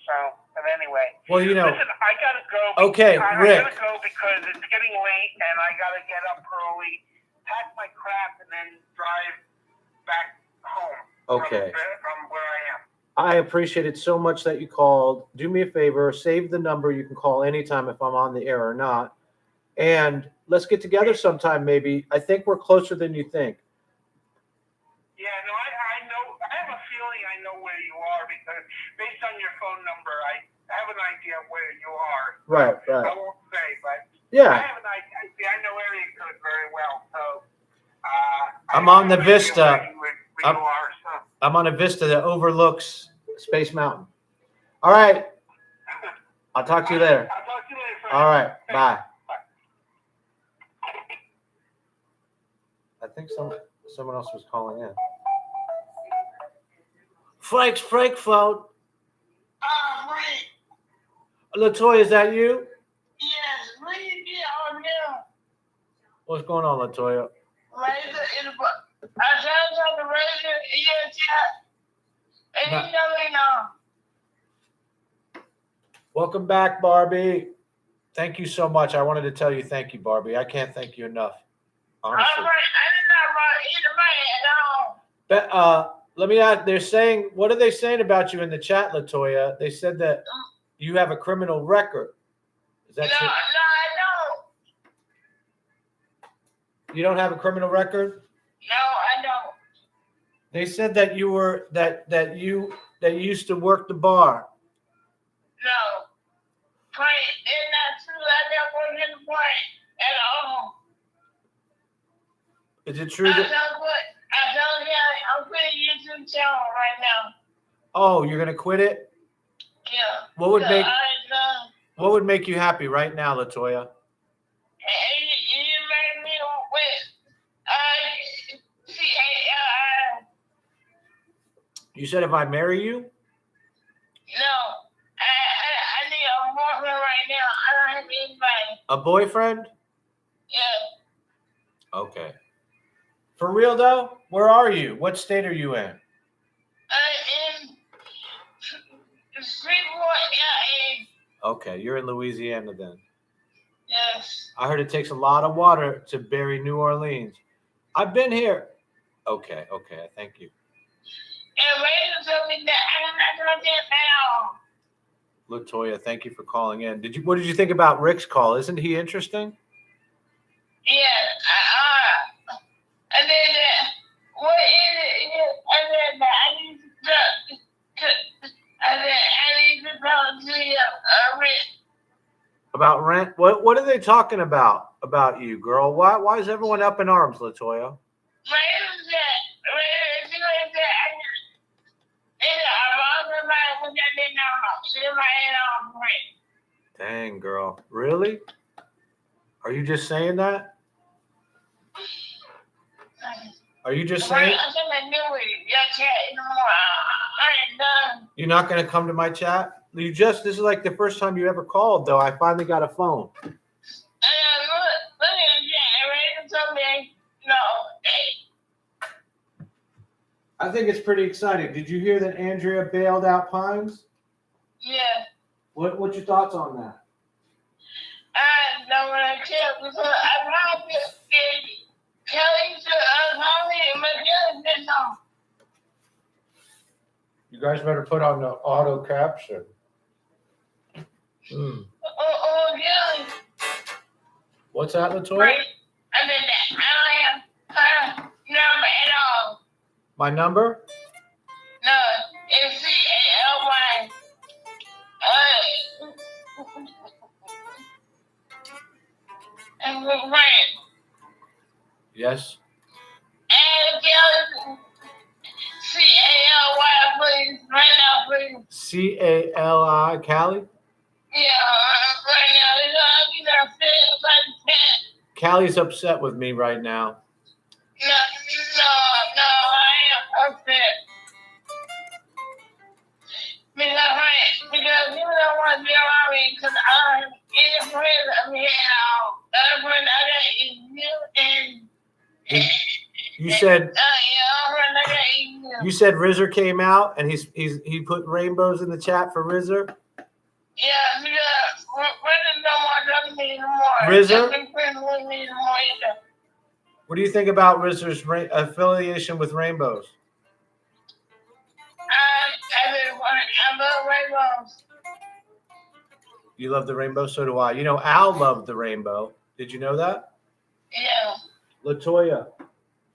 So, but anyway. Well, listen, I gotta go. Okay, Rick. I gotta go because it's getting late, and I gotta get up early, pack my crap, and then drive back home. Okay. From where I am. I appreciate it so much that you called. Do me a favor, save the number. You can call anytime if I'm on the air or not. And let's get together sometime, maybe. I think we're closer than you think. Yeah, no, I know. I have a feeling I know where you are because based on your phone number, I have an idea where you are. Right. I won't say, but yeah. I have an idea. See, I know area code very well, so. I'm on the Vista. Where you are, so. I'm on a vista that overlooks Space Mountain. All right. I'll talk to you later. I'll talk to you later, friend. All right. Bye. I think someone else was calling in. Frank's Frank phone. Frank. LaToya, is that you? Yes, what do you get on there? What's going on, LaToya? I turned on the radio, and you know me now. Welcome back, Barbie. Thank you so much. I wanted to tell you thank you, Barbie. I can't thank you enough. Honestly. I did not eat a man at all. Let me ask, they're saying, what are they saying about you in the chat, LaToya? They said that you have a criminal record. Is that true? No, I don't. You don't have a criminal record? No, I don't. They said that you were that you used to work the bar. No. Frank, it's not true. I never worked in the bar at all. Is it true that I'm quitting YouTube channel right now. Oh, you're gonna quit it? Yeah. What would make you happy right now, LaToya? You made me quit. You said if I marry you? No. I need a boyfriend right now. I don't have anybody. A boyfriend? Yeah. Okay. For real though? Where are you? What state are you in? In Freeport, yeah. Okay, you're in Louisiana then. Yes. I heard it takes a lot of water to bury New Orleans. I've been here. Okay, thank you. And Rachel told me that I'm not going to get Latoya, thank you for calling in. What did you think about Rick's call? Isn't he interesting? Yeah. And then what is it? And then I need to talk to you. About rent? What are they talking about you, girl? Why is everyone up in arms, Latoya? Dang, girl. Really? Are you just saying that? Are you just saying? You're not going to come to my chat? This is like the first time you ever called, though. I finally got a phone. I think it's pretty exciting. Did you hear that Andrea bailed out Pines? Yeah. What's your thoughts on that? I don't want to tell because I'm not Kelly to You guys better put on the auto caption. Kelly. What's that, Latoya? Right. And then I don't have her number at all. My number? No, it's CALY. And we're right. Yes. And Kelly, CALY, please. Right now, please. CALI, Callie? Yeah, right now. You know, Callie's upset with me right now. No, I am upset. Because you don't want to be around me because I'm in the friends of me now. Other friend I got is you and you said RZR came out and he put rainbows in the chat for RZR? Yeah, because RZR don't want to talk to me anymore. RZR? Friends with me anymore either. What do you think about RZR's affiliation with rainbows? I love rainbows. You love the rainbow? So do I. You know, Al loved the rainbow. Did you know that? Yeah. Latoya,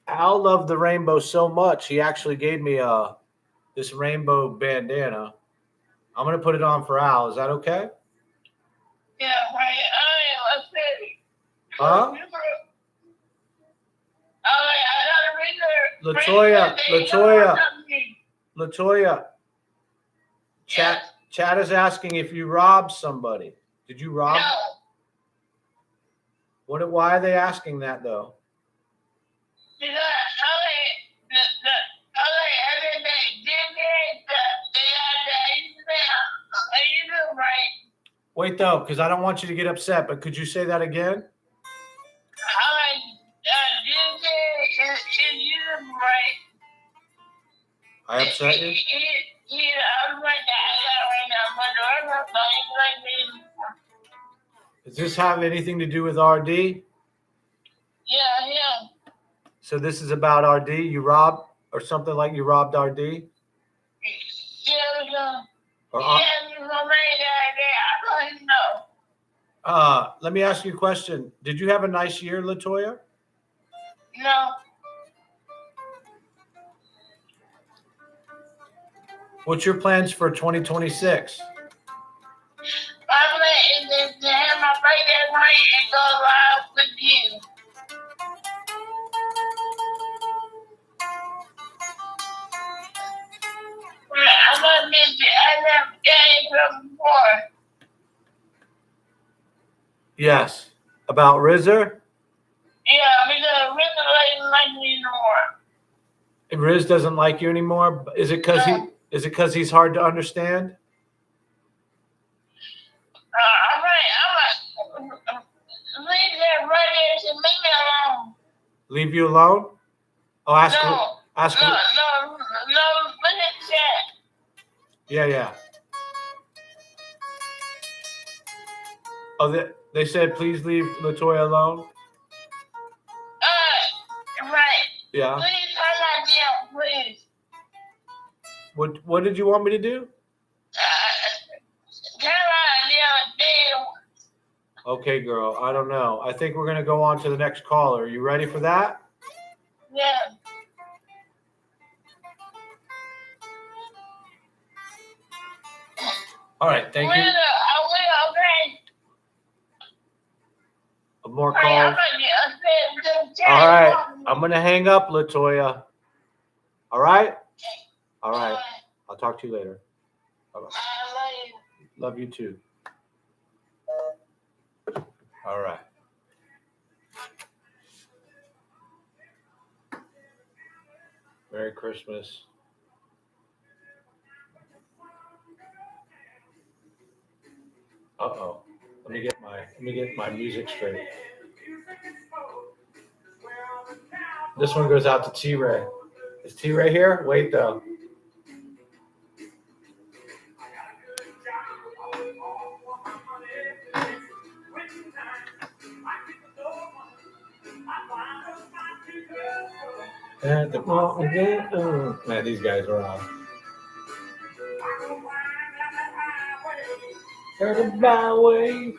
Al loved the rainbow so much, he actually gave me this rainbow bandana. I'm going to put it on for Al. Is that okay? Yeah, right. I am upset. Huh? Latoya. Chat is asking if you robbed somebody. Did you rob? No. Why are they asking that though? Because Wait though, because I don't want you to get upset, but could you say that again? I upset you? Does this have anything to do with RD? Yeah. So this is about RD? You robbed, or something like you robbed RD? Yeah. Or, No. Let me ask you a question. Did you have a nice year, Latoya? No. What's your plans for 2026? My plan is to have my birthday party and go live with you. I'm gonna miss it. I never got it before. Yes. About RZR? Yeah, because Rick doesn't like me anymore. Riz doesn't like you anymore? Is it because he's hard to understand? I'm like, leave that right there and leave me alone. Leave you alone? Oh, ask him. No, look at that. Yeah. Oh, they said please leave Latoya alone? Right. Yeah. Please turn that down, please. What did you want me to do? Turn Okay, girl. I don't know. I think we're gonna go on to the next caller. Are you ready for that? Yeah. All right. Thank you. Okay. More All right, calls. All right. I'm gonna hang up, Latoya. All right. All right. I'll talk to you later. Bye-bye. Love you too. All right. Merry Christmas. Uh-oh. Let me get my music straight. This one goes out to T-Ray. Is T-Ray here? Wait though. At the mall again. Oh. Man, these guys are on. Heard a byway.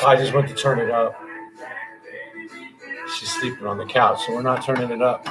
I just went to turn it up. She's sleeping on the couch, so we're not turning it up.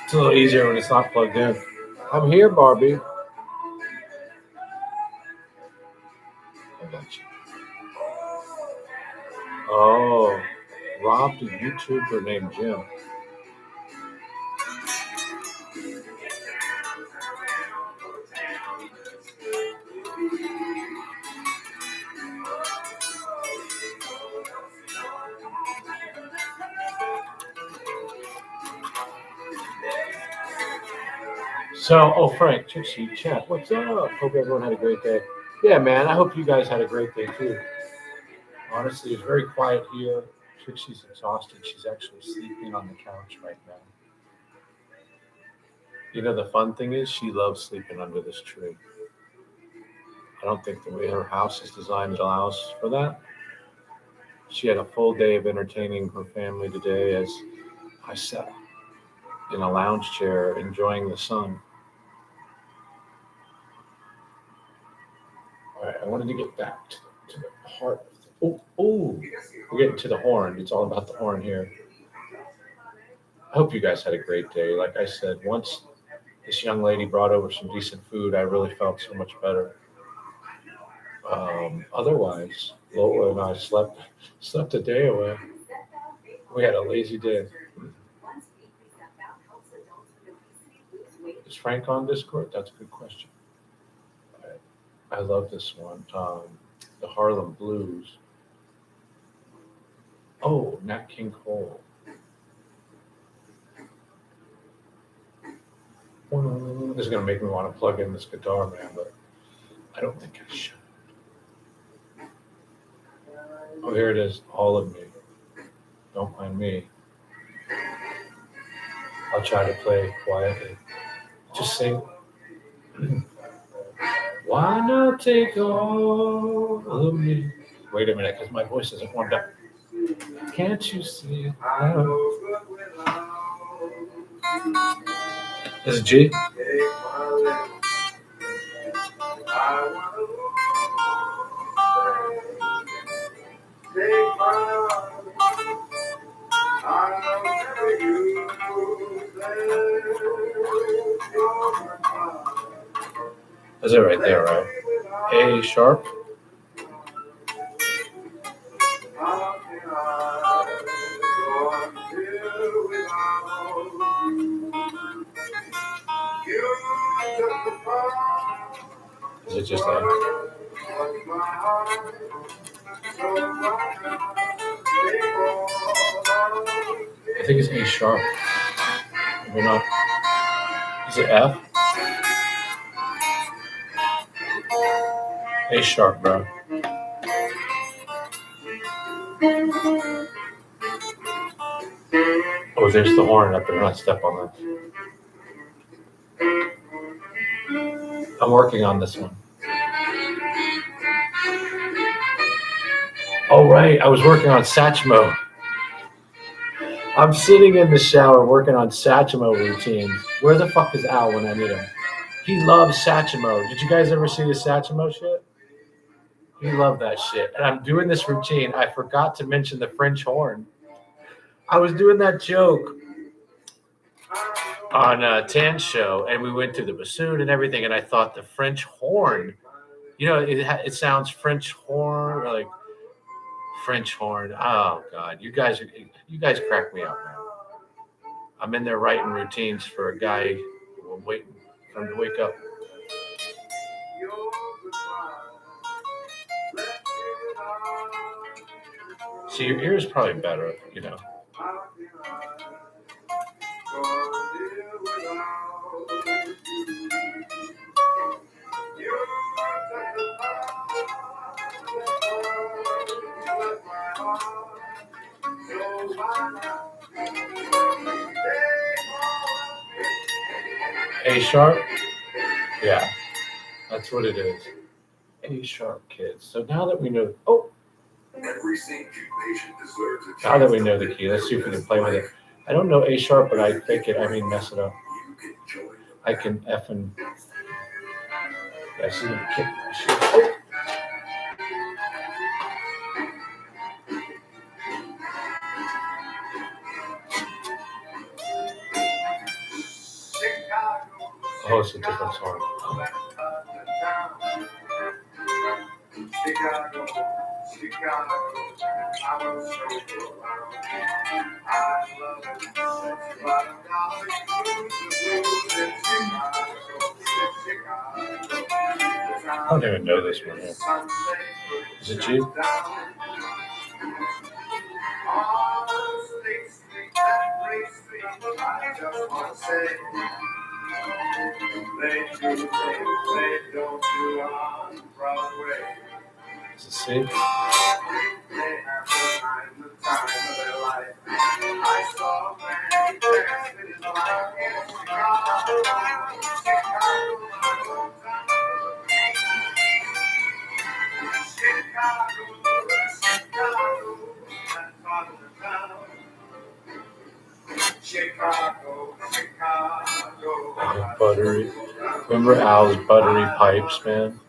It's a little easier when it's not plugged in. I'm here, Barbie. I got you. Oh, robbed a YouTuber named Jim. So, oh, Frank, Trixie, chat, what's up? Hope everyone had a great day. Yeah, man, I hope you guys had a great day too. Honestly, it's very quiet here. Trixie's exhausted. She's actually sleeping on the couch right now. You know, the fun thing is she loves sleeping under this tree. I don't think the way her house is designed allows for that. She had a full day of entertaining her family today as I sat in a lounge chair enjoying the sun. All right, I wanted to get back to the heart. Oh, we're getting to the horn. It's all about the horn here. I hope you guys had a great day. Like I said, once this young lady brought over some decent food, I really felt so much better. Otherwise, Lola and I slept a day away. We had a lazy day. Is Frank on Discord? That's a good question. I love this one. The Harlem Blues. Oh, Nat King Cole. This is going to make me want to plug in this guitar, man, but I don't think I should. Oh, here it is. All of Me. Don't mind me. I'll try to play quietly. Just sing. Why not take all of me? Wait a minute, because my voice isn't warmed up. Can't you see? This is G. Is it right there, right? A sharp. Is it just like? I think it's A sharp. Maybe not. Is it F? A sharp, bro. Oh, there's the horn. I better not step on that. I'm working on this one. Oh, right. I was working on Satchmo. I'm sitting in the shower working on Satchmo routines. Where the fuck is Al when I need him? He loves Satchmo. Did you guys ever see the Satchmo shit? He loved that shit. And I'm doing this routine. I forgot to mention the French horn. I was doing that joke on Tan's show, and we went through the bassoon and everything, and I thought the French horn, you know, it sounds French horn, or like French horn. Oh God, you guys crack me up, man. I'm in there writing routines for a guy waiting for him to wake up. See, your ear is probably better, you know. A sharp? Yeah, that's what it is. A sharp, kids. So now that we know, now that we know the key, let's see if we can play with it. I don't know A sharp, but I fake it. I mean, mess it up. I can effing. Yeah, she's gonna kick my shit. Oh. Oh, it's a different song. Chicago, Chicago, I will show you around. I love it, but I'm not I don't even know this one yet. Is it you? I just want to say they don't do on Broadway. Is it C? They have the time of their life. I saw a man dance in his life in Chicago. Buttery. Remember Al's buttery pipes, man?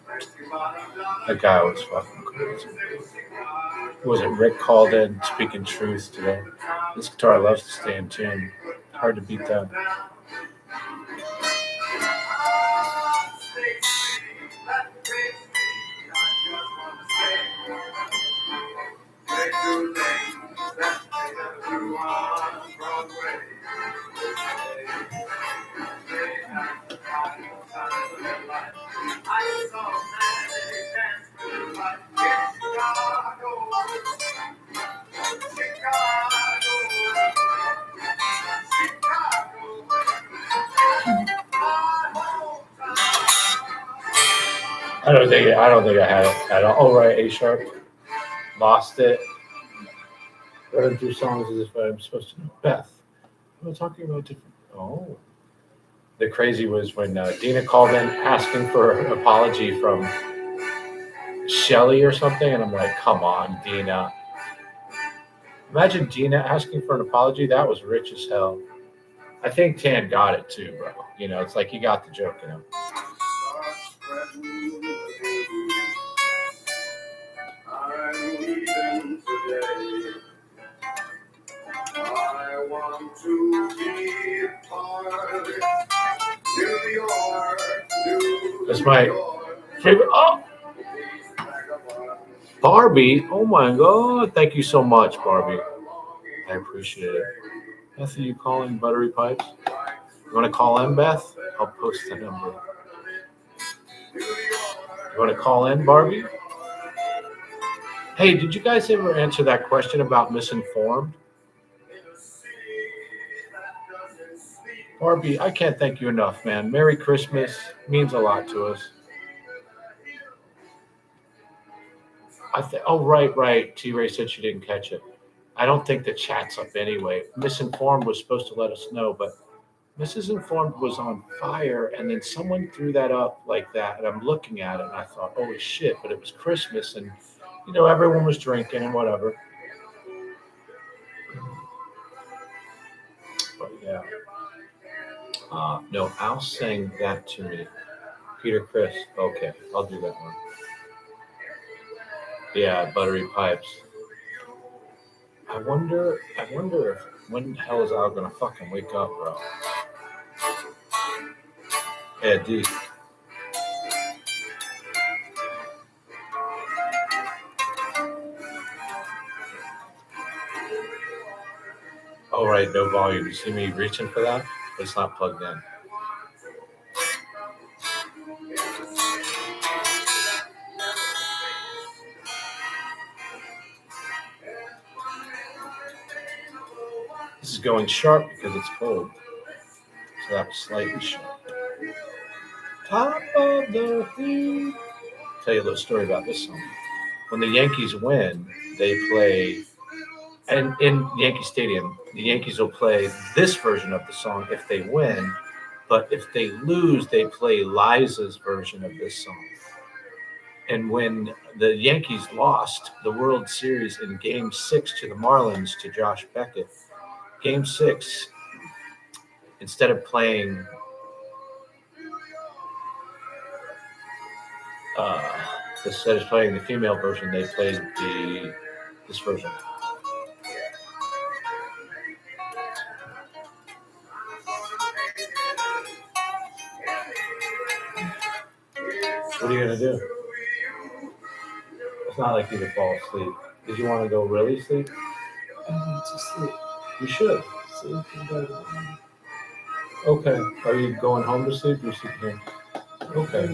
That guy was fucking crazy. Was it Rick called in speaking truth today? This guitar loves to stay in tune. Hard to beat that. I don't think I had it at all. Oh, right, A sharp. Lost it. Running through songs as if I'm supposed to know. Beth. We're talking about different. Oh. The crazy was when Dina called in asking for an apology from Shelly or something, and I'm like, come on, Dina. Imagine Dina asking for an apology. That was rich as hell. I think Tan got it too, bro. You know, it's like he got the joke, you know. I want to be That's my favorite. Oh, Barbie. Oh my God. Thank you so much, Barbie. I appreciate it. Beth, are you calling Buttery Pipes? You want to call in, Beth? I'll post the number. You want to call in, Barbie? Hey, did you guys ever answer that question about misinformed? Barbie, I can't thank you enough, man. Merry Christmas means a lot to us. Oh, right. T-Ray said she didn't catch it. I don't think the chat's up anyway. Misinformed was supposed to let us know, but Mrs. Informed was on fire, and then someone threw that up like that, and I'm looking at it, and I thought, holy shit, but it was Christmas, and, you know, everyone was drinking and whatever. But, yeah. No, Al sang that to me. Peter Chris. Okay, I'll do that one. Yeah, Buttery Pipes. I wonder if when the hell is Al gonna fucking wake up, bro? Yeah, D. Oh, right, no volume. You see me reaching for that? But it's not plugged in. This is going sharp because it's cold. So that was slightly sharp. Top of the heap. Tell you a little story about this song. When the Yankees win, they play, and in Yankee Stadium, the Yankees will play this version of the song if they win, but if they lose, they play Liza's version of this song. And when the Yankees lost the World Series in Game 6 to the Marlins to Josh Beckett, Game 6, instead of playing the female version, they played this version. What are you gonna do? It's not like you to fall asleep. Did you want to go really sleep? I need to sleep. You should. Sleep in bed. Okay. Are you going home to sleep? Or sleep here? Okay.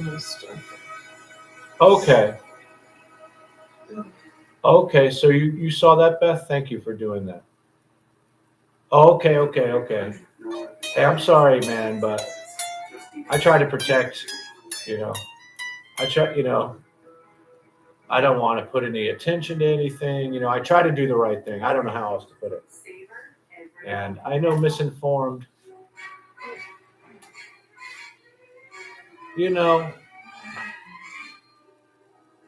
Okay. So you saw that, Beth? Thank you for doing that. Okay. Hey, I'm sorry, man, but I try to protect. I don't want to put any attention to anything. I try to do the right thing. I don't know how else to put it. And I know misinformed.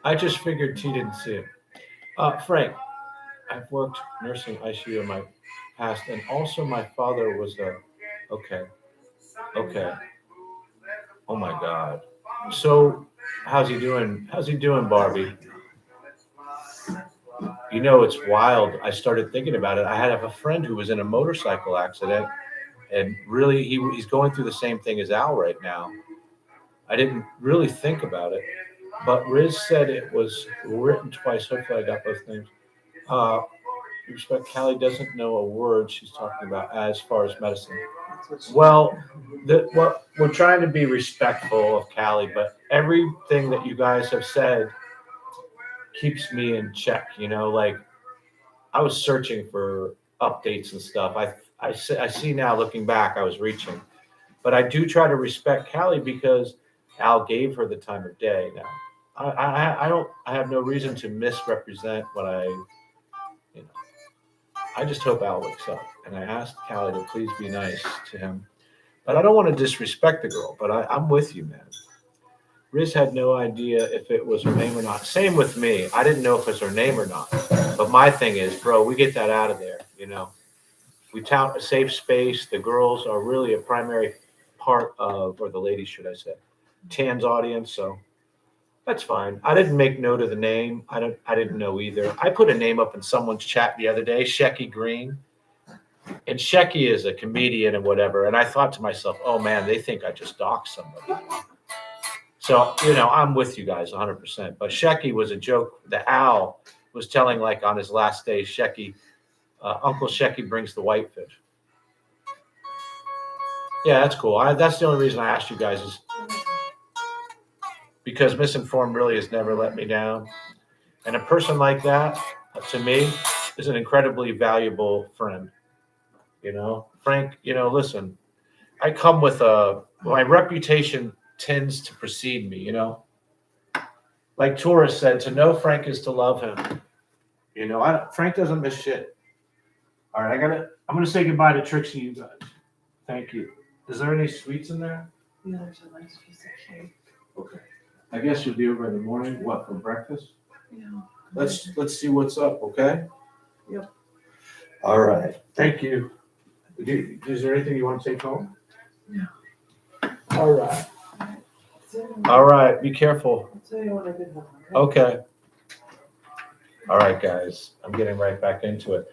I just figured T didn't see it. Frank, I've worked nursing ICU in my past, and also my father was okay. Oh my God. So, how's he doing? Barbie? It's wild. I started thinking about it. I had a friend who was in a motorcycle accident, and really, he's going through the same thing as Al right now. I didn't really think about it, but Riz said it was written twice. Hopefully, I got both names. Respect, Callie doesn't know a word she's talking about as far as medicine. Well, we're trying to be respectful of Callie, but everything that you guys have said keeps me in check. Like I was searching for updates and stuff. I see now, looking back, I was reaching, but I do try to respect Callie because Al gave her the time of day. Now, I have no reason to misrepresent what I just hope Al wakes up. And I asked Callie to please be nice to him. But I don't want to disrespect the girl, but I'm with you, man. Riz had no idea if it was her name or not. Same with me. I didn't know if it was her name or not. But my thing is, bro, we get that out of there, We tout a safe space. The girls are really a primary part of, or the ladies, should I say, Tan's audience. So that's fine. I didn't make note of the name. I didn't know either. I put a name up in someone's chat the other day, Shecky Green. And Shecky is a comedian and whatever. And I thought to myself, oh man, they think I just doxed somebody. So, I'm with you guys 100%. But Shecky was a joke. The owl was telling, like, on his last day, Uncle Shecky brings the whitefish. Yeah, that's cool. That's the only reason I asked you guys is because Misinformed really has never let me down. And a person like that, to me, is an incredibly valuable friend. Frank, listen, I come with my reputation tends to precede me, Like Torres said, to know Frank is to love him. Frank doesn't miss shit. All right, I'm going to say goodbye to Trixie, you guys. Thank you. Is there any sweets in there? Yeah, there's a nice piece of cake. Okay. I guess you'll be over in the morning. What, for breakfast? Yeah. Let's see what's up, okay? Yep. All right. Thank you. Is there anything you want to take home? No. All right. All right. Be careful. I'll tell you when I get home. Okay. Okay. All right, guys. I'm getting right back into it.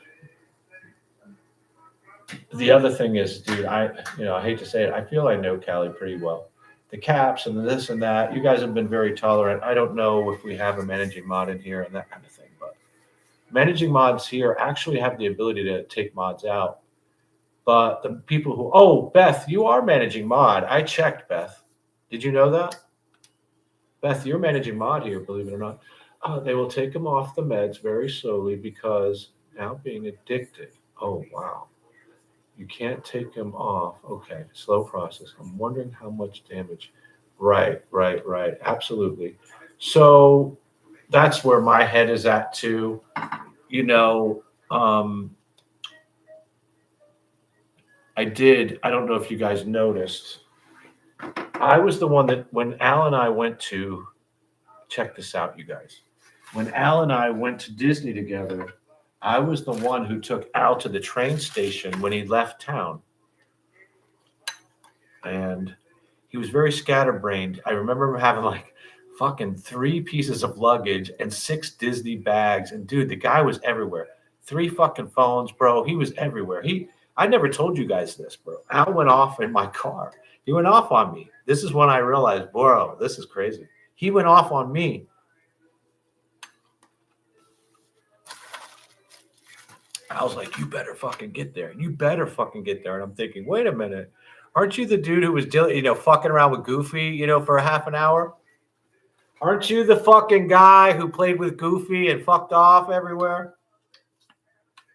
The other thing is, dude, I hate to say it, I feel I know Callie pretty well. The caps and this and that, you guys have been very tolerant. I don't know if we have a managing mod in here and that kind of thing, but managing mods here actually have the ability to take mods out. But the people Beth, you are managing mod. I checked, Beth. Did you know that? Beth, you're managing mod here, believe it or not. They will take him off the meds very slowly because now being addicted. Oh, wow. You can't take him off. Okay, slow process. I'm wondering how much damage. Right. Absolutely. So that's where my head is at too. I don't know if you guys noticed. I was the one that when Al and I went to, check this out, you guys. When Al and I went to Disney together, I was the one who took Al to the train station when he left town. And he was very scatterbrained. I remember him having like fucking 3 pieces of luggage and 6 Disney bags. And dude, the guy was everywhere. 3 fucking phones, bro. He was everywhere. I never told you guys this, bro. Al went off in my car. He went off on me. This is when I realized, bro, this is crazy. He went off on me. I was like, you better fucking get there. You better fucking get there. And I'm thinking, wait a minute. Aren't you the dude who was fucking around with Goofy, for a half an hour? Aren't you the fucking guy who played with Goofy and fucked off everywhere?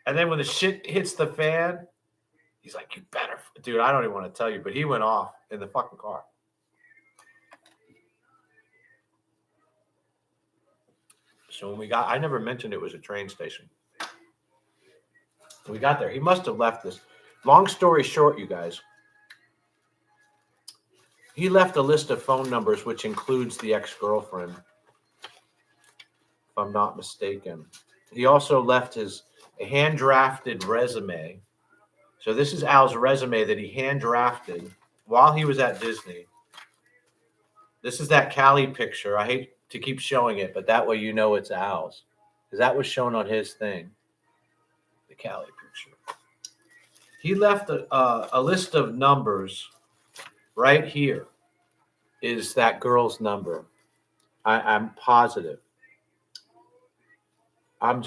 And then when the shit hits the fan, he's like, you better. Dude, I don't even want to tell you, but he went off in the fucking car. So when I never mentioned it was a train station. We got there. He must have left this. Long story short, you guys. He left a list of phone numbers, which includes the ex-girlfriend, if I'm not mistaken. He also left his hand-drafted resume. So this is Al's resume that he hand-drafted while he was at Disney. This is that Callie picture. I hate to keep showing it, but that way you know it's Al's. Because that was shown on his thing. The Callie picture. He left a list of numbers. Right here is that girl's number. I'm positive. I'm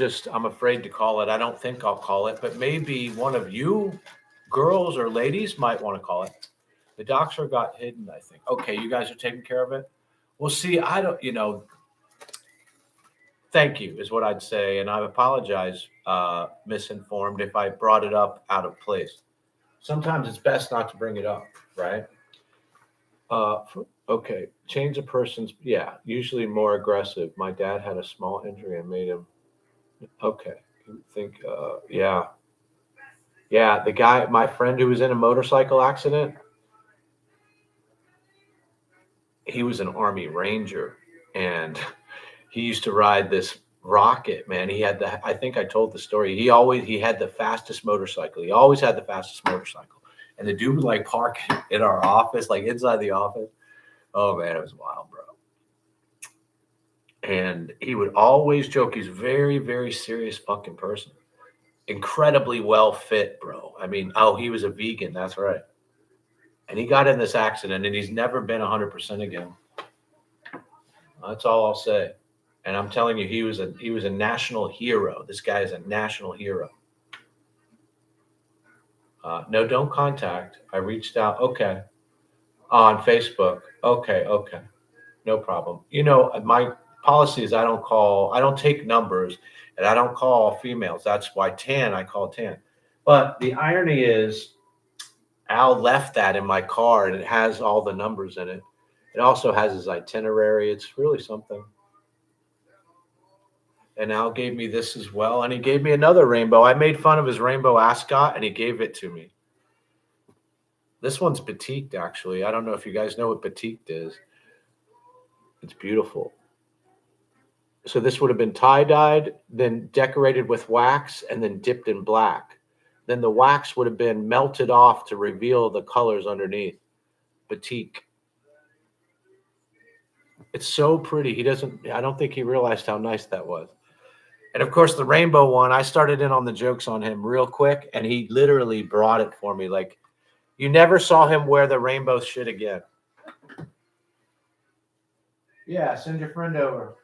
afraid to call it. I don't think I'll call it, but maybe one of you girls or ladies might want to call it. The doxer got hidden, I think. Okay, you guys are taking care of it? Well, see, I don't, thank you is what I'd say. And I apologize, Misinformed, if I brought it up out of place. Sometimes it's best not to bring it up, right? Okay, change a person's, usually more aggressive. My dad had a small injury and made him, okay, the guy, my friend who was in a motorcycle accident, he was an Army Ranger, and he used to ride this rocket, man. He had I think I told the story. He had the fastest motorcycle. He always had the fastest motorcycle. And the dude would like park in our office, like inside the office. Oh man, it was wild, bro. And he would always joke. He's a very, very serious fucking person. Incredibly well fit, bro. I mean, he was a vegan. That's right. And he got in this accident and he's never been 100% again. That's all I'll say. And I'm telling you, he was a national hero. This guy is a national hero. No, don't contact. I reached out. Okay. On Facebook. Okay. No problem. My policy is I don't take numbers and I don't call females. That's why I call Tan. But the irony is Al left that in my car and it has all the numbers in it. It also has his itinerary. It's really something. And Al gave me this as well. And he gave me another rainbow. I made fun of his rainbow ascot and he gave it to me. This one's batiqued, actually. I don't know if you guys know what batiqued is. It's beautiful. So this would have been tie-dyed, then decorated with wax, and then dipped in black. Then the wax would have been melted off to reveal the colors underneath. Batik. It's so pretty. I don't think he realized how nice that was. And of course, the rainbow one, I started in on the jokes on him real quick, and he literally brought it for me. Like, you never saw him wear the rainbow shit again. Yeah, send your friend over.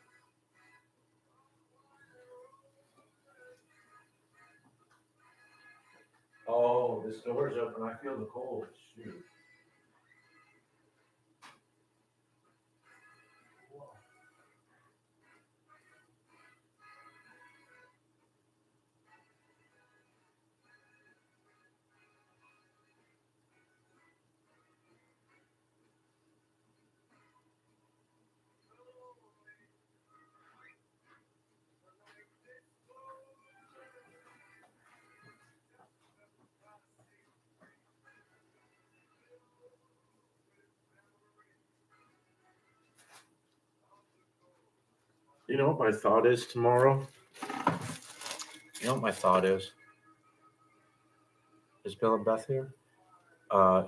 Oh, this door's open. I feel the cold. Shoot. You know what my thought is tomorrow? You know what my thought is? Is Bill and Beth here? I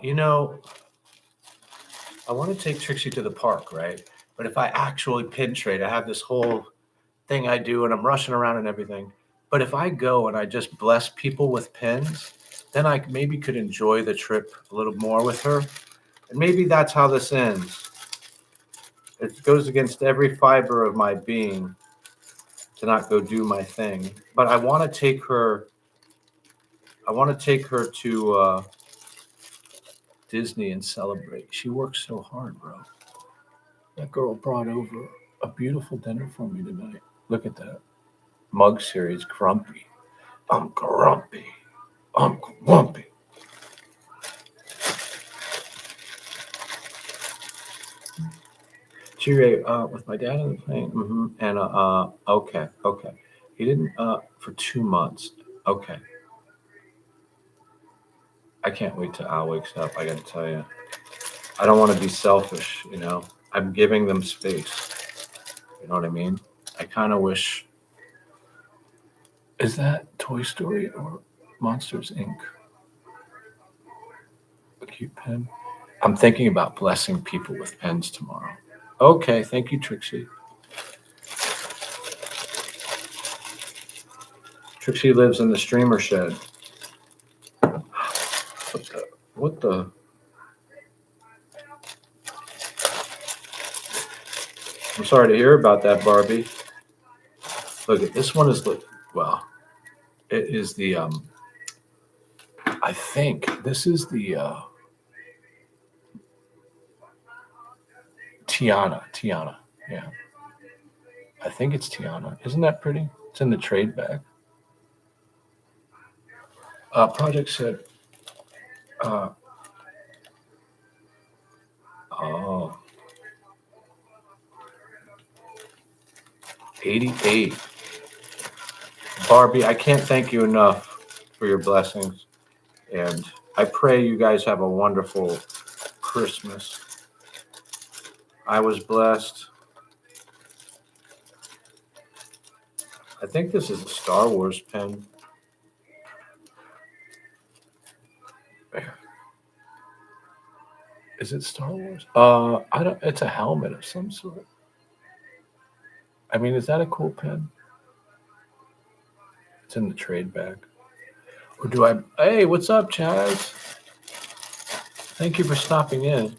want to take Trixie to the park, right? But if I actually pin trade, I have this whole thing I do and I'm rushing around and everything. But if I go and I just bless people with pins, then I maybe could enjoy the trip a little more with her. And maybe that's how this ends. It goes against every fiber of my being to not go do my thing. But I want to take her. I want to take her to Disney and celebrate. She works so hard, bro. That girl brought over a beautiful dinner for me tonight. Look at that. Mug series, grumpy. I'm grumpy. I'm grumpy. Cheerio, with my dad on the plane. Mm-hmm. And okay. He didn't for 2 months. Okay. I can't wait till Al wakes up. I got to tell you, I don't want to be selfish. I'm giving them space. You know what I mean? I kind of wish. Is that Toy Story or Monsters Inc? A cute pen. I'm thinking about blessing people with pens tomorrow. Okay, thank you, Trixie. Trixie lives in the streamer shed. What the? I'm sorry to hear about that, Barbie. Look at this one is it is the I think this is the Tiana, yeah. I think it's Tiana. Isn't that pretty? It's in the trade bag. Project said, 88. Barbie, I can't thank you enough for your blessings. And I pray you guys have a wonderful Christmas. I was blessed. I think this is a Star Wars pen. Is it Star Wars? I don't. It's a helmet of some sort. I mean, is that a cool pen? It's in the trade bag. Or do I? Hey, what's up, Chaz? Thank you for stopping in.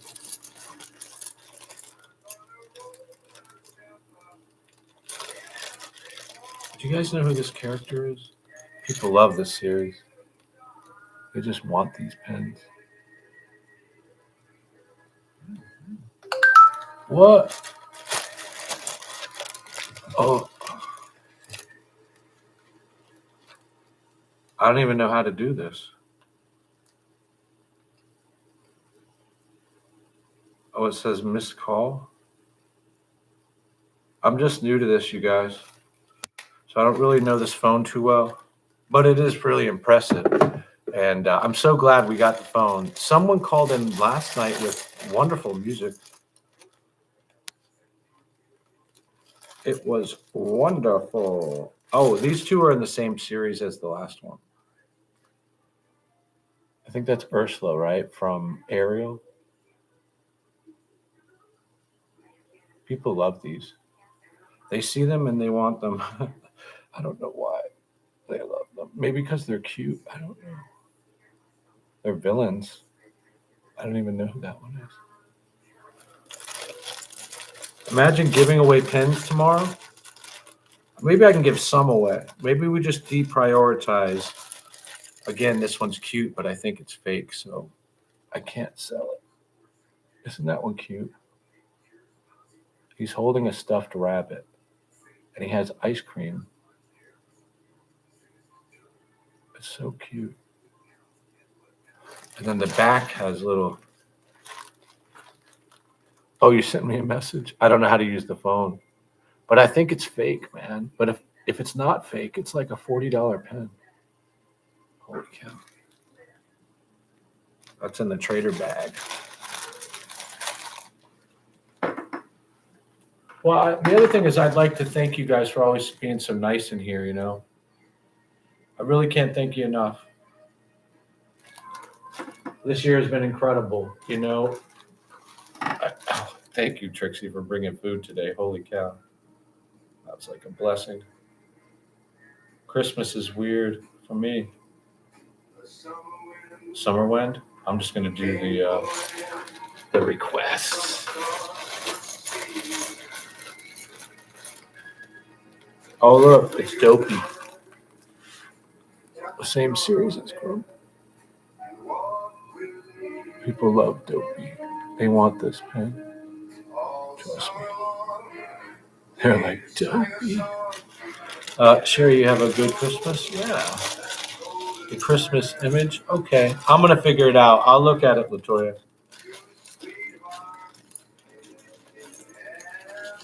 Do you guys know who this character is? People love this series. They just want these pens. What? Oh. I don't even know how to do this. Oh, it says missed call. I'm just new to this, you guys. So I don't really know this phone too well, but it is really impressive. And I'm so glad we got the phone. Someone called in last night with wonderful music. It was wonderful. Oh, these two are in the same series as the last one. I think that's Ursula, right? From Ariel. People love these. They see them and they want them. I don't know why they love them. Maybe because they're cute. I don't know. They're villains. I don't even know who that one is. Imagine giving away pens tomorrow. Maybe I can give some away. Maybe we just deprioritize. Again, this one's cute, but I think it's fake, so I can't sell it. Isn't that one cute? He's holding a stuffed rabbit, and he has ice cream. It's so cute. And then the back has little... Oh, you sent me a message? I don't know how to use the phone. But I think it's fake, man. But if it's not fake, it's like a $40 pen. Holy cow. That's in the trader bag. Well, the other thing is I'd like to thank you guys for always being so nice in here, you know. I really can't thank you enough. This year has been incredible, you know. Thank you, Trixie, for bringing food today. Holy cow. That's like a blessing. Christmas is weird for me. Summer wind. I'm just going to do the requests. Oh, look, it's Dopey. The same series as Chrome. People love Dopey. They want this pen. Trust me. They're like, Dopey. Sherry, you have a good Christmas? Yeah. The Christmas image? Okay. I'm going to figure it out. I'll look at it, Latoya.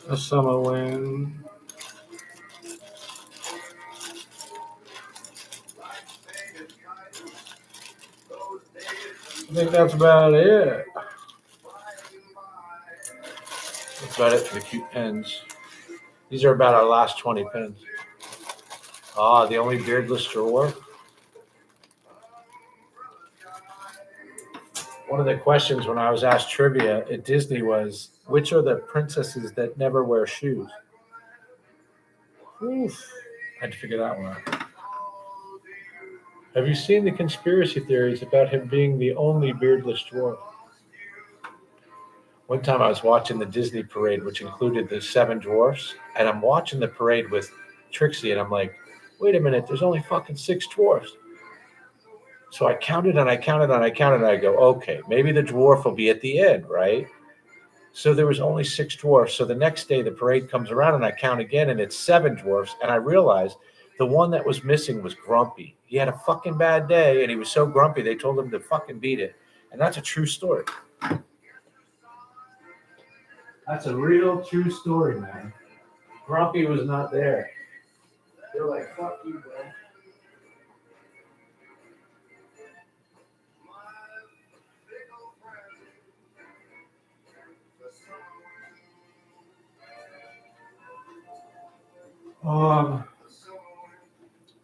The summer wind. I think that's about it. That's about it for the cute pens. These are about our last 20 pens. Ah, the only beardless drawer. One of the questions when I was asked trivia at Disney was, which are the princesses that never wear shoes? Oof. I had to figure that one out. Have you seen the conspiracy theories about him being the only beardless dwarf? One time I was watching the Disney parade, which included the 7 dwarfs, and I'm watching the parade with Trixie, and I'm like, wait a minute, there's only fucking 6 dwarfs. So I counted and I counted and I counted, and I go, okay, maybe the dwarf will be at the end, right? So there was only 6 dwarfs. So the next day the parade comes around and I count again, and it's 7 dwarfs, and I realized the one that was missing was Grumpy. He had a fucking bad day, and he was so grumpy they told him to fucking beat it. And that's a true story. That's a real true story, man. Grumpy was not there. They're like, fuck you, bro.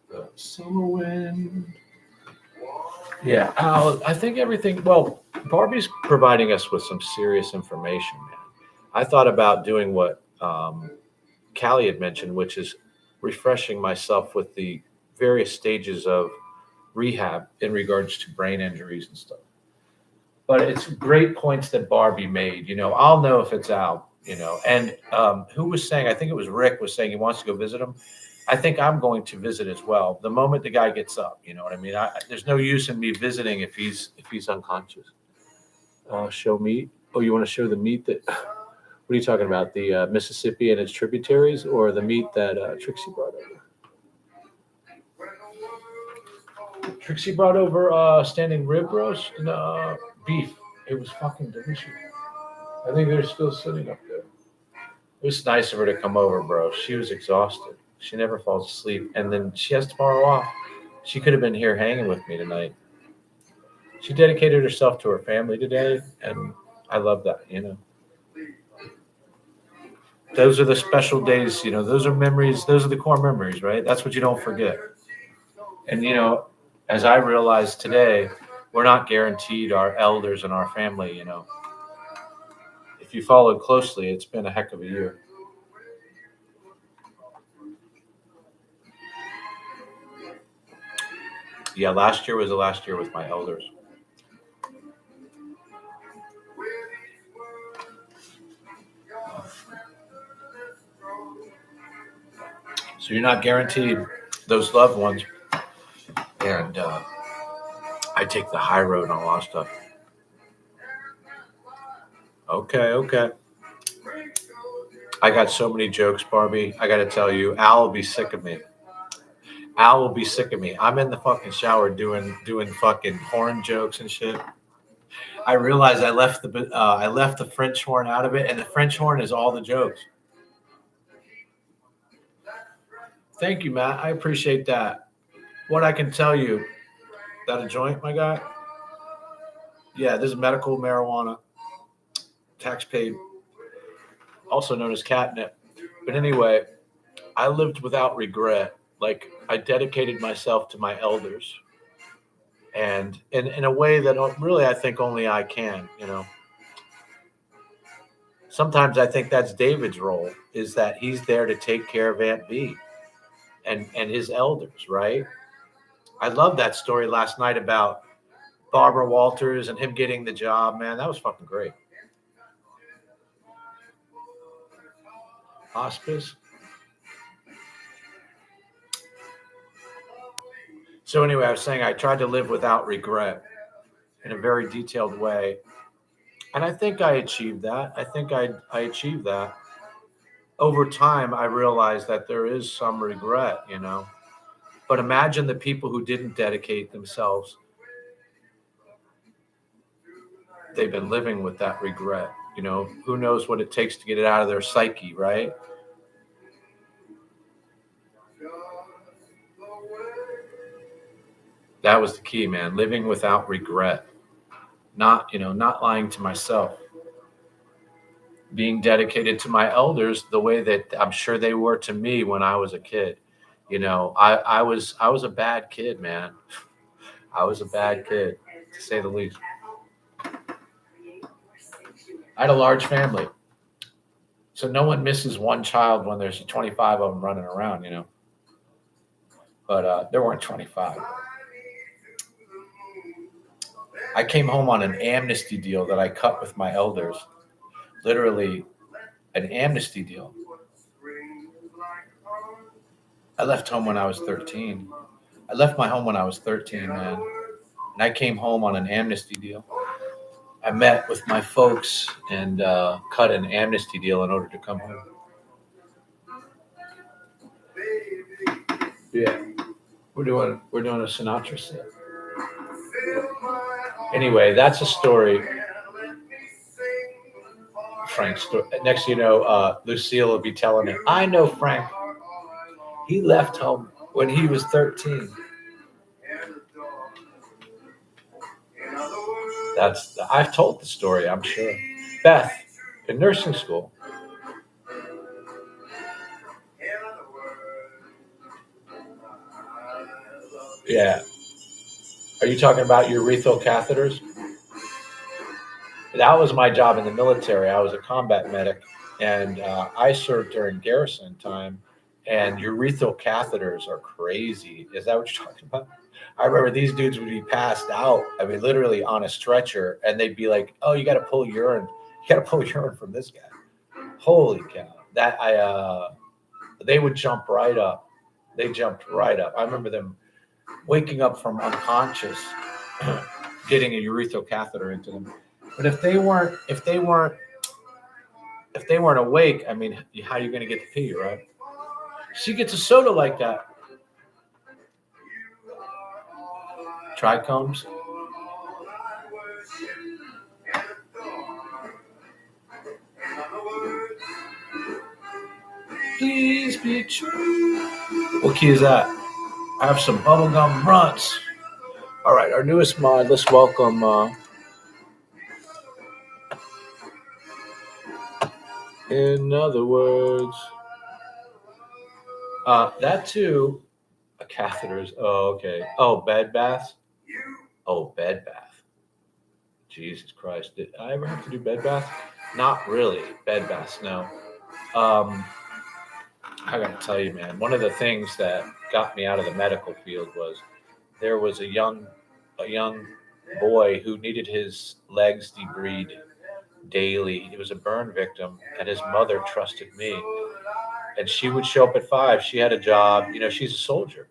The summer wind. Yeah, I think everything. Well, Barbie's providing us with some serious information, man. I thought about doing what Callie had mentioned, which is refreshing myself with the various stages of rehab in regards to brain injuries and stuff. But it's great points that Barbie made. You know, I'll know if it's out. You know, and who was saying? I think it was Rick was saying he wants to go visit him. I think I'm going to visit as well. The moment the guy gets up, you know what I mean? There's no use in me visiting if he's unconscious. Show meat. Oh, you want to show the meat that? What are you talking about? The Mississippi and its tributaries, or the meat that Trixie brought over? Trixie brought over standing rib roast and beef. It was fucking delicious. I think they're still sitting up there. It was nice of her to come over, bro. She was exhausted. She never falls asleep. And then she has tomorrow off. She could have been here hanging with me tonight. She dedicated herself to her family today, and I love that, you know. Those are the special days, you know, those are memories, those are the core memories, right? That's what you don't forget. And, you know, as I realized today, we're not guaranteed our elders and our family, you know. If you followed closely, it's been a heck of a year. Yeah, last year was the last year with my elders. So you're not guaranteed those loved ones. And I take the high road on a lot of stuff. Okay. I got so many jokes, Barbie. I got to tell you, Al will be sick of me. Al will be sick of me. I'm in the fucking shower doing fucking horn jokes and shit. I realized I left the French horn out of it, and the French horn is all the jokes. Thank you, Matt. I appreciate that. What I can tell you, that a joint, my guy? Yeah, this is medical marijuana, tax paid, also known as catnip. But anyway, I lived without regret. Like, I dedicated myself to my elders, and in a way that really I think only I can, you know. Sometimes I think that's David's role, is that he's there to take care of Aunt B and his elders, right? I love that story last night about Barbara Walters and him getting the job, man. That was fucking great. Hospice. So anyway, I was saying I tried to live without regret in a very detailed way. And I think I achieved that. I think I achieved that. Over time, I realized that there is some regret, you know. But imagine the people who didn't dedicate themselves. They've been living with that regret, you know. Who knows what it takes to get it out of their psyche, right? That was the key, man. Living without regret. Not lying to myself. Being dedicated to my elders the way that I'm sure they were to me when I was a kid. You know, I was a bad kid, man. I was a bad kid, to say the least. I had a large family. So no one misses one child when there's 25 of them running around, you know. But there weren't 25. I came home on an amnesty deal that I cut with my elders. Literally an amnesty deal. I left home when I was 13. I left my home when I was 13, man. And I came home on an amnesty deal. I met with my folks and cut an amnesty deal in order to come home. Yeah. We're doing a Sinatra set. Anyway, that's a story. Frank's story. Next thing you know, Lucille will be telling it. I know Frank. He left home when he was 13. I've told the story, I'm sure. Beth, in nursing school. Yeah. Are you talking about urethral catheters? That was my job in the military. I was a combat medic, and I served during garrison time, and urethral catheters are crazy. Is that what you're talking about? I remember these dudes would be passed out, I mean, literally on a stretcher, and they'd be like, oh, you got to pull urine. You got to pull urine from this guy. Holy cow. They would jump right up. They jumped right up. I remember them waking up from unconscious, getting a urethral catheter into them. But if they weren't awake, I mean, how are you going to get the pee, right? She gets a soda like that. Trichomes. Please be true. What key is that? I have some bubblegum runts. All right, our newest mod. Let's welcome. In other words, that too. Catheters. Oh, okay. Oh, bed baths. Oh, bed bath. Jesus Christ. Did I ever have to do bed bath? Not really. Bed baths, no. I gotta tell you, man, one of the things that got me out of the medical field was there was a young boy who needed his legs debrided daily. He was a burn victim, and his mother trusted me. And she would show up at 5. She had a job. She's a soldier.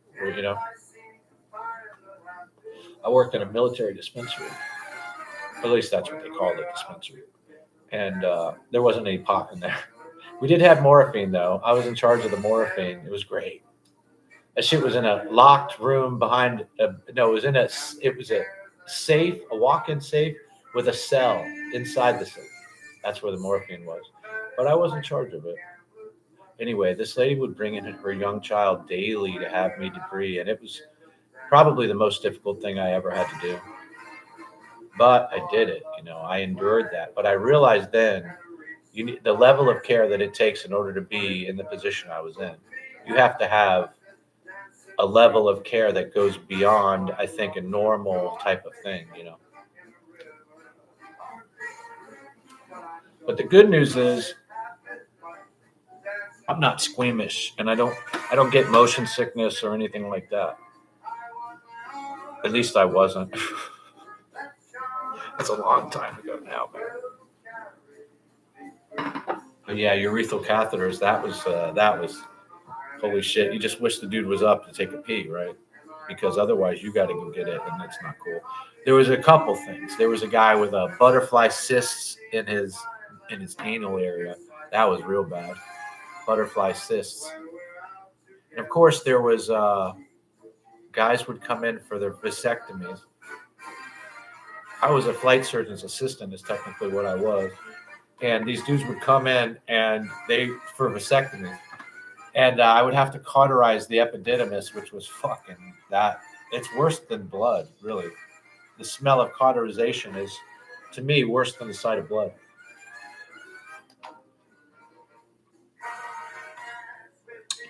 I worked in a military dispensary. At least that's what they called it, dispensary. And there wasn't any pot in there. We did have morphine, though. I was in charge of the morphine. It was great. That shit was in a locked room behind. It was a safe, a walk-in safe with a cell inside the safe. That's where the morphine was. But I was in charge of it. Anyway, this lady would bring in her young child daily to have me debride, and it was probably the most difficult thing I ever had to do. But I did it. I endured that. But I realized then you need the level of care that it takes in order to be in the position I was in. You have to have a level of care that goes beyond, I think, a normal type of thing, But the good news is I'm not squeamish, and I don't get motion sickness or anything like that. At least I wasn't. That's a long time ago now, man. But yeah, urethral catheters. That was holy shit. You just wish the dude was up to take a pee, right? Because otherwise you got to go get it, and that's not cool. There was a couple things. There was a guy with a butterfly cysts in his anal area. That was real bad. Butterfly cysts. And of course, there was guys would come in for their vasectomies. I was a flight surgeon's assistant, is technically what I was. And these dudes would come in and for vasectomy. And I would have to cauterize the epididymis, which was fucking that. It's worse than blood, really. The smell of cauterization is, to me, worse than the sight of blood.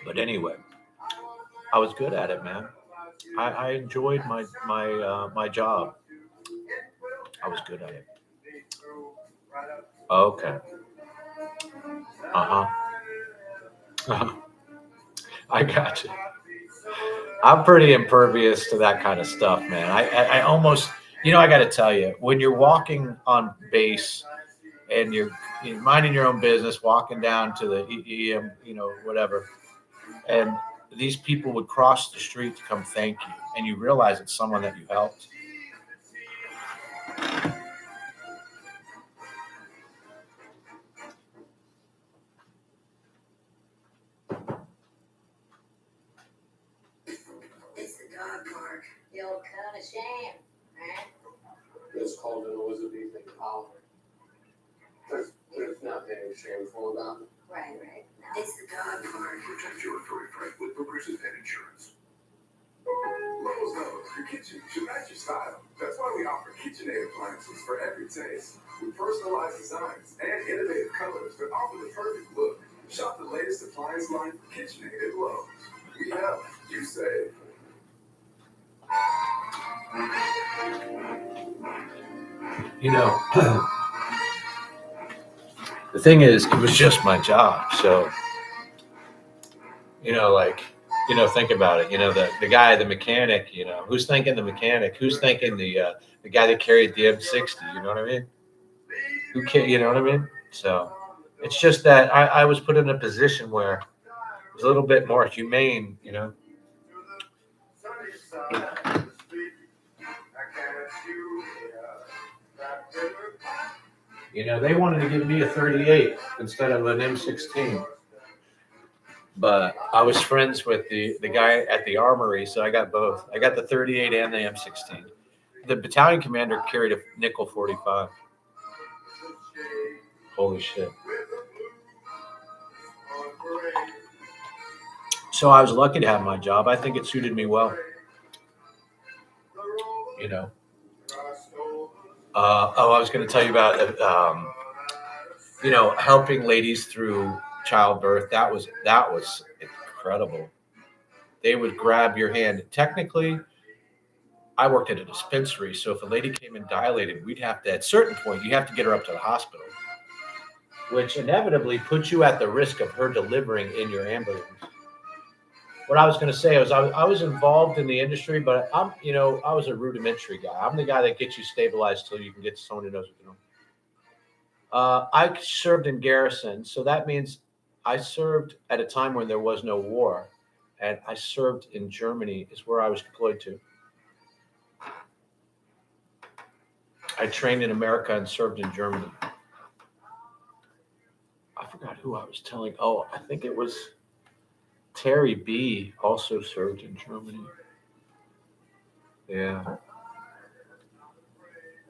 But anyway, I was good at it, man. I enjoyed my job. I was good at it. Okay. I got you. I'm pretty impervious to that kind of stuff, man. I almost, I got to tell you, when you're walking on base and you're minding your own business, walking down to the EM, whatever, and these people would cross the street to come thank you, and you realize it's someone that you helped. It's the dog park. The old kind of shame, right? It's called an Elizabethan collar. There's nothing shameful about it. Right. It's the dog park. Protect your furry friend with Progressive Pet Insurance. Lowe's knows your kitchen should match your style. That's why we offer KitchenAid appliances for every taste. With personalized designs and innovative colors that offer the perfect look. Shop the latest appliance line for KitchenAid at Lowe's. We help, you save. The thing is, it was just my job. So, think about it. The guy, the mechanic, who's thinking the mechanic? Who's thinking the guy that carried the M60? You know what I mean? Who can't, you know what I mean? So it's just that I was put in a position where it was a little bit more humane, You know, they wanted to give me a 38 instead of an M16. But I was friends with the guy at the armory, so I got both. I got the 38 and the M16. The battalion commander carried a nickel 45. Holy shit. So I was lucky to have my job. I think it suited me well. You know. I was going to tell you about, you know, helping ladies through childbirth. That was incredible. They would grab your hand. Technically, I worked at a dispensary, so if a lady came in dilated, we'd have to, at a certain point, you have to get her up to the hospital, which inevitably puts you at the risk of her delivering in your ambulance. What I was going to say was I was involved in the industry, but I was a rudimentary guy. I'm the guy that gets you stabilized till you can get to someone who knows what to do. I served in garrison, so that means I served at a time when there was no war, and I served in Germany is where I was deployed to. I trained in America and served in Germany. I forgot who I was telling. Oh, I think it was Terry B. also served in Germany. Yeah,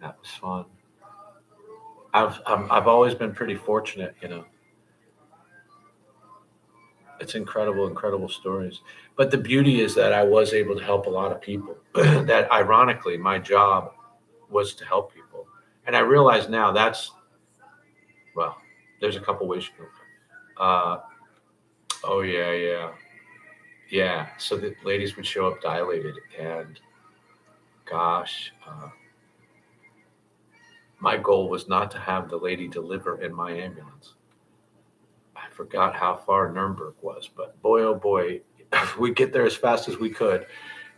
that was fun. I've always been pretty fortunate, you know. It's incredible stories. But the beauty is that I was able to help a lot of people. That ironically, my job was to help people. And I realize now there's a couple ways you can go. Oh yeah. So the ladies would show up dilated, and gosh, my goal was not to have the lady deliver in my ambulance. I forgot how far Nuremberg was, but boy, oh boy, we get there as fast as we could.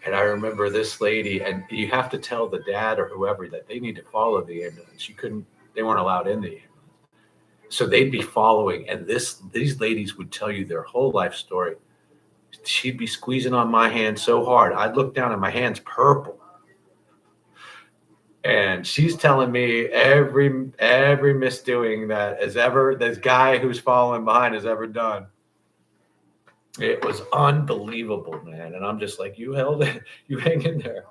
And I remember this lady, and you have to tell the dad or whoever that they need to follow the ambulance. They weren't allowed in the ambulance. So they'd be following, and these ladies would tell you their whole life story. She'd be squeezing on my hand so hard. I'd look down and my hand's purple. And she's telling me every misdoing that this guy who's following behind has ever done. It was unbelievable, man. And I'm just like, you hang in there.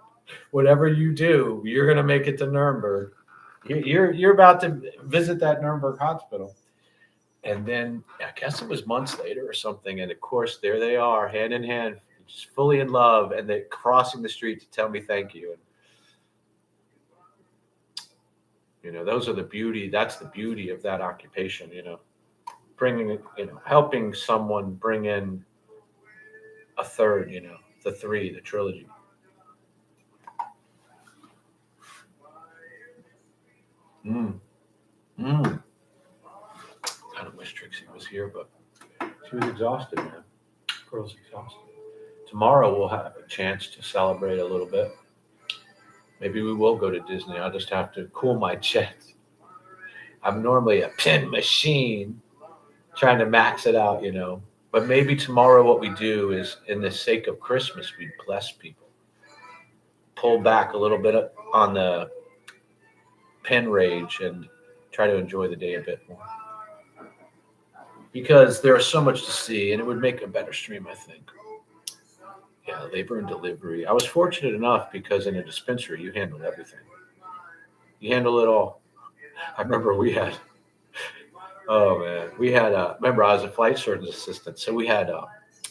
Whatever you do, you're gonna make it to Nuremberg. You're about to visit that Nuremberg hospital. And then I guess it was months later or something. And of course, there they are, hand in hand, just fully in love, and they're crossing the street to tell me thank you. And, you know, that's the beauty of that occupation, you know, helping someone bring in a third, you know, the trilogy. I don't wish Trixie was here, but she was exhausted, man. Girl's exhausted. Tomorrow we'll have a chance to celebrate a little bit. Maybe we will go to Disney. I'll just have to cool my jets. I'm normally a pin machine trying to max it out, you know. But maybe tomorrow what we do is, in the sake of Christmas, we bless people. Pull back a little bit on the pin rage and try to enjoy the day a bit more. Because there's so much to see, and it would make a better stream, I think. Yeah, labor and delivery. I was fortunate enough because in a dispensary, you handle everything. You handle it all. I remember remember I was a flight surgeon's assistant, so we had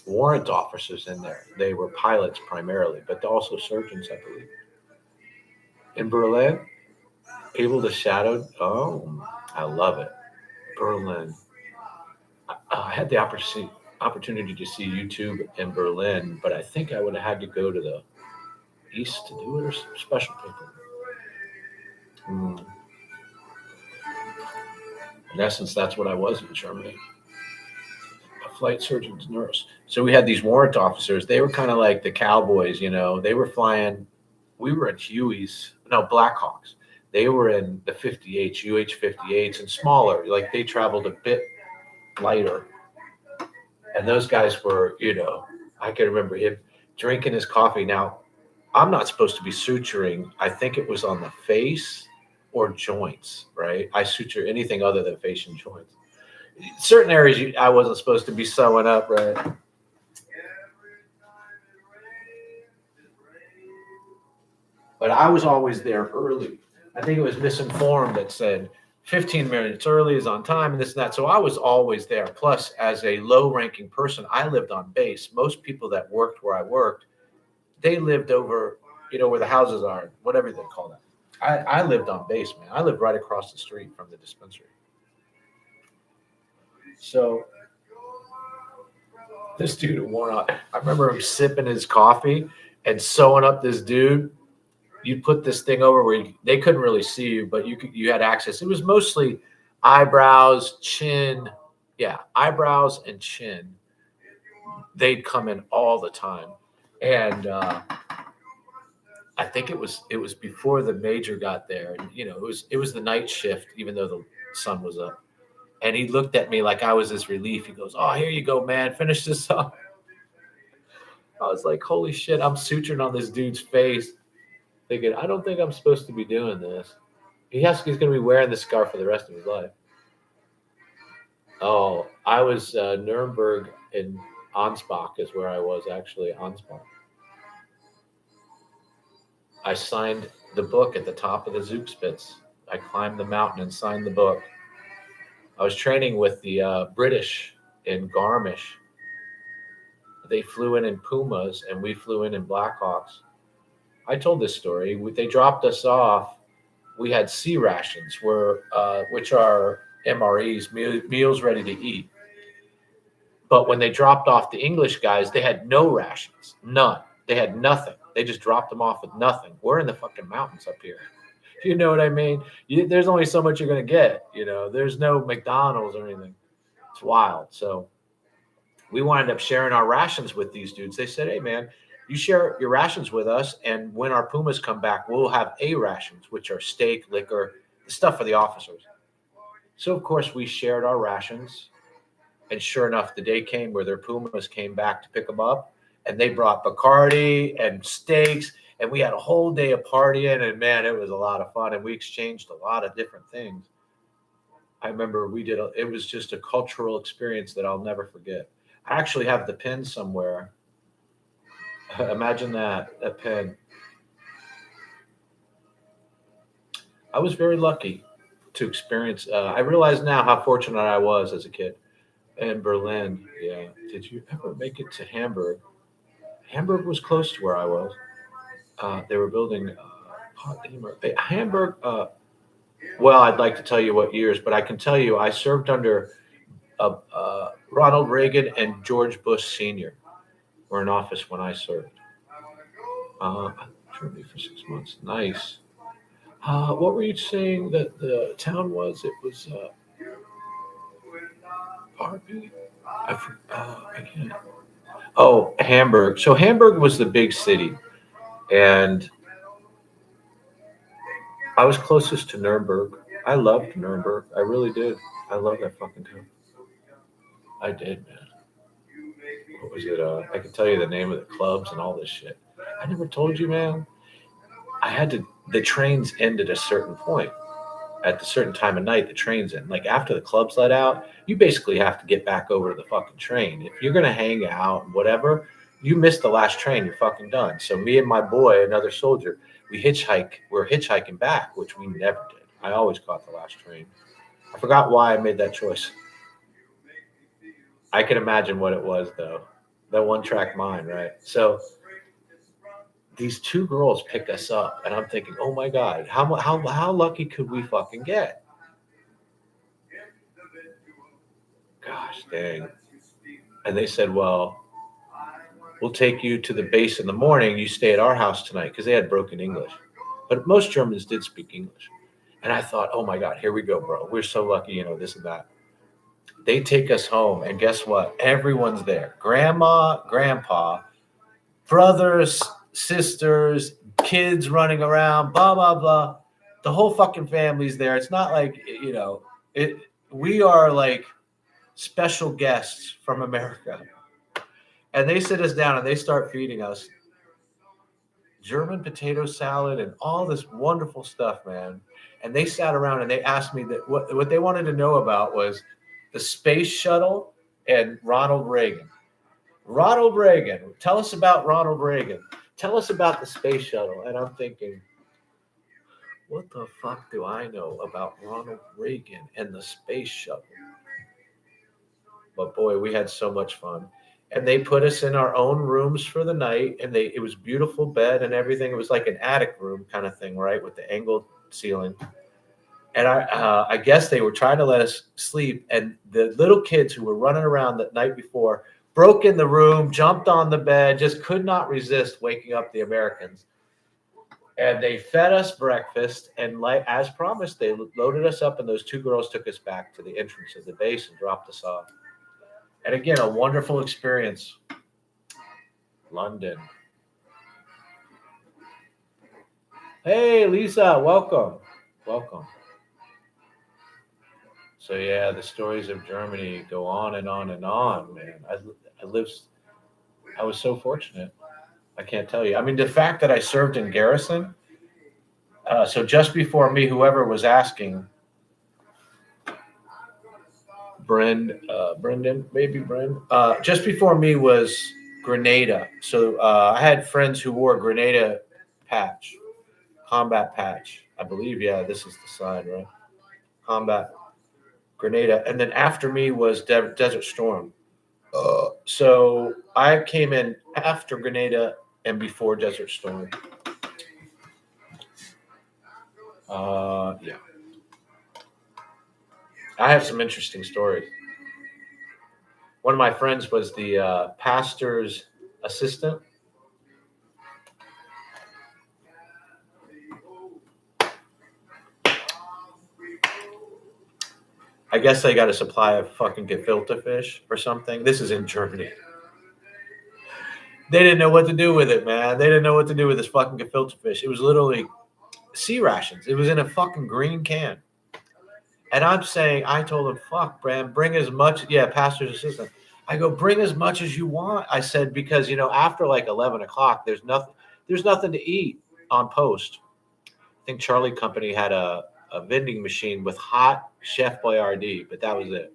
warrant officers in there. They were pilots primarily, but also surgeons, I believe. In Berlin, able to shadow. Oh, I love it. Berlin. I had the opportunity to see YouTube in Berlin, but I think I would have had to go to the east to do it, or special people. In essence, that's what I was in Germany. A flight surgeon's nurse. So we had these warrant officers. They were kind of like the cowboys, you know. They were flying. We were in Blackhawks. They were in the 58s, UH-58s, and smaller. Like, they traveled a bit lighter. And those guys were, you know, I can remember him drinking his coffee. Now, I'm not supposed to be suturing. I think it was on the face or joints, right? I suture anything other than face and joints. Certain areas I wasn't supposed to be sewing up, right? But I was always there early. I think it was Misinformed that said 15 minutes early is on time and this and that. So I was always there. Plus, as a low-ranking person, I lived on base. Most people that worked where I worked, they lived over, where the houses are, whatever they call that. I lived on base, man. I lived right across the street from the dispensary. So this dude wore out. I remember him sipping his coffee and sewing up this dude. You'd put this thing over where they couldn't really see you, but you had access. It was mostly eyebrows, chin. Yeah, eyebrows and chin. They'd come in all the time. And I think it was before the major got there. And, it was the night shift, even though the sun was up. And he looked at me like I was his relief. He goes, "Oh, here you go, man. Finish this up." I was like, holy shit, I'm suturing on this dude's face. Thinking, I don't think I'm supposed to be doing this. He's going to be wearing this scarf for the rest of his life. Oh, I was Nuremberg in Ansbach is where I was actually, Ansbach. I signed the book at the top of the Zugspitze. I climbed the mountain and signed the book. I was training with the British in Garmisch. They flew in Pumas and we flew in Blackhawks. I told this story. They dropped us off. We had C rations, which are MREs, meals ready to eat. But when they dropped off the English guys, they had no rations, none. They had nothing. They just dropped them off with nothing. We're in the fucking mountains up here. You know what I mean? There's only so much you're going to get. There's no McDonald's or anything. It's wild. So we wound up sharing our rations with these dudes. They said, "Hey, man, you share your rations with us, and when our Pumas come back, we'll have A rations, which are steak, liquor, the stuff for the officers." So, of course, we shared our rations. And sure enough, the day came where their Pumas came back to pick them up, and they brought Bacardi and steaks, and we had a whole day of partying, and, man, it was a lot of fun, and we exchanged a lot of different things. I remember it was just a cultural experience that I'll never forget. I actually have the pin somewhere. Imagine that pen. I was very lucky to experience. I realize now how fortunate I was as a kid in Berlin. Yeah. Did you ever make it to Hamburg? Hamburg was close to where I was. They were building Hamburg. Well, I'd like to tell you what years, but I can tell you I served under Ronald Reagan and George Bush Sr. were in office when I served. Germany for 6 months. Nice. What were you saying that the town was? It was Barbie. I can't. Oh, Hamburg. So Hamburg was the big city, and I was closest to Nuremberg. I loved Nuremberg. I really did. I love that fucking town. I did, man. What was it? I can tell you the name of the clubs and all this shit. I never told you, man. The trains end at a certain point. At a certain time of night, the trains end. Like after the clubs let out, you basically have to get back over to the fucking train. If you're going to hang out and whatever, you miss the last train, you're fucking done. So me and my boy, another soldier, we're hitchhiking back, which we never did. I always caught the last train. I forgot why I made that choice. I can imagine what it was, though. That one-track mind, right? So these two girls pick us up, and I'm thinking, oh, my God, how lucky could we fucking get? Gosh, dang. And they said, well, we'll take you to the base in the morning. You stay at our house tonight, because they had broken English. But most Germans did speak English. And I thought, oh, my God, here we go, bro. We're so lucky, this and that. They take us home, and guess what? Everyone's there. Grandma, grandpa, brothers, sisters, kids running around, blah, blah, blah. The whole fucking family's there. It's not like, we are like special guests from America. And they sit us down, and they start feeding us German potato salad and all this wonderful stuff, man. and they sat around and they asked me that what they wanted to know about was the space shuttle and Ronald Reagan. Ronald Reagan, tell us about Ronald Reagan. Tell us about the space shuttle. And I'm thinking, what the fuck do I know about Ronald Reagan and the space shuttle? But boy, we had so much fun. And they put us in our own rooms for the night, and it was beautiful bed and everything. It was like an attic room kind of thing, right, with the angled ceiling. And I guess they were trying to let us sleep, and the little kids who were running around the night before broke in the room, jumped on the bed, just could not resist waking up the Americans. And they fed us breakfast, and like as promised, they loaded us up, and those two girls took us back to the entrance of the base and dropped us off. And again, a wonderful experience. London. Hey, Lisa, welcome. Welcome. So yeah, the stories of Germany go on and on and on, man. I was so fortunate. I can't tell you. I mean, the fact that I served in garrison. So just before me, whoever was asking, Brendan, maybe Bren. Just before me was Grenada. So I had friends who wore Grenada patch, combat patch. I believe, yeah, this is the side, right? Combat Grenada. And then after me was Desert Storm. So I came in after Grenada and before Desert Storm. Yeah. I have some interesting stories. One of my friends was the pastor's assistant. I guess they got a supply of fucking gefilte fish or something. This is in Germany. They didn't know what to do with it, man. They didn't know what to do with this fucking gefilte fish. It was literally sea rations. It was in a fucking green can. And I'm saying, I told him, fuck, Bram, bring as much. Yeah, pastor's assistant. I go, bring as much as you want. I said, because, after like 11 o'clock, there's nothing to eat on post. I think Charlie Company had a vending machine with hot Chef Boyardee, but that was it.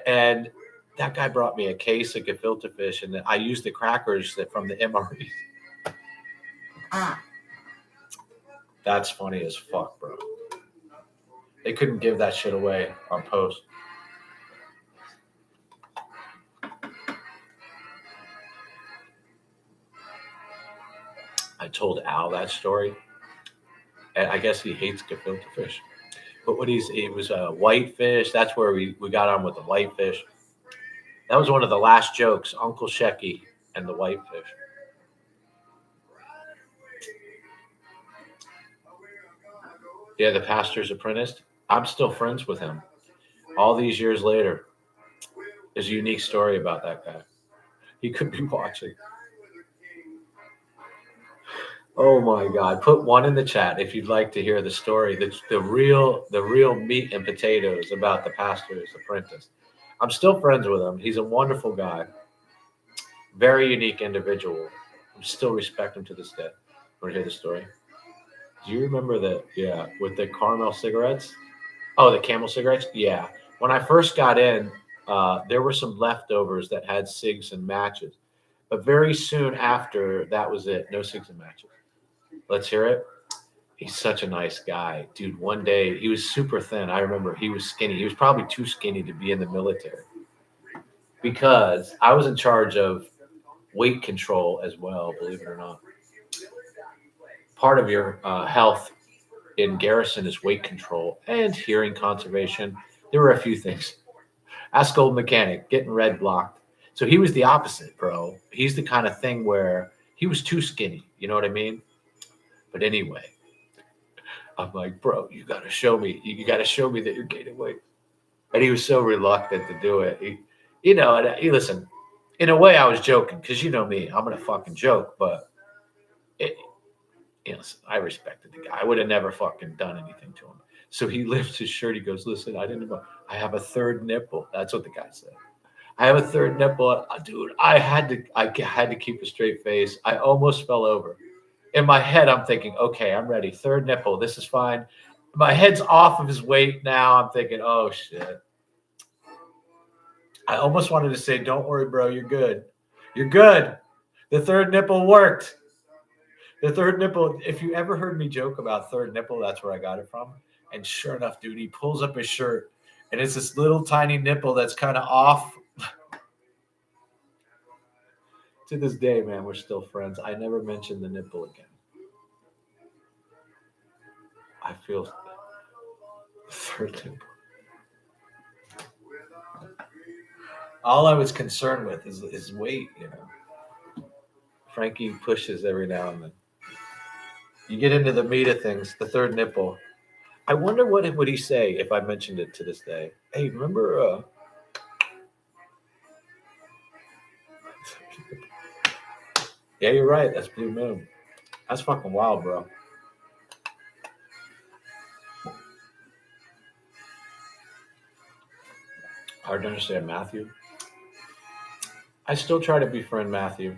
And that guy brought me a case of gefilte fish, and I used the crackers from the MRE. That's funny as fuck, bro. They couldn't give that shit away on post. I told Al that story, and I guess he hates gefilte fish. But it was a whitefish. That's where we got on with the whitefish. That was one of the last jokes, Uncle Shecky and the whitefish. Yeah, the pastor's apprentice. I'm still friends with him. All these years later, there's a unique story about that guy. He could be watching. Oh my God! Put one in the chat if you'd like to hear the story. The real meat and potatoes about the pastor's apprentice. I'm still friends with him. He's a wonderful guy. Very unique individual. I still respect him to this day. Want to hear the story? Do you remember that? Yeah, with the caramel cigarettes. Oh, the Camel cigarettes. Yeah. When I first got in, there were some leftovers that had cigs and matches. But very soon after, that was it. No cigs and matches. Let's hear it. He's such a nice guy. Dude, one day, he was super thin. I remember he was skinny. He was probably too skinny to be in the military. Because I was in charge of weight control as well, believe it or not. Part of your health in garrison is weight control and hearing conservation. There were a few things. Ask old mechanic, getting red blocked. So he was the opposite, bro. He's the kind of thing where he was too skinny. You know what I mean? But anyway, I'm like, bro, you got to show me. You got to show me that you're gaining weight. And he was so reluctant to do it. Listen, in a way I was joking because you know me, I'm going to fucking joke. But, I respected the guy. I would have never fucking done anything to him. So he lifts his shirt. He goes, listen, I have a third nipple. That's what the guy said. I have a third nipple. Dude, I had to keep a straight face. I almost fell over. In my head, I'm thinking, okay, I'm ready. Third nipple. This is fine. My head's off of his weight now. I'm thinking, oh shit. I almost wanted to say, don't worry, bro, you're good. You're good. The third nipple worked. The third nipple, if you ever heard me joke about third nipple, that's where I got it from. And sure enough, dude, he pulls up his shirt and it's this little tiny nipple that's kind of off. To this day, man, we're still friends. I never mentioned the nipple again. I feel third nipple. All I was concerned with is weight, you know. Frankie pushes every now and then. You get into the meat of things, the third nipple. I wonder what would he say if I mentioned it to this day. Hey, remember? Yeah, you're right. That's Blue Moon. That's fucking wild, bro. Hard to understand, Matthew. I still try to befriend Matthew.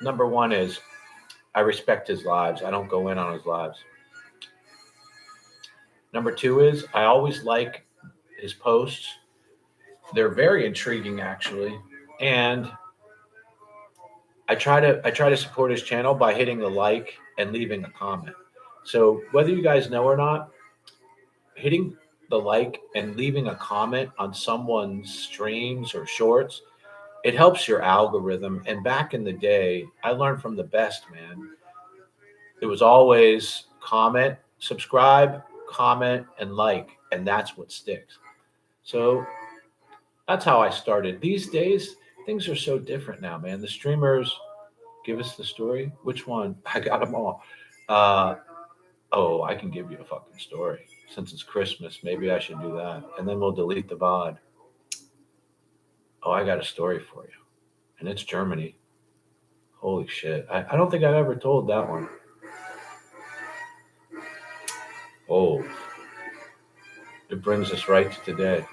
Number one is I respect his lives. I don't go in on his lives. Number two is I always like his posts. They're very intriguing, actually, and I try to support his channel by hitting the like and leaving a comment. So whether you guys know or not, hitting the like and leaving a comment on someone's streams or shorts, it helps your algorithm. And back in the day, I learned from the best, man. It was always comment, subscribe, comment, and like, and that's what sticks. So that's how I started. These days, things are so different now, man. The streamers give us the story. Which one? I got them all. Oh, I can give you a fucking story. Since it's Christmas, maybe I should do that. And then we'll delete the VOD. Oh, I got a story for you. And it's Germany. Holy shit. I don't think I've ever told that one. Oh, it brings us right to today.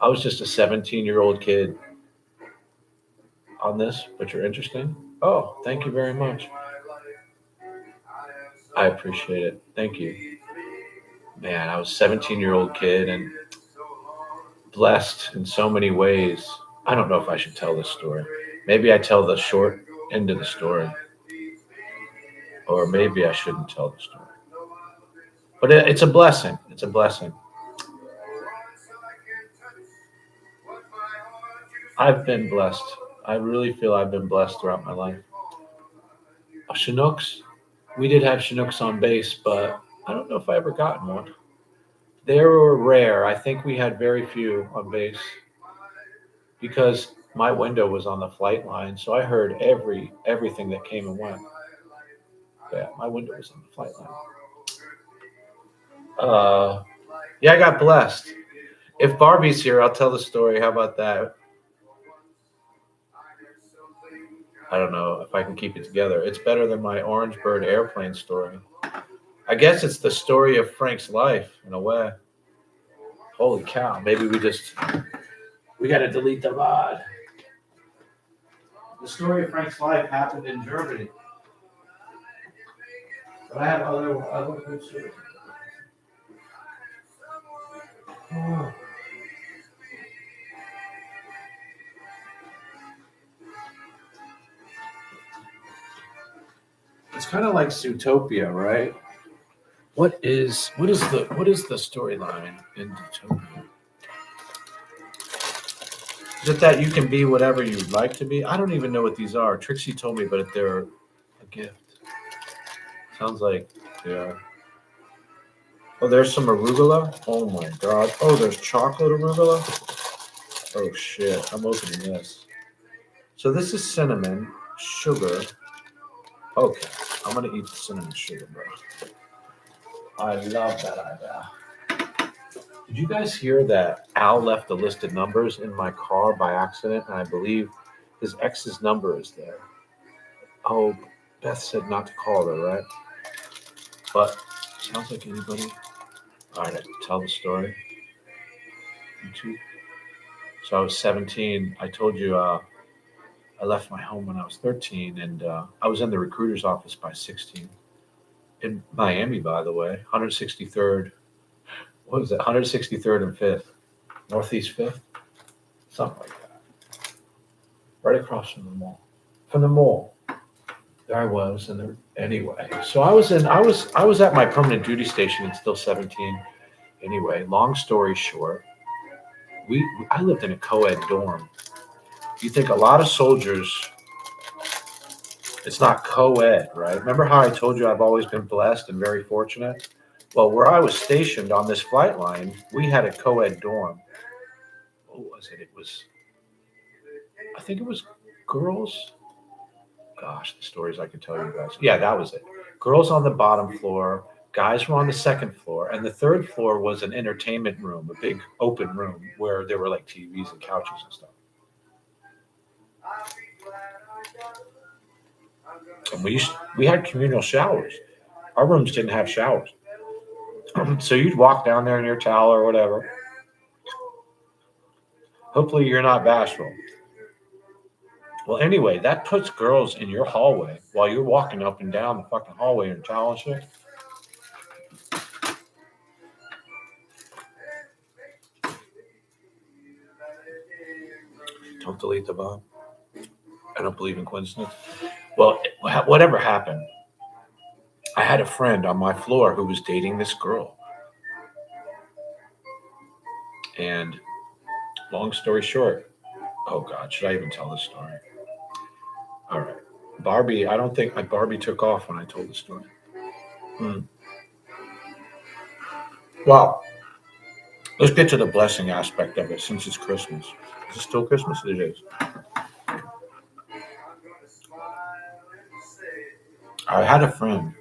I was just a 17-year-old kid on this, but you're interesting. Oh, thank you very much. I appreciate it. Thank you. Man, I was a 17-year-old kid and blessed in so many ways. I don't know if I should tell this story. Maybe I tell the short end of the story. Or maybe I shouldn't tell the story. But it's a blessing. It's a blessing. I've been blessed. I really feel I've been blessed throughout my life. Chinooks. We did have Chinooks on base, but I don't know if I ever gotten one. They were rare. I think we had very few on base because my window was on the flight line, so I heard everything that came and went. Yeah, my window was on the flight line. Yeah, I got blessed. If Barbie's here, I'll tell the story. How about that? I don't know if I can keep it together. It's better than my Orange Bird airplane story. I guess it's the story of Frank's life in a way. Holy cow. Maybe we got to delete the VOD. The story of Frank's life happened in Germany. But I have other good stories. Oh. It's kind of like Zootopia, right? What is the storyline in Zootopia? Is it that you can be whatever you'd like to be? I don't even know what these are. Trixie told me, but they're a gift. Sounds like, yeah. Oh, there's some arugula. Oh my god. Oh, there's chocolate arugula. Oh shit. I'm opening this. So this is cinnamon, sugar. Okay. I'm gonna eat the cinnamon sugar, bro. I love that idea. Did you guys hear that Al left the listed numbers in my car by accident? And I believe his ex's number is there. Oh, Beth said not to call her, right? But sounds like anybody. All right, tell the story. YouTube. So I was 17. I told you I left my home when I was 13, and I was in the recruiter's office by 16. in Miami, by the way, 163rd. What was it? 163rd and 5th, Northeast 5th, something like that. Right across from the mall. From the mall, there I was, and there. Anyway, so I was at my permanent duty station in Still 17. Anyway, long story short, I lived in a co-ed dorm. You think a lot of soldiers, it's not co-ed, right? Remember how I told you I've always been blessed and very fortunate? Well, where I was stationed on this flight line, we had a co-ed dorm. What was it? I think it was girls. Gosh, the stories I could tell you guys. Yeah, that was it. Girls on the bottom floor, guys were on the second floor, and the third floor was an entertainment room, a big open room where there were like TVs and couches and stuff. And we had communal showers. Our rooms didn't have showers. So you'd walk down there in your towel or whatever. Hopefully you're not bashful. Well, anyway, that puts girls in your hallway while you're walking up and down the fucking hallway in your towel and shit. Don't delete the bomb. I don't believe in coincidence. Well, whatever happened, I had a friend on my floor who was dating this girl. And long story short, oh God, should I even tell this story? All right. Barbie, I don't think Barbie took off when I told the story. Well, let's get to the blessing aspect of it since it's Christmas. Is it still Christmas? It is. I had a friend.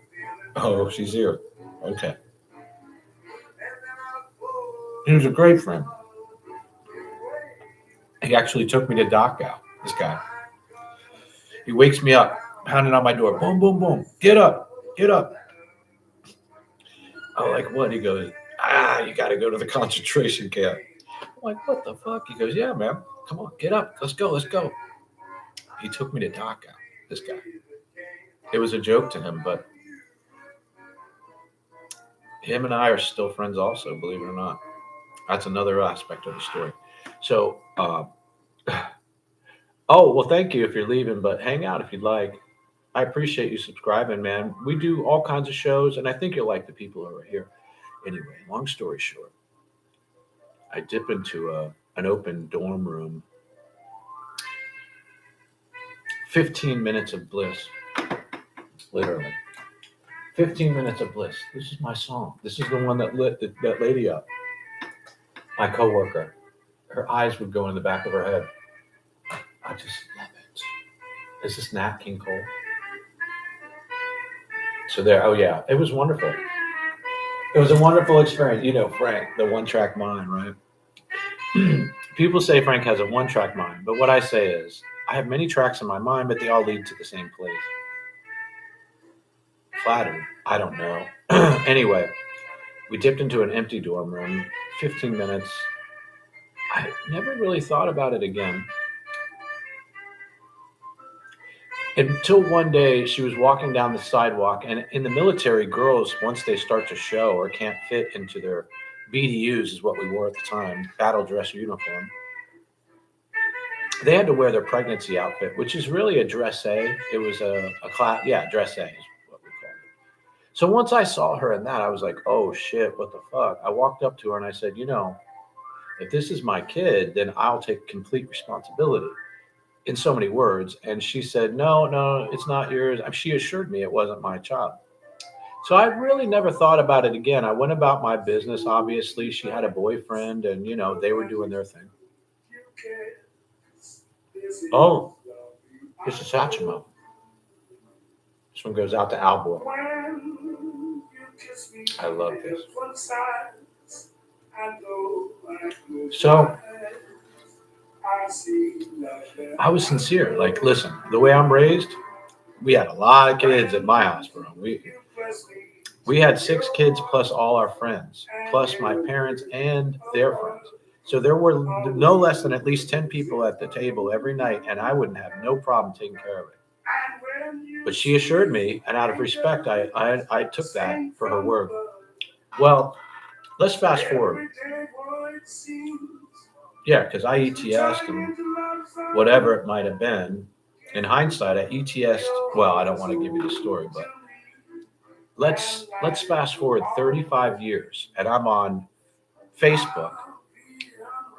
Oh, she's here. Okay. He was a great friend. He actually took me to Dachau, this guy. He wakes me up, pounding on my door. Boom, boom, boom. Get up. Get up. I'm like, what? He goes, you got to go to the concentration camp. I'm like, what the fuck? He goes, yeah, man. Come on, get up. Let's go. Let's go. He took me to Dachau, this guy. It was a joke to him, but him and I are still friends also, believe it or not. That's another aspect of the story. So, oh, well, thank you if you're leaving, but hang out if you'd like. I appreciate you subscribing, man. We do all kinds of shows, and I think you'll like the people who are here. Anyway, long story short, I dip into an open dorm room. 15 minutes of bliss, literally. 15 minutes of bliss. This is my song. This is the one that lit that lady up. My coworker. Her eyes would go in the back of her head. I just love it. Is this Nat King Cole? So there, oh yeah, it was wonderful. It was a wonderful experience. You know, Frank, the one-track mind, right? People say Frank has a one-track mind, but what I say is, I have many tracks in my mind, but they all lead to the same place. Flattered. I don't know. Anyway, we dipped into an empty dorm room, 15 minutes. I never really thought about it again. Until one day, she was walking down the sidewalk, and in the military, girls, once they start to show or can't fit into their BDUs, is what we wore at the time, battle dress uniform, they had to wear their pregnancy outfit, which is really a dressé. It was a class, dressé is what we call it. So once I saw her in that, I was like, oh shit, what the fuck? I walked up to her and I said, if this is my kid, then I'll take complete responsibility. In so many words. And she said, no, it's not yours. She assured me it wasn't my child. So I really never thought about it again. I went about my business. Obviously, she had a boyfriend and, they were doing their thing. Oh, it's a Satchmo. This one goes out to Albor. I love this. So I was sincere. Like, listen, the way I'm raised, we had a lot of kids at my hospital. We had 6 kids plus all our friends, plus my parents and their friends. So there were no less than at least 10 people at the table every night, and I wouldn't have no problem taking care of it. But she assured me, and out of respect, I took that for her word. Well, let's fast forward. Yeah, because I ETS'd and whatever it might have been. In hindsight, I ETS'd. Well, I don't want to give you the story, but let's fast forward 35 years, and I'm on Facebook,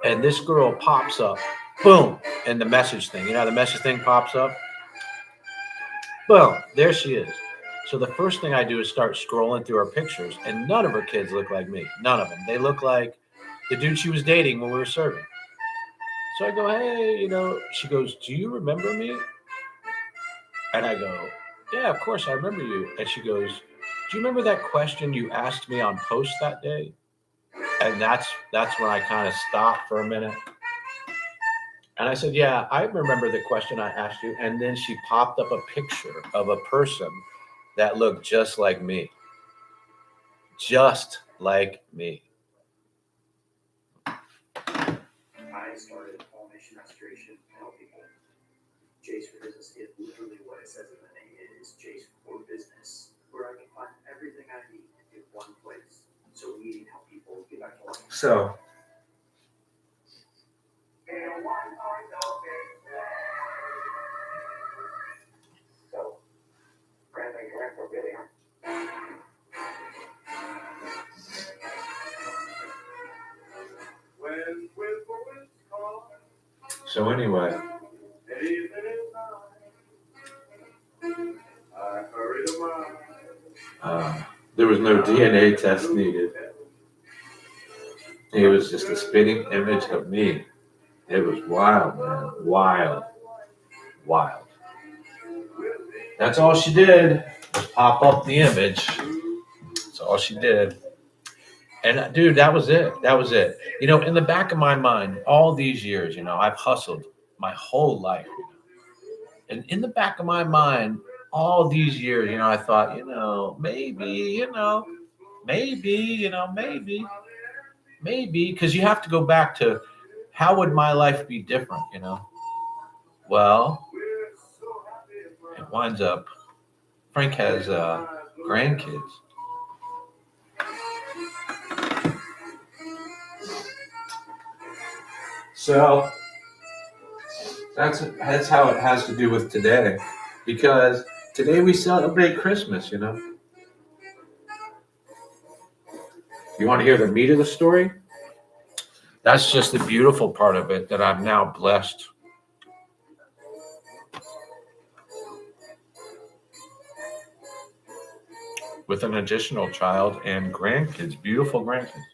and this girl pops up, boom, in the message thing. You know how the message thing pops up? Boom, there she is. So the first thing I do is start scrolling through her pictures, and none of her kids look like me. None of them. They look like the dude she was dating when we were serving. So I go, hey, she goes, do you remember me? And I go, yeah, of course I remember you. And she goes, do you remember that question you asked me on post that day? And that's when I kind of stopped for a minute. And I said, yeah, I remember the question I asked you. And then she popped up a picture of a person that looked just like me. Just like me. I started pollination restoration to help people. Jace for Business is literally what it says in the name. It is Jace for Business, where I can find everything I need in one place. So we need to help people get back to life. So So anyway, there was no DNA test needed. It was just a spitting image of me. It was wild, man. Wild. That's all she did was pop up the image. That's all she did. And dude, that was it. In the back of my mind, all these years, I've hustled my whole life. And in the back of my mind, all these years, I thought, maybe, because you have to go back to how would my life be different, Well, it winds up, Frank has grandkids. So that's how it has to do with today, because today we celebrate Christmas, You want to hear the meat of the story? That's just the beautiful part of it, that I'm now blessed with an additional child and grandkids, beautiful grandkids.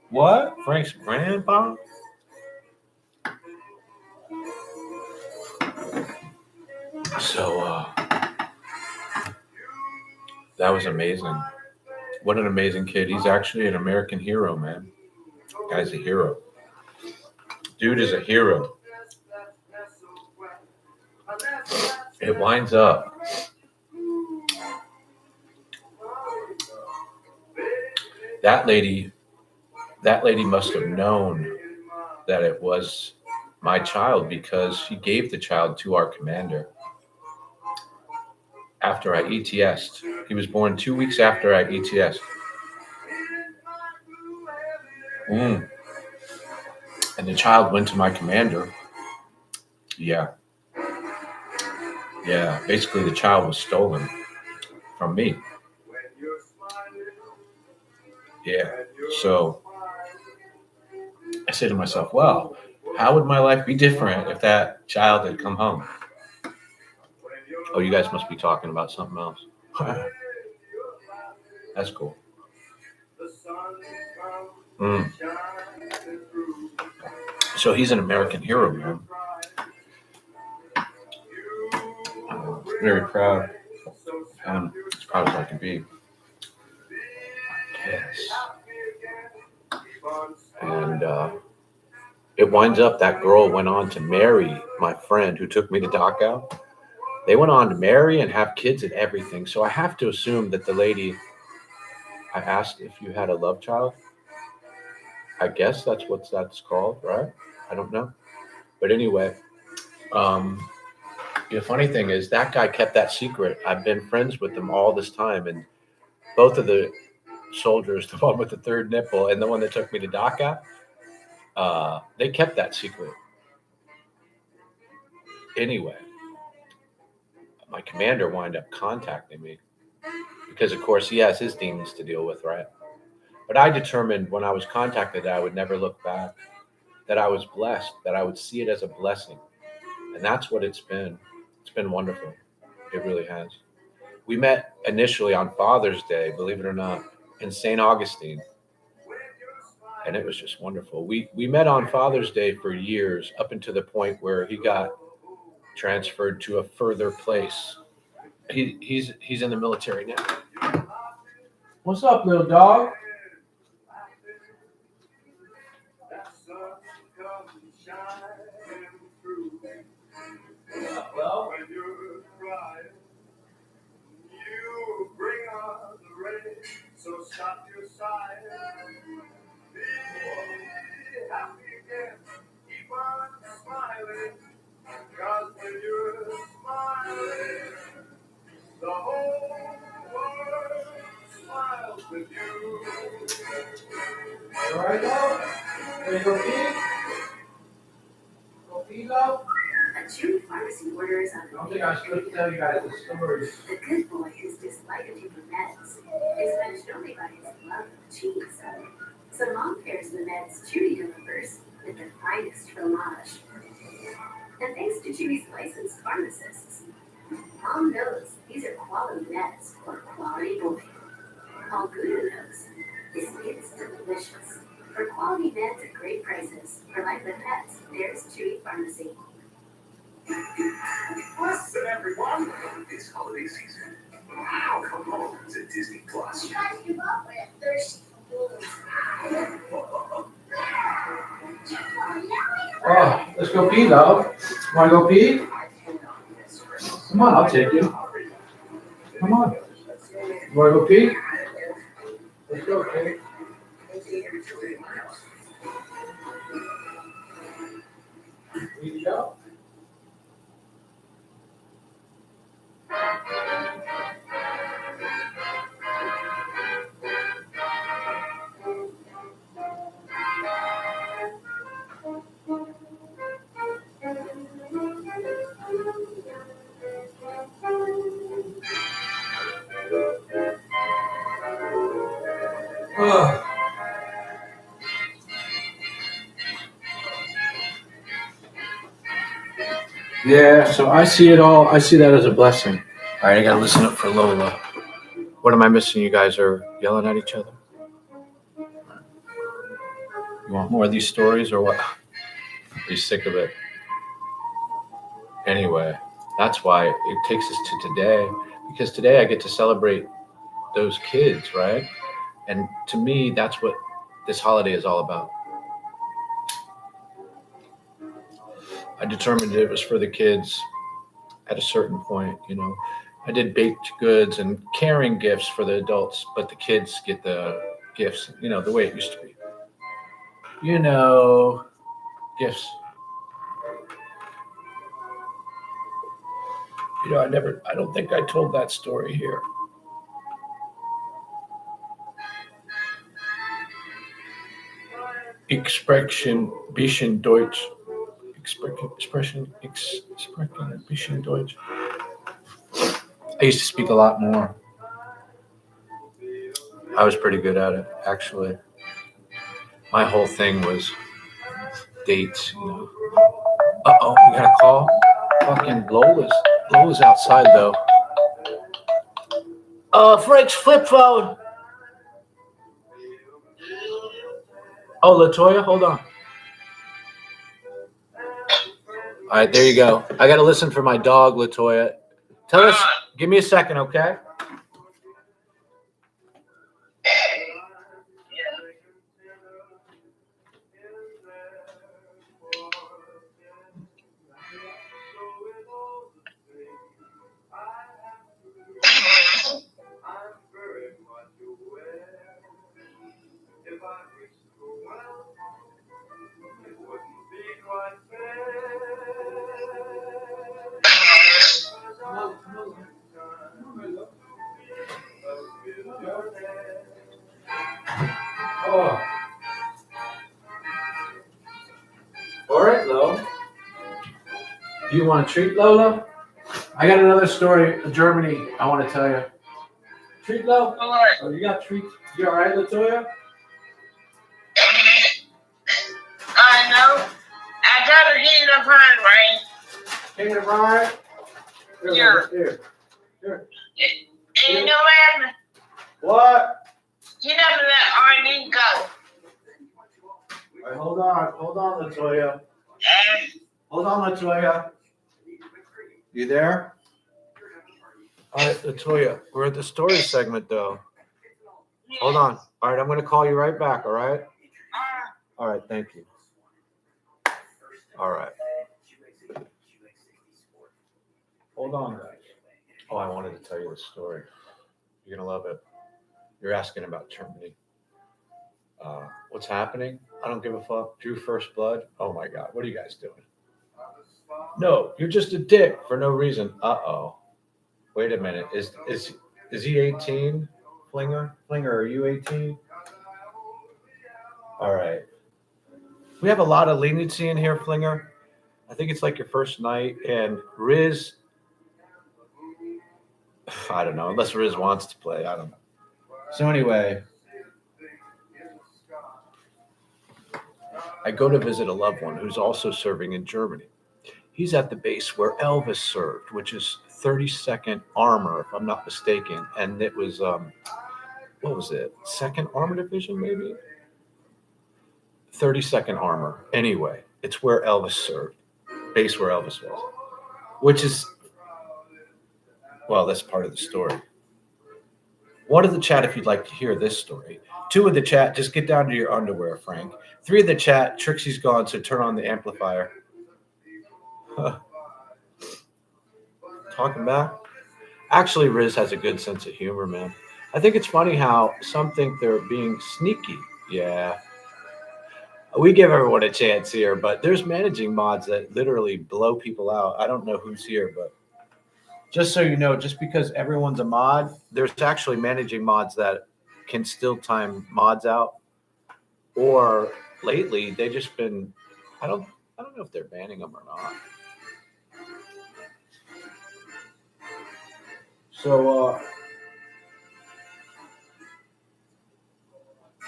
What? Frank's grandpa? So that was amazing. What an amazing kid. He's actually an American hero, man. Guy's a hero. Dude is a hero. It winds up. That lady must have known that it was my child, because she gave the child to our commander after I ETS'd. He was born 2 weeks after I ETS'd. And the child went to my commander. Yeah. Basically, the child was stolen from me. Yeah. So I said to myself, well, how would my life be different if that child had come home? Oh, you guys must be talking about something else. That's cool. So he's an American hero, man. Very proud. As proud as I can be. Yes. And it winds up that girl went on to marry my friend who took me to Dachau. They went on to marry and have kids and everything. So I have to assume that the lady, I asked if you had a love child. I guess that's what that's called, right? I don't know. But anyway, The funny thing is that guy kept that secret. I've been friends with them all this time, and both of the soldiers, the one with the third nipple and the one that took me to DACA, they kept that secret. Anyway, my commander wound up contacting me because, of course, he has his demons to deal with, right? But I determined when I was contacted that I would never look back, that I was blessed, that I would see it as a blessing. And that's what it's been. It's been wonderful. It really has. We met initially on Father's Day, believe it or not, in St. Augustine. And it was just wonderful. We met on Father's Day for years, up until the point where he got transferred to a further place. He's in the military now. What's up, little dog? Well, when you're crying, you bring on the rain, so stop your sighing. Be happy again, keep on smiling, cause when you're smiling, the whole world smiles with you. All right, dog? Ready to go pee? Go pee, dog? A chewy pharmacy order is on. I don't think I should tell you guys the story. The good boy is dislike of taking meds is managed only by his love of cheese. So Mom pairs the meds Chewy delivers with the finest fromage. And thanks to Chewy's licensed pharmacists, Mom knows these are quality meds for a quality boy. All Gouda knows this is delicious. For quality meds at great prices, for life with pets, there's Chewy Pharmacy. Listen, everyone, it's holiday season. Wow, come home to Disney Plus. You guys give up with thirsty fools. Oh, let's go pee, dog. Want to go pee? Come on, I'll take you. Come on. You want to go pee? Let's go, kid. Need to go? Yeah, so I see it all. I see that as a blessing. All right, I got to listen up for Lola. What am I missing? You guys are yelling at each other? You want more of these stories or what? Are you sick of it? Anyway, that's why it takes us to today. Because today I get to celebrate those kids, right? And to me, that's what this holiday is all about. I determined it was for the kids at a certain point, you know. I did baked goods and caring gifts for the adults, but the kids get the gifts, you know, the way it used to be. You know, gifts. You know, I don't think I told that story here. Expression, bisschen Deutsch. Expression, bisschen Deutsch. I used to speak a lot more. I was pretty good at it, actually. My whole thing was dates, you know. Uh-oh, we got a call? Fucking Lola's outside, though. Frank's flip phone. Oh, LaToya, hold on. All right, there you go. I got to listen for my dog, LaToya. Tell us, give me a second, okay? Do you want a treat, Lola? I got another story of Germany I want to tell you. Treat, Lola? What? Oh, you got treats? You all right, Latoya? I know. I gotta get the pine, right? King of Ryan? Here. Here. And you know what happened? What? He never let RD go. All right, hold on, Latoya. And Hold on, Latoya. You there? All right, Latoya, we're at the story segment, though. Hold on. All right, I'm going to call you right back, all right? All right, thank you. All right. Hold on, guys. Oh, I wanted to tell you the story. You're going to love it. You're asking about Germany. What's happening? I don't give a fuck. Drew first blood. Oh, my God. What are you guys doing? No, you're just a dick for no reason. Uh-oh. Wait a minute. Is he 18? Flinger, are you 18? All right. We have a lot of leniency in here, Flinger. I think it's like your first night. And Riz, I don't know. Unless Riz wants to play. I don't know. So anyway, I go to visit a loved one who's also serving in Germany. He's at the base where Elvis served, which is 32nd Armor, if I'm not mistaken. And it was, what was it? 2nd Armor Division, maybe? 32nd Armor. Anyway, it's where Elvis served, base where Elvis was, which is, well, that's part of the story. One of the chat, if you'd like to hear this story. 2 of the chat, just get down to your underwear, Frank. 3 of the chat, Trixie's gone, so turn on the amplifier. Talking back. Actually, Riz has a good sense of humor, man. I think it's funny how some think they're being sneaky. Yeah. We give everyone a chance here, but there's managing mods that literally blow people out. I don't know who's here, but just so you know, just because everyone's a mod, there's actually managing mods that can still time mods out. Or lately, they've just been, I don't know if they're banning them or not. So,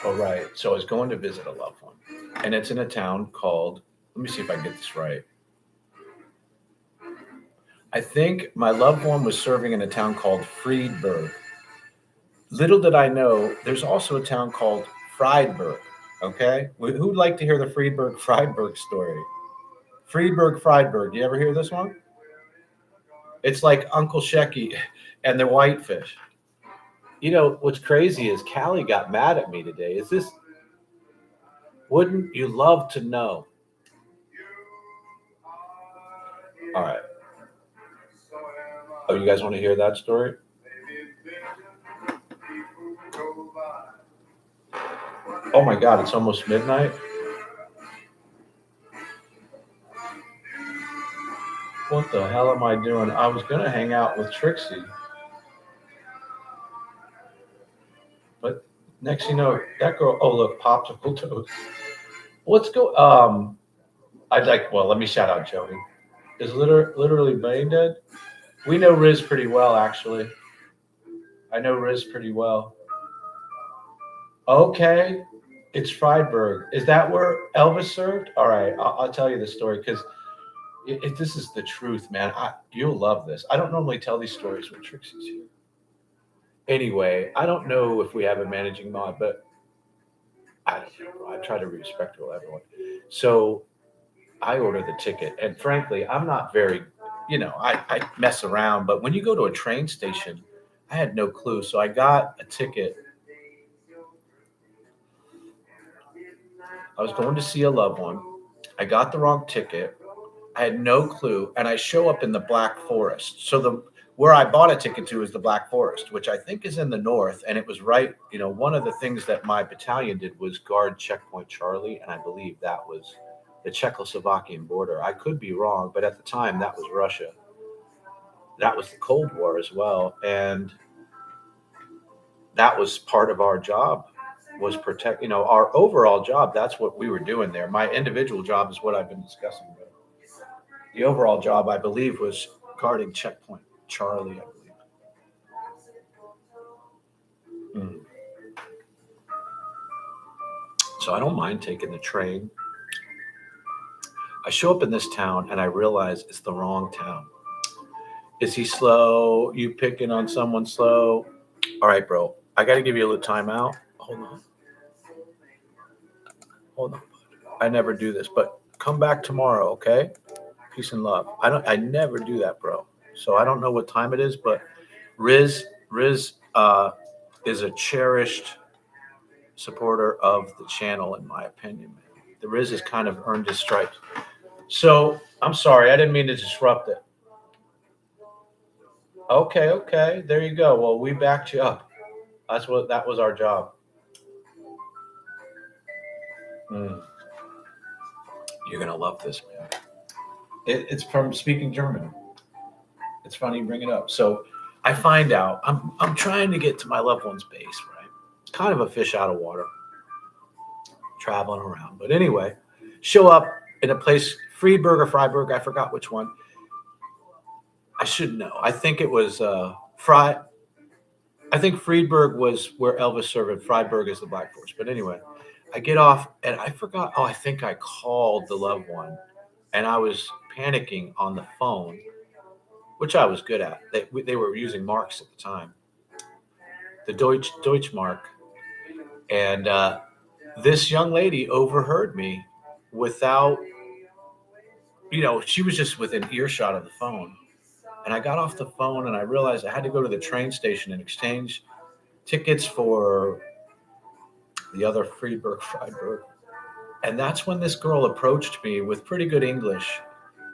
all right. So I was going to visit a loved one, and it's in a town called, let me see if I can get this right. I think my loved one was serving in a town called Friedberg. Little did I know, there's also a town called Friedberg. Okay? Who'd like to hear the Friedberg story? Friedberg. You ever hear this one? It's like Uncle Shecky and the Whitefish. You know, what's crazy is Callie got mad at me today. Wouldn't you love to know? All right. Oh, you guys want to hear that story? Oh my God, it's almost midnight. What the hell am I doing? I was going to hang out with Trixie. But next you know, that girl, oh look, popsicle toast. Let's go. Let me shout out Jody. Is literally Bane dead? We know Riz pretty well, actually. I know Riz pretty well. Okay, it's Friedberg. Is that where Elvis served? All right, I'll tell you the story because this is the truth, man. You'll love this. I don't normally tell these stories when Trixie's here. Anyway, I don't know if we have a managing mod, but I don't know. I try to be respectful of everyone. So I order the ticket, and frankly, I'm not very, I mess around. But when you go to a train station, I had no clue. So I got a ticket. I was going to see a loved one. I got the wrong ticket. I had no clue, and I show up in the Black Forest. So where I bought a ticket to is the Black Forest, which I think is in the north, and it was right. One of the things that my battalion did was guard Checkpoint Charlie, and I believe that was the Czechoslovakian border. I could be wrong, but at the time that was Russia. That was the Cold War as well, and that was part of our job. Was protect, our overall job. That's what we were doing there. My individual job is what I've been discussing with. The overall job, I believe, was guarding checkpoint Charlie, I believe. So I don't mind taking the train. I show up in this town and I realize it's the wrong town. Is he slow? You picking on someone slow? All right, bro. I got to give you a little timeout. Hold on. I never do this, but come back tomorrow, okay? Peace and love. I never do that, bro. So I don't know what time it is, but Riz is a cherished supporter of the channel, in my opinion, man. The Riz has kind of earned his stripes. So I'm sorry, I didn't mean to disrupt it. Okay, there you go. Well, we backed you up. That was our job. You're gonna love this, man. It's from speaking German. It's funny you bring it up. So I find out I'm trying to get to my loved one's base, right? It's kind of a fish out of water, traveling around. But anyway, show up in a place, Friedberg or Freiburg, I forgot which one. I should know. I think it was I think Friedberg was where Elvis served, and Freiburg is the Black Forest. But anyway, I get off and I forgot. I think I called the loved one, and I was panicking on the phone, which I was good at. They were using marks at the time, the Deutschmark, and this young lady overheard me without, she was just within earshot of the phone. And I got off the phone and I realized I had to go to the train station and exchange tickets for the other Freiburg. And that's when this girl approached me with pretty good English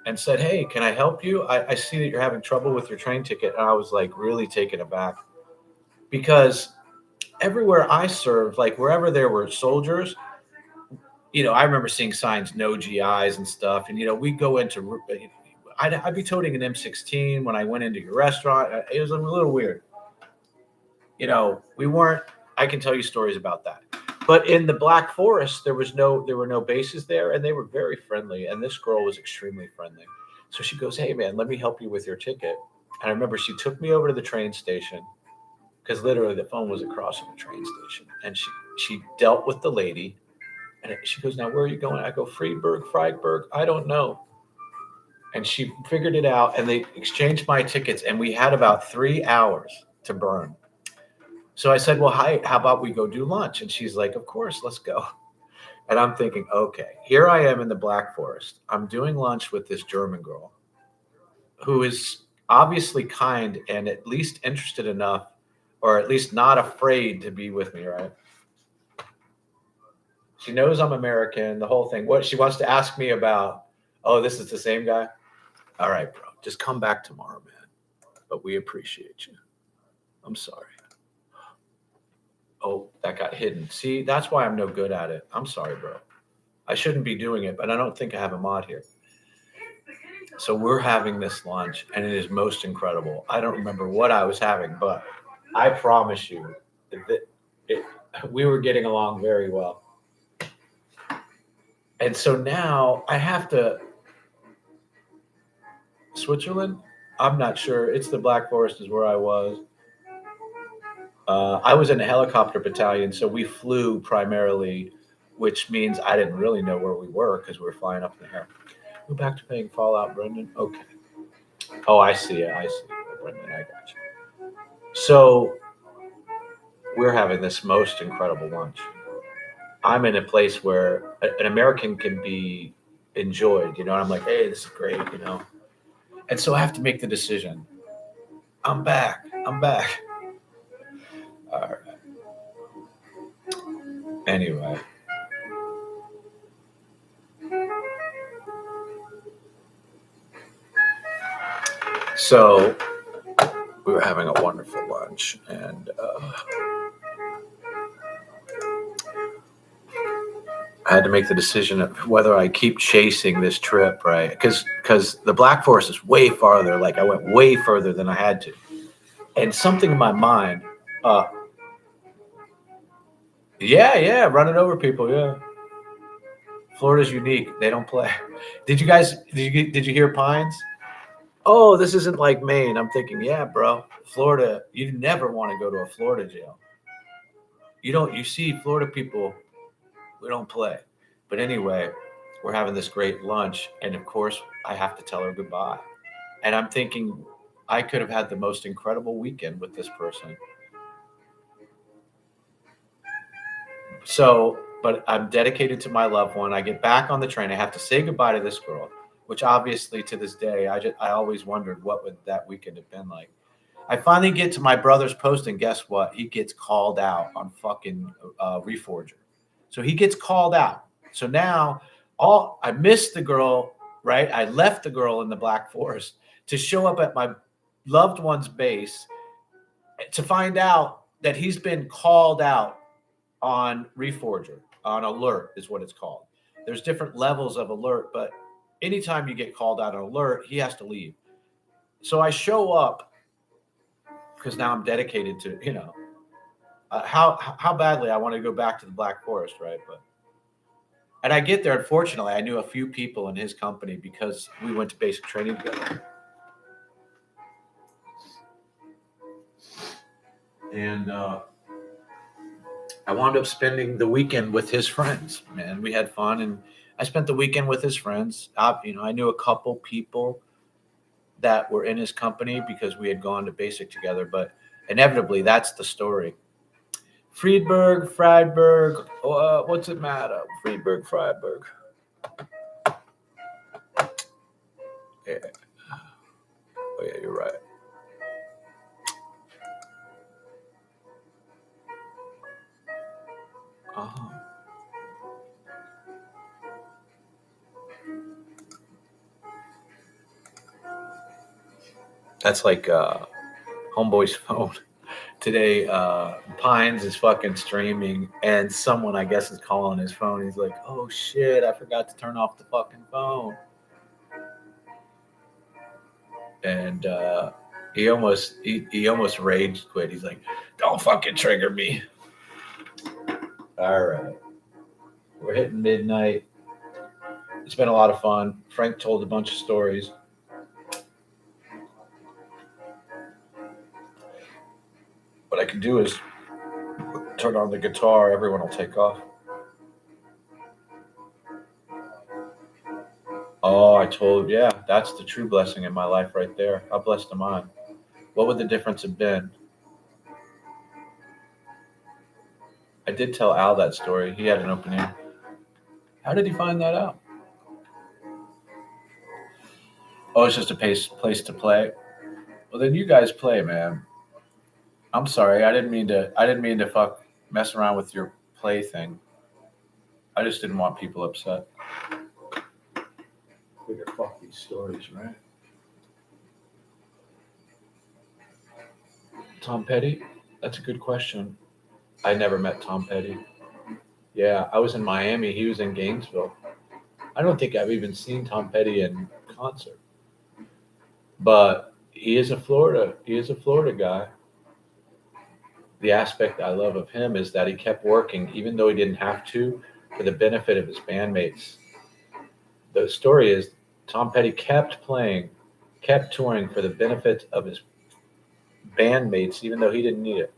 and said, "Hey, can I help you? I see that you're having trouble with your train ticket." And I was like really taken aback because everywhere I served, like wherever there were soldiers, I remember seeing signs, no GIs and stuff. And, we'd go into, I'd be toting an M16 when I went into your restaurant. It was a little weird. We weren't, I can tell you stories about that. But in the Black Forest, there were no bases there, and they were very friendly. And this girl was extremely friendly. So she goes, "Hey, man, let me help you with your ticket." And I remember she took me over to the train station because literally the phone was across from the train station. And she dealt with the lady. And she goes, "Now, where are you going?" I go, "Freiburg, I don't know." And she figured it out, and they exchanged my tickets, and we had about 3 hours to burn. So I said, "Well, hi, how about we go do lunch?" And she's like, "Of course, let's go." And I'm thinking, okay, here I am in the Black Forest. I'm doing lunch with this German girl who is obviously kind and at least interested enough, or at least not afraid to be with me, right? She knows I'm American, the whole thing. What she wants to ask me about, oh, this is the same guy? All right, bro, just come back tomorrow, man. But we appreciate you. I'm sorry. Oh, that got hidden. See, that's why I'm no good at it. I'm sorry, bro. I shouldn't be doing it, but I don't think I have a mod here. So we're having this lunch, and it is most incredible. I don't remember what I was having, but I promise you that we were getting along very well. And so now I have to, Switzerland? I'm not sure. It's the Black Forest is where I was. I was in a helicopter battalion, so we flew primarily, which means I didn't really know where we were because we were flying up in the air. Go back to playing Fallout, Brendan. Okay. Oh, I see it. Brendan, I got you. So we're having this most incredible lunch. I'm in a place where an American can be enjoyed, and I'm like, "Hey, this is great, And so I have to make the decision. I'm back. All right. Anyway. So we were having a wonderful lunch, and I had to make the decision of whether I keep chasing this trip, right? Because the Black Forest is way farther. Like I went way further than I had to. And something in my mind, running over people, yeah. Florida's unique. They don't play. Did you hear Pines? Oh, this isn't like Maine. I'm thinking, yeah, bro. Florida, you never want to go to a Florida jail. You see Florida people, we don't play. But anyway, we're having this great lunch. And of course, I have to tell her goodbye. And I'm thinking, I could have had the most incredible weekend with this person. So, but I'm dedicated to my loved one. I get back on the train. I have to say goodbye to this girl, which obviously to this day, I always wondered what would that weekend have been like. I finally get to my brother's post, and guess what? He gets called out on fucking Reforger. So he gets called out. So now I missed the girl, right? I left the girl in the Black Forest to show up at my loved one's base to find out that he's been called out on Reforger, on alert is what it's called. There's different levels of alert, but anytime you get called out on alert, he has to leave. So I show up because now I'm dedicated to, how badly I want to go back to the Black Forest, right? And I get there. Unfortunately, I knew a few people in his company because we went to basic training together. And I wound up spending the weekend with his friends. Man, we had fun, and I spent the weekend with his friends. I knew a couple people that were in his company because we had gone to basic together, but inevitably that's the story. Friedberg, what's it matter? Friedberg. Yeah. Oh yeah, you're right. That's like Homeboy's phone. Today, Pines is fucking streaming, and someone, I guess, is calling his phone. He's like, oh shit, I forgot to turn off the fucking phone. And he almost rage quit. He's like, don't fucking trigger me. All right. We're hitting midnight. It's been a lot of fun. Frank told a bunch of stories. What I can do is turn on the guitar. Everyone will take off. Oh, yeah, that's the true blessing in my life right there. How blessed am I? What would the difference have been? I did tell Al that story. He had an open ear. How did he find that out? Oh, it's just a place to play. Well, then you guys play, man. I'm sorry. I didn't mean to mess around with your play thing. I just didn't want people upset. Figure fuck these stories, right? Tom Petty? That's a good question. I never met Tom Petty. Yeah, I was in Miami. He was in Gainesville. I don't think I've even seen Tom Petty in concert. But he is a Florida guy. The aspect I love of him is that he kept working, even though he didn't have to, for the benefit of his bandmates. The story is Tom Petty kept playing, kept touring for the benefit of his bandmates, even though he didn't need it.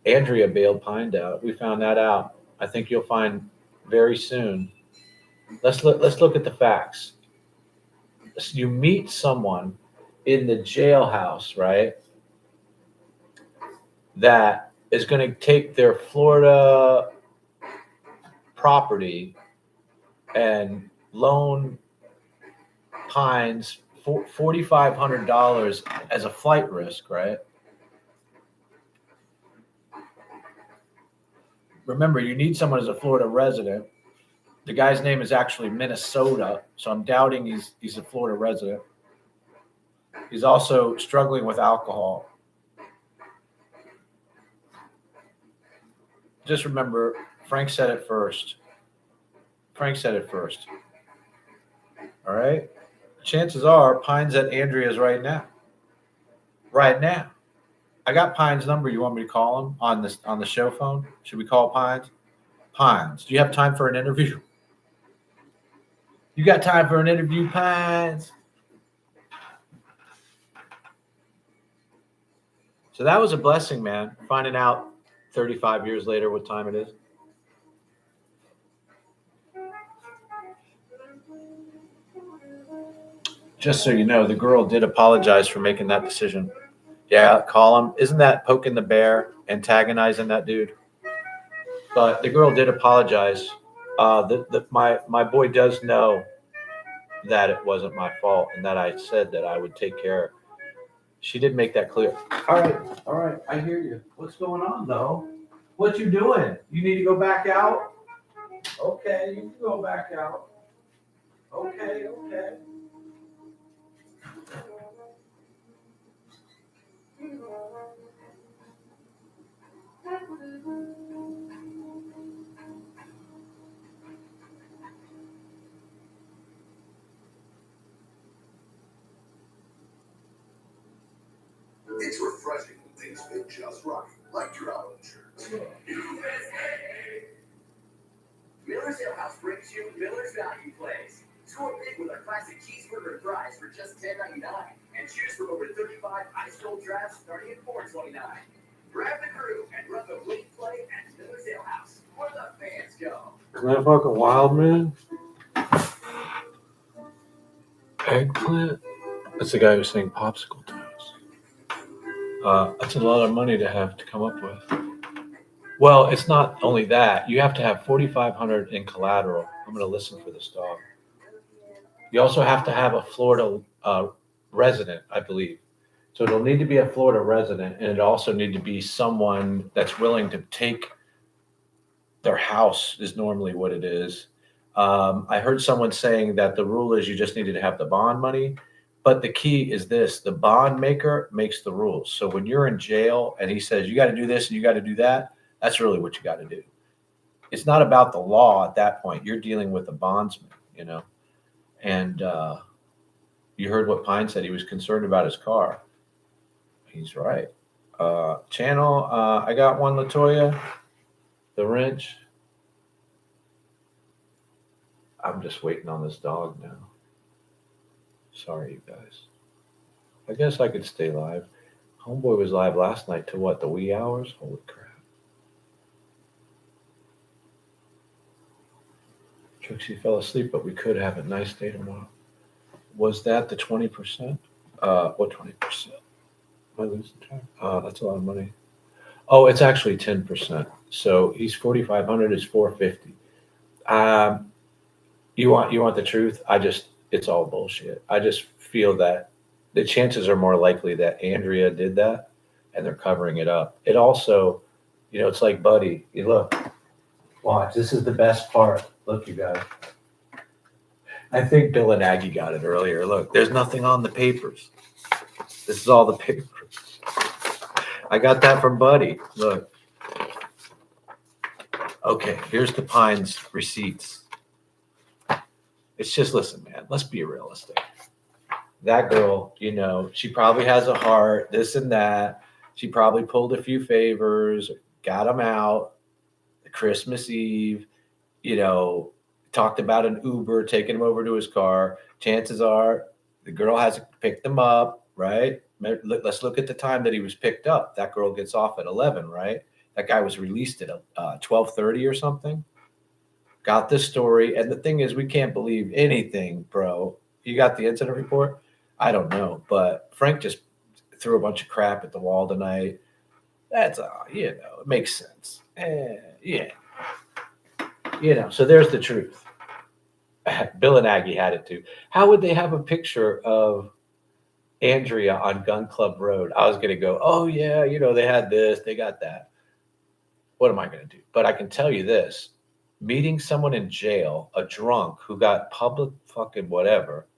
Andrea Bails Pines out. We found that out. I think you'll find very soon. Let's look at the facts. You meet someone in the jailhouse, right? That is going to take their Florida property and loan Pines $4,500 as a flight risk, right? Remember, you need someone as a Florida resident. The guy's name is actually Minnesota, so I'm doubting he's a Florida resident. He's also struggling with alcohol. Just remember, Frank said it first. All right? Chances are Pines at Andrea's right now. I got Pines' number. You want me to call him on the show phone? Should we call Pines? Pines, do you have time for an interview? You got time for an interview, Pines? So that was a blessing, man. Finding out 35 years later what time it is. Just so you know, the girl did apologize for making that decision. Yeah, call him. Isn't that poking the bear, antagonizing that dude? But the girl did apologize. My boy does know that it wasn't my fault and that I said that I would take care. She did make that clear. All right. I hear you. What's going on, though? What you doing? You need to go back out? Okay, you can go back out. Okay. It's refreshing when things fit just right, like your auto insurance. Miller's Ale House brings you Miller's Value Plays. Score big with our classic cheeseburger and fries for just $10.99, and choose from over 35 ice cold drafts starting at $4.29. Grab the crew and run the wing play at Miller's Ale House, where the fans go. Isn't that fucking wild, man? Eggplant? That's the guy who's saying popsicle toast. That's a lot of money to have to come up with. Well, it's not only that. You have to have $4,500 in collateral. I'm going to listen for this dog. You also have to have a Florida resident, I believe. So it'll need to be a Florida resident, and it also need to be someone that's willing to take their house is normally what it is. I heard someone saying that the rule is you just needed to have the bond money. But the key is this: the bond maker makes the rules. So when you're in jail and he says, you got to do this and you got to do that, that's really what you got to do. It's not about the law at that point. You're dealing with a bondsman, you know. And you heard what Pine said. He was concerned about his car. He's right. Channel, I got one, LaToya. The wrench. I'm just waiting on this dog now. Sorry, you guys. I guess I could stay live. Homeboy was live last night to what, the wee hours? Holy crap. Trixie fell asleep, but we could have a nice day tomorrow. Was that the 20%? What 20%? Am I losing track? That's a lot of money. Oh, it's actually 10%. So he's 4,500 is 450. You want the truth? It's all bullshit. I just feel that the chances are more likely that Andrea did that and they're covering it up. It also, it's like Buddy. You look, watch. This is the best part. Look, you guys. I think Bill and Aggie got it earlier. Look, there's nothing on the papers. This is all the papers. I got that from Buddy. Look. Okay, here's the Pines receipts. It's just, listen, man, let's be realistic. That girl, she probably has a heart, this and that. She probably pulled a few favors, got him out Christmas Eve, talked about an Uber, taking him over to his car. Chances are the girl hasn't picked him up, right? Let's look at the time that he was picked up. That girl gets off at 11, right? That guy was released at 12:30 or something. Got this story. And the thing is, we can't believe anything, bro. You got the incident report? I don't know. But Frank just threw a bunch of crap at the wall tonight. That's, it makes sense. Yeah. So there's the truth. Bill and Aggie had it too. How would they have a picture of Andrea on Gun Club Road? I was going to go, oh, yeah, they had this, they got that. What am I going to do? But I can tell you this. Meeting someone in jail, a drunk who got public fucking whatever,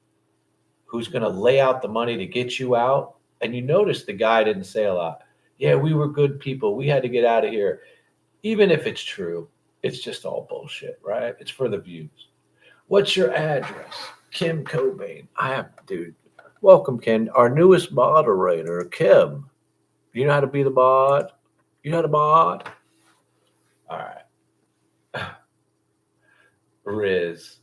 who's going to lay out the money to get you out. And you notice the guy didn't say a lot. Yeah, we were good people. We had to get out of here. Even if it's true, it's just all bullshit, right? It's for the views. What's your address? Kim Cobain. Dude. Welcome, Ken. Our newest moderator, Kim. You know how to be the mod? You know how to mod? All right. Riz.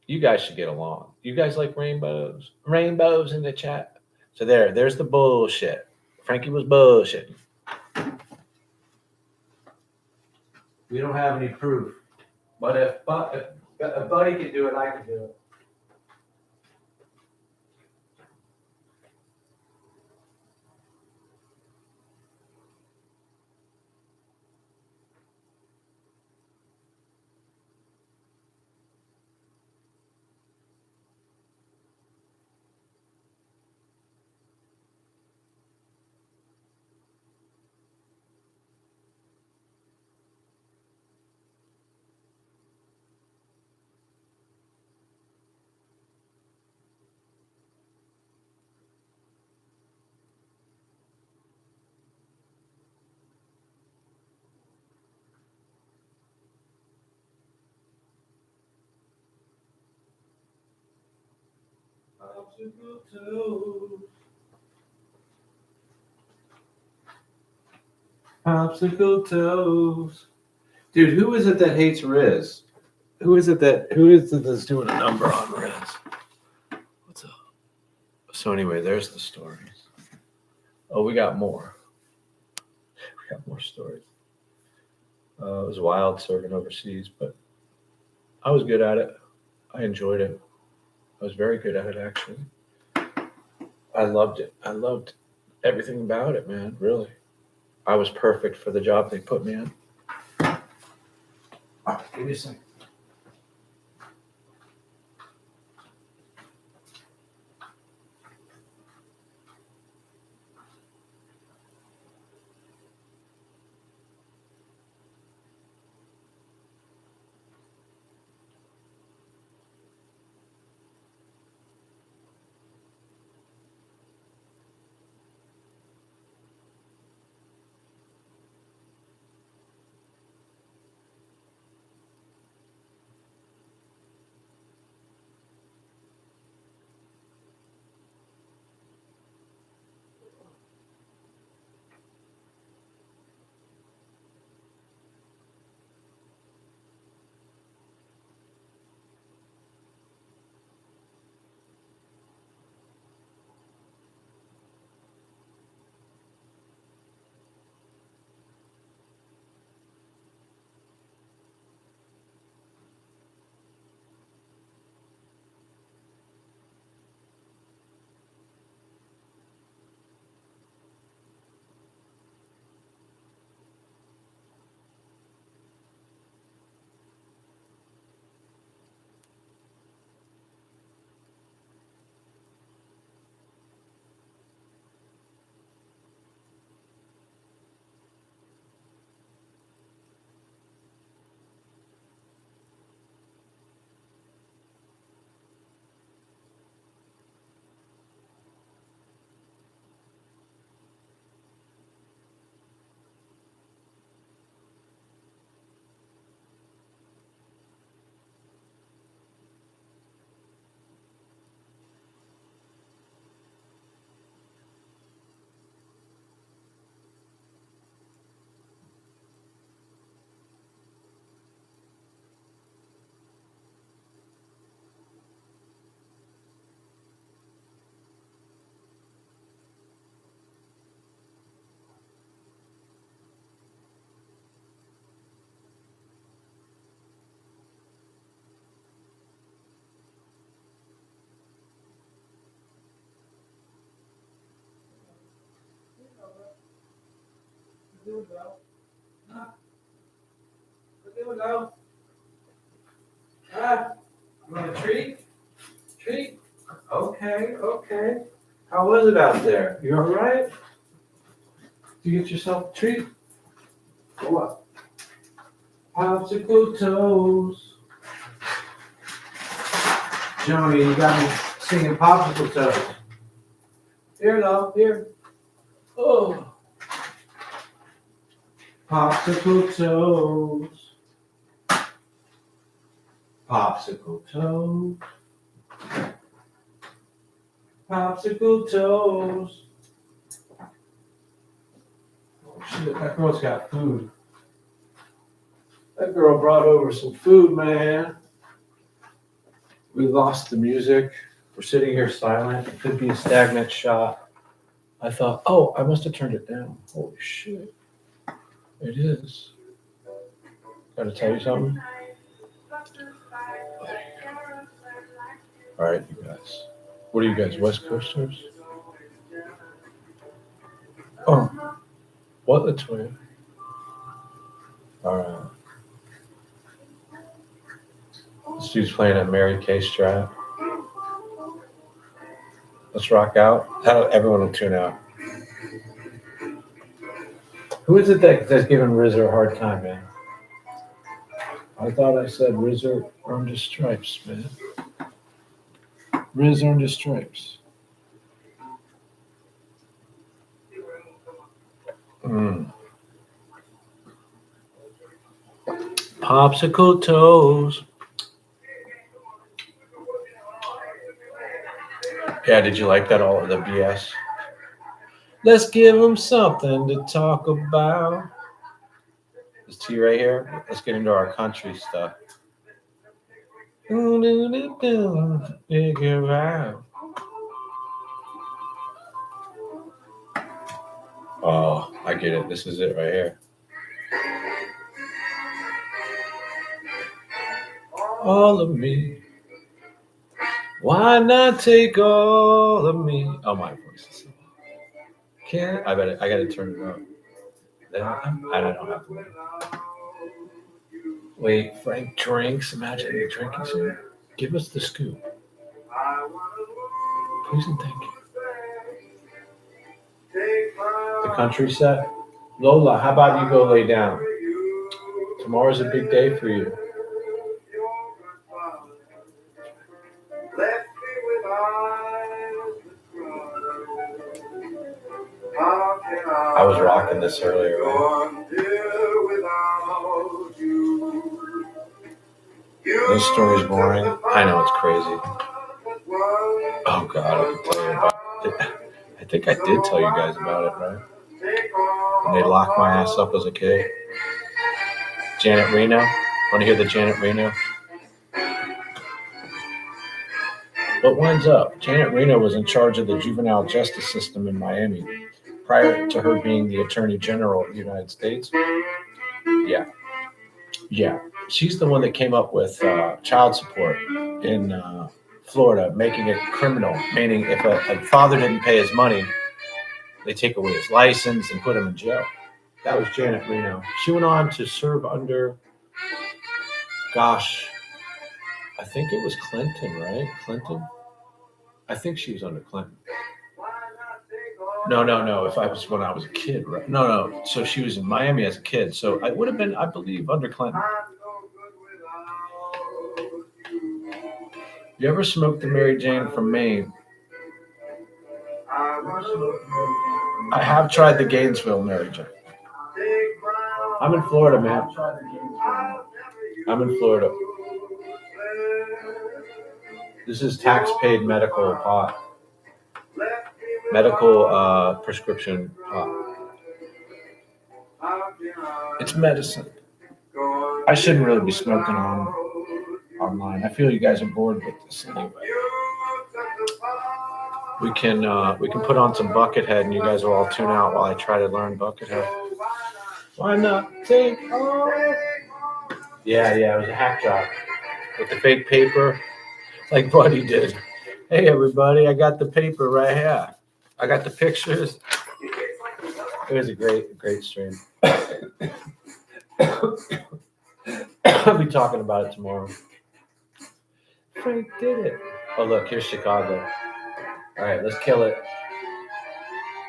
You guys should get along. You guys like rainbows? Rainbows in the chat. So there's the bullshit. Frankie was bullshitting. We don't have any proof. But if Buddy can do it, I can do it. Popsicle toes. Popsicle toes. Dude, who is it that hates Riz? Who is it that's doing a number on Riz? What's up? So anyway, there's the stories. Oh, we got more. We got more stories. It was wild serving overseas, but I was good at it. I enjoyed it. I was very good at it, actually. I loved it. I loved everything about it, man, really. I was perfect for the job they put me in. Oh, give me a second. There we go. There we go. You want a treat? Treat? Okay, okay. How was it out there? You all right? Did you get yourself a treat? Or what? Popsicle toes. Joni, you got me singing popsicle toes. Here, love, here. Oh. Popsicle toes. Popsicle toes. Popsicle toes. Oh shit, that girl's got food. That girl brought over some food, man. We lost the music. We're sitting here silent. It could be a stagnant shot. I thought, oh, I must have turned it down. Holy shit. It is. Gotta tell you something. All right, you guys. What are you guys, West Coasters? Oh, what the twin? All right. This dude's playing a Mary Kay Strat. Let's rock out. Everyone will tune out. Who is it that's giving RZA a hard time, man? I thought I said RZA earned his stripes, man. RZA earned his stripes. Popsicle toes. Yeah, did you like that? All of the BS. Let's give them something to talk about. This T right here. Let's get into our country stuff. Figure out. Oh, I get it. This is it right here. All of me. Why not take all of me? Oh, my voice is so loud. Can't. I gotta turn it up. I don't have to. Wait, Frank drinks. Imagine you drinking soon. Give us the scoop. Please and thank you. The country set. Lola, how about you go lay down? Tomorrow's a big day for you. I was rocking this earlier. Right? This story's boring. I know it's crazy. Oh God, I can tell you about it. I think I did tell you guys about it, right? When they locked my ass up as a kid. Janet Reno. Want to hear the Janet Reno? What winds up? Janet Reno was in charge of the juvenile justice system in Miami prior to her being the Attorney General of the United States. Yeah. She's the one that came up with child support in Florida, making it criminal, meaning if a father didn't pay his money, they take away his license and put him in jail. That was Janet Reno. She went on to serve under, gosh, I think it was Clinton, right? Clinton? I think she was under Clinton. No. If I was when I was a kid, right? No. So she was in Miami as a kid. So I would have been, I believe, under Clinton. You ever smoked the Mary Jane from Maine? I have tried the Gainesville Mary Jane. I'm in Florida, man. I'm in Florida. This is tax-paid medical pot. Medical prescription pot. It's medicine. I shouldn't really be smoking online. I feel you guys are bored with this anyway. We can put on some Buckethead and you guys will all tune out while I try to learn Buckethead. Why not take all? Yeah, it was a hack job with the fake paper, like Buddy did. Hey everybody, I got the paper right here. I got the pictures. It was a great stream. I'll be talking about it tomorrow. Frank did it. Oh look, here's Chicago. All right, let's kill it.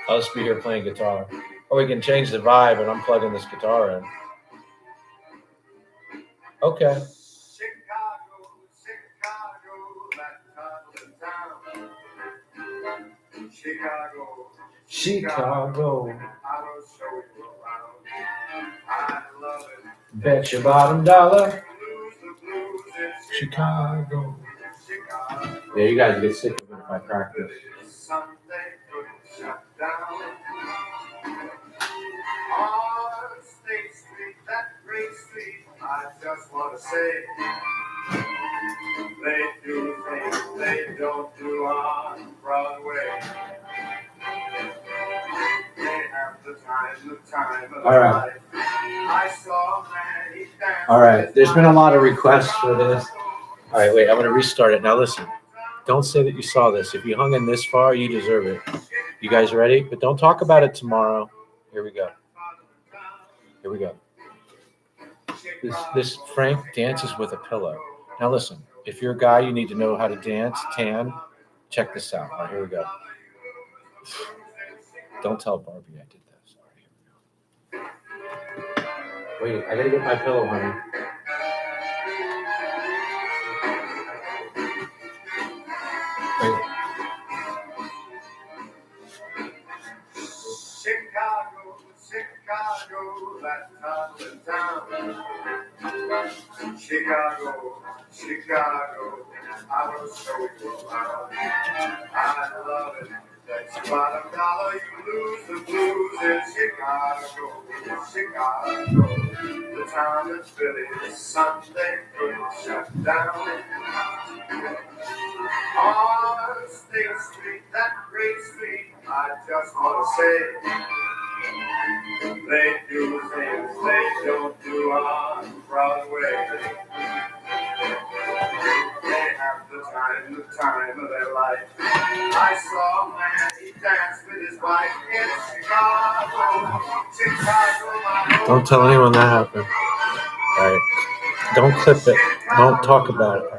I'll just be here playing guitar. Or we can change the vibe and I'm plugging this guitar in. Okay. Chicago. Bet your bottom dollar. Chicago. Yeah, you guys get sick of it if I practice. I just want to say, they do they don't do on Broadway. They have the time of All right. life. I saw a man, he danced. All right. There's been a lot of requests for this. All right, wait. I'm going to restart it. Now listen. Don't say that you saw this. If you hung in this far, you deserve it. You guys ready? But don't talk about it tomorrow. Here we go. Here we go. This Frank dances with a pillow. Now listen. If you're a guy, you need to know how to dance, tan. Check this out. All right, here we go. Don't tell Barbie I did this. All right, here we go. Wait, I gotta get my pillow, honey. Wait. Chicago, Chicago, that toddling town. Chicago, Chicago, I will show you around. I love it. That's about $1 you lose the blues in Chicago, Chicago. The town that's Billy Sunday couldn't shut down. On State Street, that great street, I just want to say, they do things they don't do on Broadway. They have the time of their life. I saw a man, he danced with his wife in Chicago, Chicago. Don't tell anyone that happened. All right. Don't clip it. Don't talk about it.